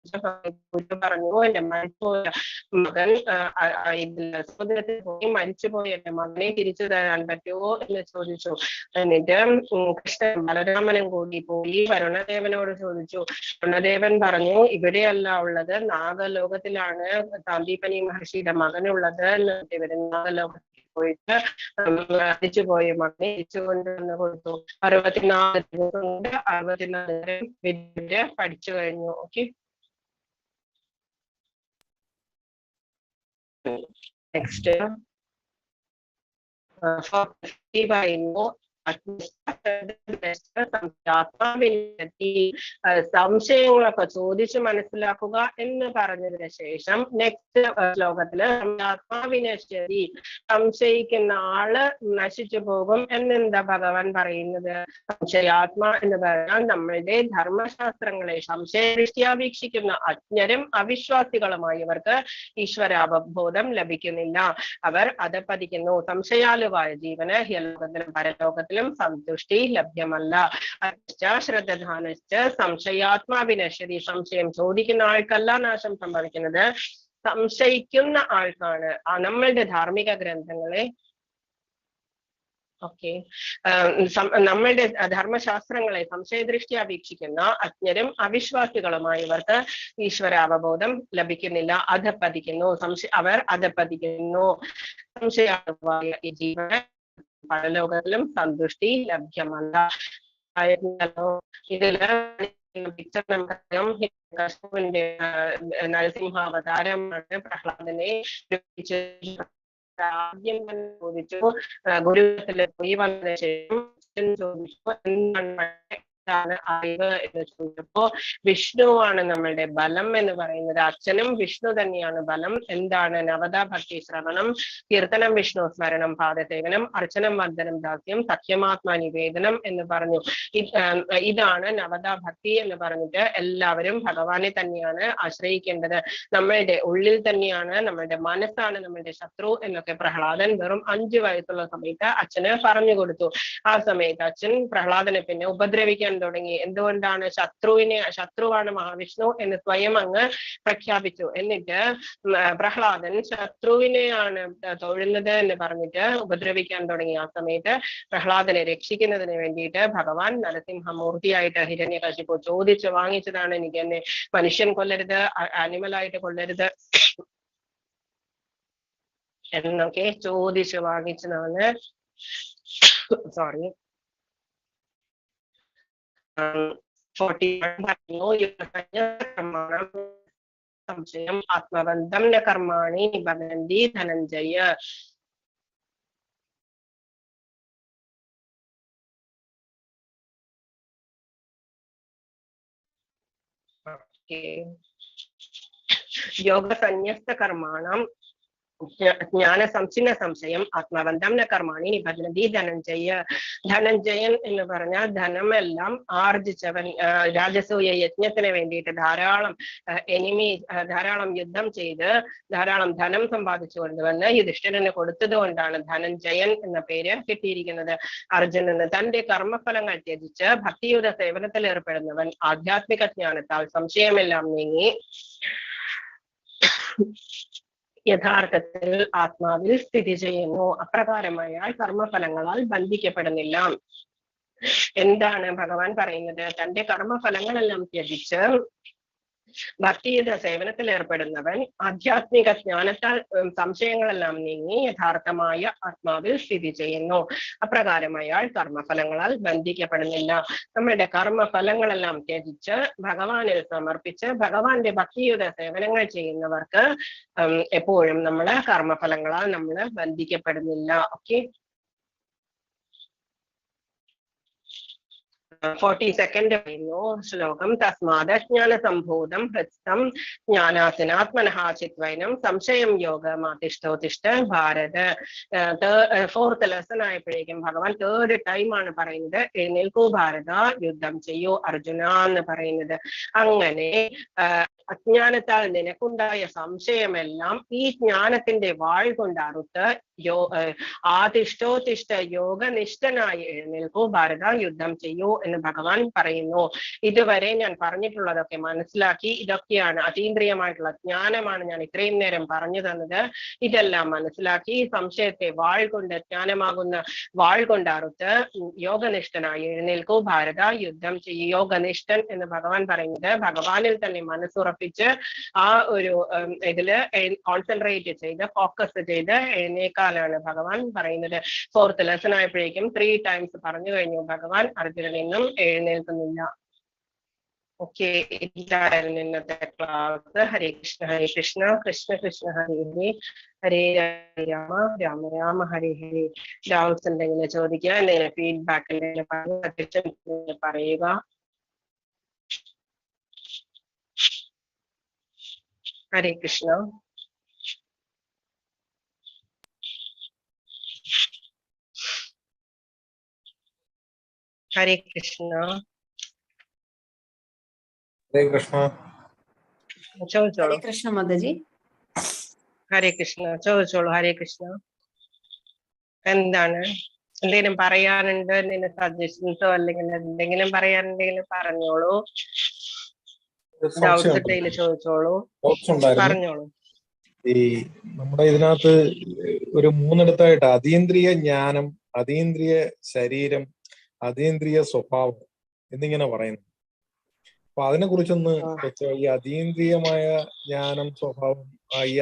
എന്താ ഗുരു പറഞ്ഞു, എന്റെ മരിച്ചുപോയ മകൻ സമുദ്രത്തിൽ പോയി മരിച്ചുപോയി, എന്റെ മകനെ തിരിച്ചു തരാൻ പറ്റുമോ എന്ന് ചോദിച്ചു. എന്നിട്ട് കൃഷ്ണൻ ബലരാമനും കൂടി പോയി വരുണദേവനോട് ചോദിച്ചു. വരുണദേവൻ പറഞ്ഞു, ഇവിടെയല്ല ഉള്ളത്, നാഗലോകത്തിലാണ് സാന്ദീപനി മഹർഷിയുടെ മകനുള്ളത്. എന്നിട്ട് ഇവര് നാഗലോകത്തിൽ പോയിട്ട് മരിച്ചുപോയ മകനെ തിരിച്ചു കൊണ്ടുവന്ന് കൊടുത്തു. 64 ദിവസം കൊണ്ട് 64 വിദ്യ പഠിച്ചു കഴിഞ്ഞു. ഓക്കെ, നെക്സ്റ്റ് പറയുന്നു സംശയങ്ങളൊക്കെ ചോദിച്ചു മനസ്സിലാക്കുക എന്ന് പറഞ്ഞതിന് ശേഷം നെക്സ്റ്റ് ശ്ലോകത്തില് ആത്മാവിനശ്യതി, സംശയിക്കുന്ന ആള് നശിച്ചു പോകും എന്നെന്താ ഭഗവാൻ പറയുന്നത്? സംശയാത്മാ എന്ന് പറഞ്ഞാൽ നമ്മളുടെ ധർമ്മശാസ്ത്രങ്ങളെ സംശയദൃഷ്ട്യാ വീക്ഷിക്കുന്ന അജ്ഞരും അവിശ്വാസികളുമായവർക്ക് ഈശ്വരാവബോധം ലഭിക്കുന്നില്ല. അവർ അധപ്പതിക്കുന്നു. സംശയാലുവായ ജീവന് ഹ്യലോകത്തിലും പരലോകത്തിലും സന്തുഷ്ടി ലഭ്യമല്ല. ശ്രദ്ധാനശ്ച സംശയാത്മാവിനശ്യതി, സംശയം ചോദിക്കുന്ന ആൾക്കല്ല നാശം സംഭവിക്കുന്നത്, സംശയിക്കുന്ന ആൾക്കാണ്. നമ്മളുടെ ധാർമ്മിക ഗ്രന്ഥങ്ങളെ നമ്മളുടെ ധർമ്മശാസ്ത്രങ്ങളെ സംശയദൃഷ്ട്യാ വീക്ഷിക്കുന്ന അജ്ഞരും അവിശ്വാസികളുമായവർക്ക് ഈശ്വരാവബോധം ലഭിക്കുന്നില്ല, അധപ്പതിക്കുന്നു. അവർ അധപ്പതിക്കുന്നു. സംശയാലുവായ ഈ ജീവന് പരലോകത്തിലും സന്തുഷ്ടി ലഭ്യമല്ല. ഇതില് പിക്ചർ നമുക്കറിയാം, കൃഷ്ണന്റെ നരസിംഹാവതാരമാണ് പ്രഹ്ലാദനെ ആദ്യം തന്നെ ചോദിച്ചു. ഗുരുകുലത്തില് പോയി വന്ന ശേഷം ചോദിച്ചു, എന്താണ് അറിവ് എന്ന് ചോദിച്ചപ്പോ വിഷ്ണുവാണ് നമ്മളുടെ ബലം എന്ന് പറയുന്നത്. അച്ഛനും വിഷ്ണു തന്നെയാണ് ബലം. എന്താണ്? നവതാ ഭക്തി ശ്രവണം, കീർത്തനം, വിഷ്ണു സ്മരണം, പാദസേവനം, അർച്ചനം, വന്ദനം, ദാസ്യം, സത്യമാത്മാ നിവേദനം എന്ന് പറഞ്ഞു. ഇതാണ് നവതാ ഭക്തി എന്ന് പറഞ്ഞിട്ട് എല്ലാവരും ഭഗവാനെ തന്നെയാണ് ആശ്രയിക്കേണ്ടത്. നമ്മളുടെ ഉള്ളിൽ തന്നെയാണ്, നമ്മളുടെ മനസ്സാണ് നമ്മളുടെ ശത്രു എന്നൊക്കെ പ്രഹ്ലാദൻ വെറും 5 വയസ്സുള്ള സമയത്ത് അച്ഛന് പറഞ്ഞു കൊടുത്തു. ആ സമയത്ത് അച്ഛൻ പ്രഹ്ലാദനെ പിന്നെ ഉപദ്രവിക്കാൻ തുടങ്ങി. എന്തുകൊണ്ടാണ്? ശത്രുവാണ് മഹാവിഷ്ണു എന്ന് സ്വയം അങ്ങ് പ്രഖ്യാപിച്ചു. എന്നിട്ട് പ്രഹ്ലാദൻ ശത്രുവിനെയാണ് തൊഴുന്നത് എന്ന് പറഞ്ഞിട്ട് ഉപദ്രവിക്കാൻ തുടങ്ങി. ആ സമയത്ത് പ്രഹ്ലാദനെ രക്ഷിക്കുന്നതിന് വേണ്ടിയിട്ട് ഭഗവാൻ നരസിംഹമൂർത്തിയായിട്ട് ഹിരണ്യകശിപു ചോദിച്ചു വാങ്ങിച്ചതാണ്, എനിക്ക് എന്നെ മനുഷ്യൻ കൊല്ലരുത്, ആനിമലായിട്ട് കൊല്ലരുത് എന്നൊക്കെ ചോദിച്ചു വാങ്ങിച്ചതാണ്. സോറി 41 പറഞ്ഞു, സംശയം ആത്മബന്ധം ന കർമാണി നിബന്ധന്തി ധനഞ്ജയ. യോഗ സന്യസ്ത കർമാണം ജ്ഞാന സംശയ സംശയം ആത്മബന്ധം ന കർമാണി നിബന്ധന്തി ധനഞ്ജയ. ധനഞ്ജയൻ എന്ന് പറഞ്ഞാൽ ധനമെല്ലാം ആർജിച്ചവൻ. രാജസൂയ യജ്ഞത്തിന് വേണ്ടിയിട്ട് ധാരാളം യുദ്ധം ചെയ്ത് ധാരാളം ധനം സമ്പാദിച്ചു കൊണ്ടുവന്ന് യുധിഷ്ഠിരന് കൊടുത്തത് കൊണ്ടാണ് ധനഞ്ജയൻ എന്ന പേര് കിട്ടിയിരിക്കുന്നത്. അർജുനന് തന്റെ കർമ്മഫലങ്ങൾ ത്യജിച്ച് ഭക്തിയുത സേവനത്തിൽ ഏർപ്പെടുന്നവൻ ആധ്യാത്മിക ജ്ഞാനത്താൽ സംശയമെല്ലാം നീങ്ങി യഥാർത്ഥത്തിൽ ആത്മാവിൽ സ്ഥിതി ചെയ്യുന്നു. അപ്രകാരമായാൽ കർമ്മഫലങ്ങളാൽ ബന്ധിക്കപ്പെടുന്നില്ല. എന്താണ് ഭഗവാൻ പറയുന്നത്? തന്റെ കർമ്മഫലങ്ങളെല്ലാം ത്യജിച്ച് ഭക്തിയുത സേവനത്തിൽ ഏർപ്പെടുന്നവൻ ആധ്യാത്മിക ജ്ഞാനത്താൽ സംശയങ്ങളെല്ലാം നീങ്ങി യഥാർത്ഥമായ ആത്മാവിൽ സ്ഥിതി ചെയ്യുന്നു. അപ്രകാരമായാൽ കർമ്മഫലങ്ങളാൽ ബന്ധിക്കപ്പെടുന്നില്ല. നമ്മളുടെ കർമ്മഫലങ്ങളെല്ലാം ത്യജിച്ച് ഭഗവാനിൽ സമർപ്പിച്ച് ഭഗവാന്റെ ഭക്തിയുത സേവനങ്ങൾ ചെയ്യുന്നവർക്ക് എപ്പോഴും നമ്മള് കർമ്മഫലങ്ങളാൽ നമ്മള് ബന്ധിക്കപ്പെടുന്നില്ല. ഓക്കെ, 42nd ശ്ലോകം. തസ്മാദജ്ഞാന സംഭൂതം ഹൃത്സ്ഥം ജ്ഞാനാസിനാത്മനഃ ചിത്വൈനം സംശയം യോഗമാതിഷ്ഠോതിഷ്ഠ ഭാരത്. 4th ലെസൺ ആയപ്പോഴേക്കും ഭഗവാൻ 3rd ടൈമാണ് പറയുന്നത് എഴുന്നേൽക്കൂ ഭാരത, യുദ്ധം ചെയ്യൂ അർജുന എന്ന് പറയുന്നത്. അങ്ങനെ അജ്ഞാനത്താൽ നിനക്കുണ്ടായ സംശയമെല്ലാം ഈ ജ്ഞാനത്തിന്റെ വാൾ കൊണ്ട് അറുത്ത് ആതിഷ്ഠോതിഷ്ഠ യോഗനിഷ്ഠനായി എഴുന്നേൽക്കൂ ഭാരത, യുദ്ധം ചെയ്യൂ എന്ന് ഭഗവാൻ പറയുന്നു. ഇതുവരെ ഞാൻ പറഞ്ഞിട്ടുള്ളതൊക്കെ മനസ്സിലാക്കി, ഇതൊക്കെയാണ് അതീന്ദ്രിയമായിട്ടുള്ള ജ്ഞാനമാണ് ഞാൻ ഇത്രയും നേരം പറഞ്ഞു തന്നത്. ഇതെല്ലാം മനസ്സിലാക്കി സംശയത്തെ വാൾ കൊണ്ട്, ജ്ഞാനമാകുന്ന വാൾ കൊണ്ട് അറുത്ത് യോഗനിഷ്ഠനായി എഴുന്നേൽക്കൂ ഭാരത, യുദ്ധം ചെയ്യൂ. യോഗനിഷ്ഠൻ എന്ന് ഭഗവാൻ പറയുന്നത് ഭഗവാനിൽ തന്നെ മനസ്സുറപ്പിച്ച് ആ ഒരു ഇതില് കോൺസെൻട്രേറ്റ് ചെയ്ത് ഫോക്കസ് ചെയ്ത് എഴുന്നേക്കാനാണ് ഭഗവാൻ പറയുന്നത്. 4th ലെസൺ ആയപ്പോഴേക്കും 3 times പറഞ്ഞു കഴിഞ്ഞു ഭഗവാൻ. അർജുനൻ നിന്നും എഴുന്നേൽക്കുന്നില്ല. ഓക്കെ, ഇതായിരുന്നു ഇന്നത്തെ ക്ലാസ്. ഹരേ കൃഷ്ണ കൃഷ്ണ കൃഷ്ണ ഹരേ ഹരേ, ഹരേ രാമ രാമ രാമ ഹരേ ഹരേ. ഡൗട്ട്സ് എന്തെങ്കിലും ചോദിക്കുക, എന്തെങ്കിലും ഫീഡ്ബാക്ക് എന്തെങ്കിലും പറയുക. ഹരേ കൃഷ്ണ. ഹരേ കൃഷ്ണ. ഹരേ കൃഷ്ണ. ചോദിച്ചോളൂ. ഹരേ കൃഷ്ണ മാതാജി. ഹരേ കൃഷ്ണ, ചോദിച്ചോളൂ. ഹരേ കൃഷ്ണ. എന്താണ്, എന്തെങ്കിലും പറയാനുണ്ടോ? എന്തെങ്കിലും സജഷൻസോ അല്ലെങ്കിൽ എന്തെങ്കിലും പറയാനുണ്ടെങ്കിലും പറഞ്ഞോളൂ. ഡൗട്ട്സ് ഉണ്ടെങ്കിൽ ചോദിച്ചോളൂ, പറഞ്ഞോളൂ. ഈ നമ്മുടെ ഇതിനകത്ത് ഒരു 3 അതീന്ദ്രിയ ജ്ഞാനം, അതീന്ദ്രിയ ശരീരം, അതീന്ദ്രിയ സ്വഭാവം എന്നിങ്ങനെ പറയുന്നു. അപ്പൊ അതിനെ കുറിച്ചൊന്ന് ഈ അതീന്ദ്രിയമായ ജ്ഞാനം, സ്വഭാവം, ഈ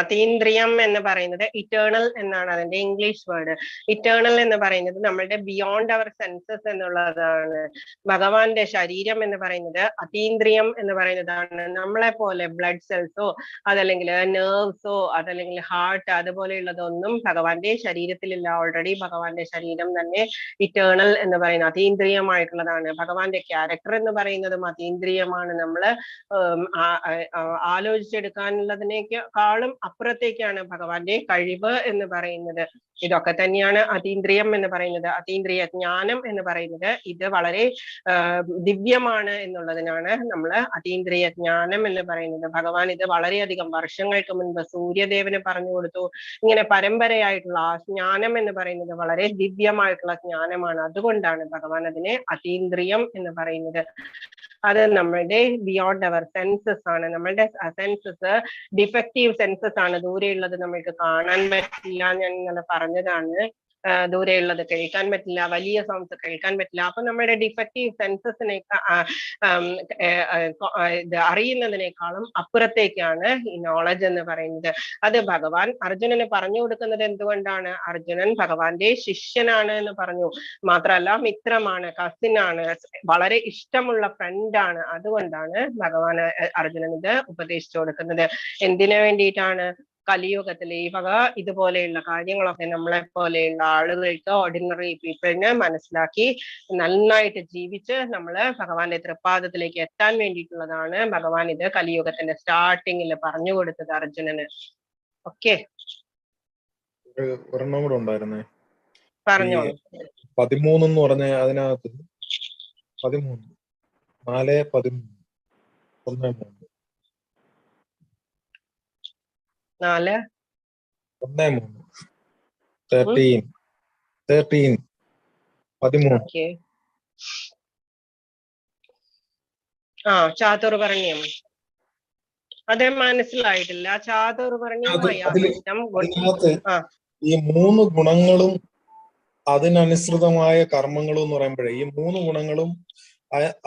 അതീന്ദ്രിയം എന്ന് പറയുന്നത് ഇറ്റേണൽ എന്നാണ് അതിന്റെ ഇംഗ്ലീഷ് വേർഡ്. ഇറ്റേണൽ എന്ന് പറയുന്നത് നമ്മളുടെ ബിയോണ്ട് അവർ സെൻസസ് എന്നുള്ളതാണ്. ഭഗവാന്റെ ശരീരം എന്ന് പറയുന്നത് അതീന്ദ്രിയം എന്ന് പറയുന്നതാണ്. നമ്മളെ പോലെ ബ്ലഡ് സെൽസോ അതല്ലെങ്കിൽ നെർവ്സോ അതല്ലെങ്കിൽ ഹാർട്ട് അതുപോലെയുള്ളതൊന്നും ഭഗവാന്റെ ശരീരത്തിലില്ല. ഓൾറെഡി ഭഗവാന്റെ ശരീരം തന്നെ ഇറ്റേണൽ എന്ന് പറയുന്നത് അതീന്ദ്രിയമായിട്ടുള്ളതാണ്. ഭഗവാന്റെ ക്യാരക്ടർ എന്ന് പറയുന്നതും അതീന്ദ്രിയമാണ്. നമ്മള് ആലോചിച്ചെടുക്കാനുള്ളതിനേക്കാളും അപ്പുറത്തേക്കാണ് ഭഗവാന്റെ കഴിവ് എന്ന് പറയുന്നത്. ഇതൊക്കെ തന്നെയാണ് അതീന്ദ്രിയം എന്ന് പറയുന്നത്. അതീന്ദ്രിയ ജ്ഞാനം എന്ന് പറയുന്നത് ഇത് വളരെ ദിവ്യമാണ് എന്നുള്ളതിനാണ് നമ്മൾ അതീന്ദ്രിയ ജ്ഞാനം എന്ന് പറയുന്നത്. ഭഗവാൻ ഇത് വളരെയധികം വർഷങ്ങൾക്ക് മുൻപ് സൂര്യദേവന് പറഞ്ഞു കൊടുത്തു. ഇങ്ങനെ പരമ്പരയായിട്ടുള്ള ആ ജ്ഞാനം എന്ന് പറയുന്നത് വളരെ ദിവ്യമായിട്ടുള്ള ജ്ഞാനമാണ്. അതുകൊണ്ടാണ് ഭഗവാൻ അതിനെ അതീന്ദ്രിയം എന്ന് പറയുന്നത്. അത് നമ്മളുടെ ബിയോണ്ട് അവർ സെൻസസ് ആണ്. നമ്മളുടെ സെൻസസ് ഡിഫക്റ്റീവ് സെൻസസ് ആണ്. ദൂരെയുള്ളത് നമ്മൾക്ക് കാണാൻ പറ്റില്ല, ഞാൻ ഇന്നലെ പറഞ്ഞതാണ്. ദൂരെയുള്ളത് കേൾക്കാൻ പറ്റില്ല, വലിയ സൗണ്ട്സ് കേൾക്കാൻ പറ്റില്ല. അപ്പൊ നമ്മുടെ ഡിഫക്റ്റീവ് സെൻസസിനെ ഇത് അറിയുന്നതിനേക്കാളും അപ്പുറത്തേക്കാണ് ഈ നോളജ് എന്ന് പറയുന്നത്. അത് ഭഗവാൻ അർജുനന് പറഞ്ഞു കൊടുക്കുന്നത് എന്തുകൊണ്ടാണ്? അർജുനൻ ഭഗവാന്റെ ശിഷ്യനാണ് എന്ന് പറഞ്ഞു. മാത്രമല്ല മിത്രമാണ്, കസിനാണ്, വളരെ ഇഷ്ടമുള്ള ഫ്രണ്ടാണ്. അതുകൊണ്ടാണ് ഭഗവാൻ അർജുനൻ ഇത് ഉപദേശിച്ചു കൊടുക്കുന്നത്. എന്തിനു വേണ്ടിയിട്ടാണ്? കലിയുഗത്തിൽ ഈ വക ഇതുപോലെയുള്ള കാര്യങ്ങളൊക്കെ നമ്മളെ പോലെയുള്ള ആളുകൾക്ക്, ഓർഡിനറി പീപ്പിളിന് മനസ്സിലാക്കി നന്നായിട്ട് ജീവിച്ച് നമ്മള് ഭഗവാന്റെ തൃപ്പാദത്തിലേക്ക് എത്താൻ വേണ്ടിയിട്ടുള്ളതാണ് ഭഗവാൻ ഇത് കലിയുഗത്തിന്റെ സ്റ്റാർട്ടിങ്ങിൽ പറഞ്ഞു കൊടുത്തത് അർജുനന്. ഓക്കെ, ഒരെണ്ണം കൂടെ ഉണ്ടായിരുന്നേ, പറഞ്ഞോളൂ. 13 എന്ന് പറഞ്ഞ അതിനകത്ത് 13 4 13 1 3 4 1 3 13 13. ഓക്കെ. ചാതുർവർണ്ണ്യം അത് മനസ്സിലായിട്ടില്ല. ചാതുർവർണ്ണ്യം മയാസിഷ്ടം. അതിനകത്ത് ഈ 3 ഗുണങ്ങളും അതിനനുസൃതമായ കർമ്മങ്ങളും എന്ന് പറയുമ്പോഴേ ഈ 3 ഗുണങ്ങളും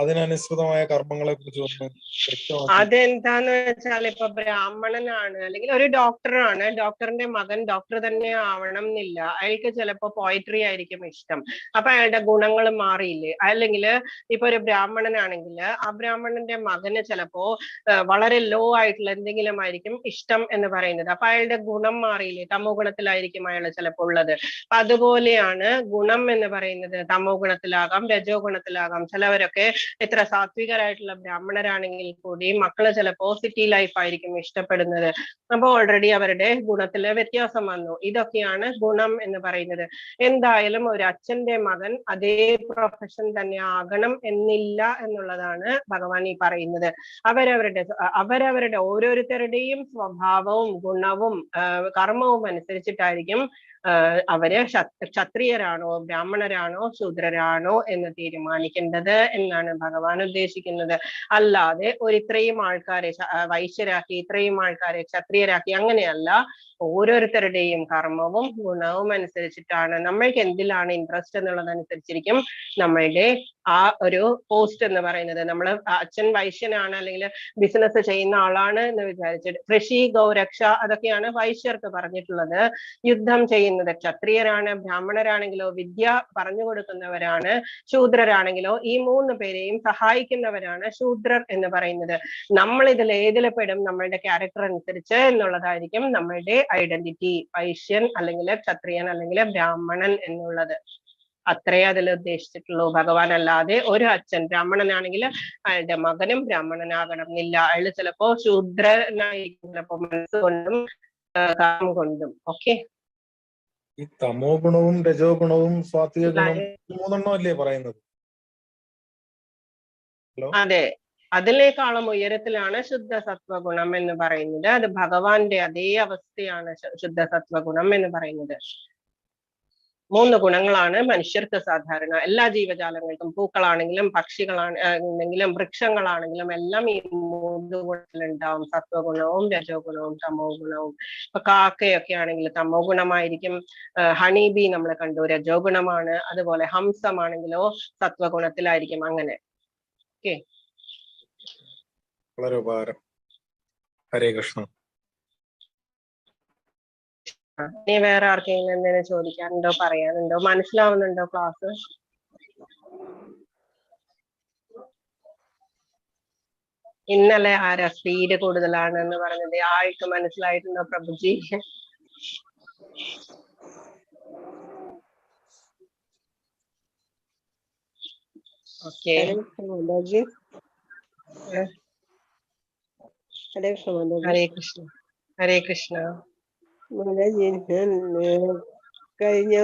അതിനനുസൃതമായ കർമ്മങ്ങളെ കുറിച്ച് ഒന്ന് വ്യക്തമാക്കി. അതെന്താന്ന് വെച്ചാൽ ഇപ്പൊ ബ്രാഹ്മണനാണ് അല്ലെങ്കിൽ ഒരു ഡോക്ടറാണ്, ഡോക്ടറിന്റെ മകൻ ഡോക്ടർ തന്നെ ആവണം എന്നില്ല. അയാൾക്ക് ചിലപ്പോ പോയട്രി ആയിരിക്കും ഇഷ്ടം. അപ്പൊ അയാളുടെ ഗുണങ്ങൾ മാറിയില്ലേ? അല്ലെങ്കിൽ ഇപ്പൊ ഒരു ബ്രാഹ്മണനാണെങ്കിൽ ആ ബ്രാഹ്മണന്റെ മകന് ചിലപ്പോ വളരെ ലോ ആയിട്ടുള്ള എന്തെങ്കിലും ആയിരിക്കും ഇഷ്ടം എന്ന് പറയുന്നത്. അപ്പൊ അയാളുടെ ഗുണം മാറിയില്ലേ? തമോ ഗുണത്തിലായിരിക്കും അയാൾ ചിലപ്പോ ഉള്ളത്. അപ്പൊ അതുപോലെയാണ് ഗുണം എന്ന് പറയുന്നത്. തമോ ഗുണത്തിലാകാം, രജോ ഗുണത്തിലാകാം. ചിലവരൊക്കെ എത്ര സാത്വികരായിട്ടുള്ള ബ്രാഹ്മണരാണെങ്കിൽ കൂടി മക്കള് ചിലപ്പോ സിറ്റി ലൈഫ് ആയിരിക്കും ഇഷ്ടപ്പെടുന്നത്. അപ്പൊ ഓൾറെഡി അവരുടെ ഗുണത്തില് വ്യത്യാസം വന്നു. ഇതൊക്കെയാണ് ഗുണം എന്ന് പറയുന്നത്. എന്തായാലും ഒരു അച്ഛന്റെ മകൻ അതേ പ്രൊഫഷൻ തന്നെ ആകണം എന്നില്ല എന്നുള്ളതാണ് ഭഗവാൻ ഈ പറയുന്നത്. അവരവരുടെ ഓരോരുത്തരുടെയും സ്വഭാവവും ഗുണവും കർമ്മവും അനുസരിച്ചിട്ടായിരിക്കും അവര് ക്ഷത്രിയരാണോ ബ്രാഹ്മണരാണോ ശൂദ്രരാണോ എന്ന് തീരുമാനിക്കേണ്ടത് എന്നാണ് ഭഗവാൻ ഉദ്ദേശിക്കുന്നത്. അല്ലാതെ ഇത്രയും ആൾക്കാരെ വൈശ്യരാക്കി ഇത്രയും ആൾക്കാരെ ക്ഷത്രിയരാക്കി അങ്ങനെയല്ല. ഓരോരുത്തരുടെയും കർമ്മവും ഗുണവും അനുസരിച്ചിട്ടാണ്. നമ്മൾക്ക് എന്തിലാണ് ഇൻട്രസ്റ്റ് എന്നുള്ളതനുസരിച്ചിരിക്കും നമ്മളുടെ ആ ഒരു പോസ്റ്റ് എന്ന് പറയുന്നത്. നമ്മൾ അച്ഛൻ വൈശ്യനാണ് അല്ലെങ്കിൽ ബിസിനസ് ചെയ്യുന്ന ആളാണ് എന്ന് വിചാരിച്ചിട്ട് കൃഷി ഗൗരക്ഷ അതൊക്കെയാണ് വൈശ്യർക്ക് പറഞ്ഞിട്ടുള്ളത്. യുദ്ധം ചെയ്യുന്നത് ക്ഷത്രിയരാണ്. ബ്രാഹ്മണരാണെങ്കിലോ വിദ്യ പറഞ്ഞു കൊടുക്കുന്നവരാണ്. ശൂദ്രരാണെങ്കിലോ ഈ 3 പേരെയും സഹായിക്കുന്നവരാണ് ശൂദ്രർ എന്ന് പറയുന്നത്. നമ്മൾ ഇതിൽ ഏതിൽ പെടും നമ്മളുടെ ക്യാരക്ടർ അനുസരിച്ച് എന്നുള്ളതായിരിക്കും നമ്മളുടെ ഐഡന്റിറ്റി. വൈശ്യൻ അല്ലെങ്കിൽ ക്ഷത്രിയൻ അല്ലെങ്കിൽ ബ്രാഹ്മണൻ എന്നുള്ളത്. അത്രേ അതിൽ ഉദ്ദേശിച്ചിട്ടുള്ളൂ. ഭഗവാൻ അല്ലാതെ ഒരു അച്ഛൻ ബ്രാഹ്മണനാണെങ്കിൽ അയാളുടെ മകനും ബ്രാഹ്മണനാകണം എന്നില്ല. അയാൾ ചിലപ്പോ ശൂദ്രനായിരിക്കും, ചിലപ്പോ മനസ്സുകൊണ്ടും കാമം കൊണ്ടും. ഓക്കെ, ഈ തമോ ഗുണവും രജോ ഗുണവും സാത്വിക ഗുണം 3 അല്ലേ പറയുന്നത്? അതെ, അതിനേക്കാളും ഉയരത്തിലാണ് ശുദ്ധ സത്വഗുണം എന്ന് പറയുന്നത്. അത് ഭഗവാന്റെ അതേ അവസ്ഥയാണ് ശുദ്ധ സത്വഗുണം എന്ന് പറയുന്നത്. 3 ഗുണങ്ങളാണ് മനുഷ്യർക്ക് സാധാരണ എല്ലാ ജീവജാലങ്ങൾക്കും. പൂക്കളാണെങ്കിലും പക്ഷികളാണെങ്കിലും വൃക്ഷങ്ങളാണെങ്കിലും എല്ലാം ഈ 3 ഗുണത്തിലുണ്ടാവും. സത്വഗുണവും രജോ ഗുണവും തമോ ഗുണവും. ഇപ്പൊ കാക്കയൊക്കെ ആണെങ്കിൽ തമോ ഗുണമായിരിക്കും. ഹണി ബി നമ്മൾ കണ്ടു രജോ ഗുണമാണ്. അതുപോലെ ഹംസമാണെങ്കിലോ സത്വഗുണത്തിലായിരിക്കും. അങ്ങനെ. ഓക്കെ, വളരെ ഉപകാരം. ഹരേ കൃഷ്ണ. ഇനി വേറെ ആർക്കെങ്കിലും എന്തെങ്കിലും ചോദിക്കാനുണ്ടോ പറയാനുണ്ടോ? മനസ്സിലാവുന്നുണ്ടോ ക്ലാസ്? ഇന്നലെ ആരാ സ്പീഡ് കൂടുതലാണ് എന്ന് പറഞ്ഞത്? ആൾക്ക് മനസ്സിലായിട്ടുണ്ടോ പ്രഭുജി? ഓക്കെ, ഹരേ കൃഷ്ണ. ഹരേ കൃഷ്ണ. കഴിഞ്ഞ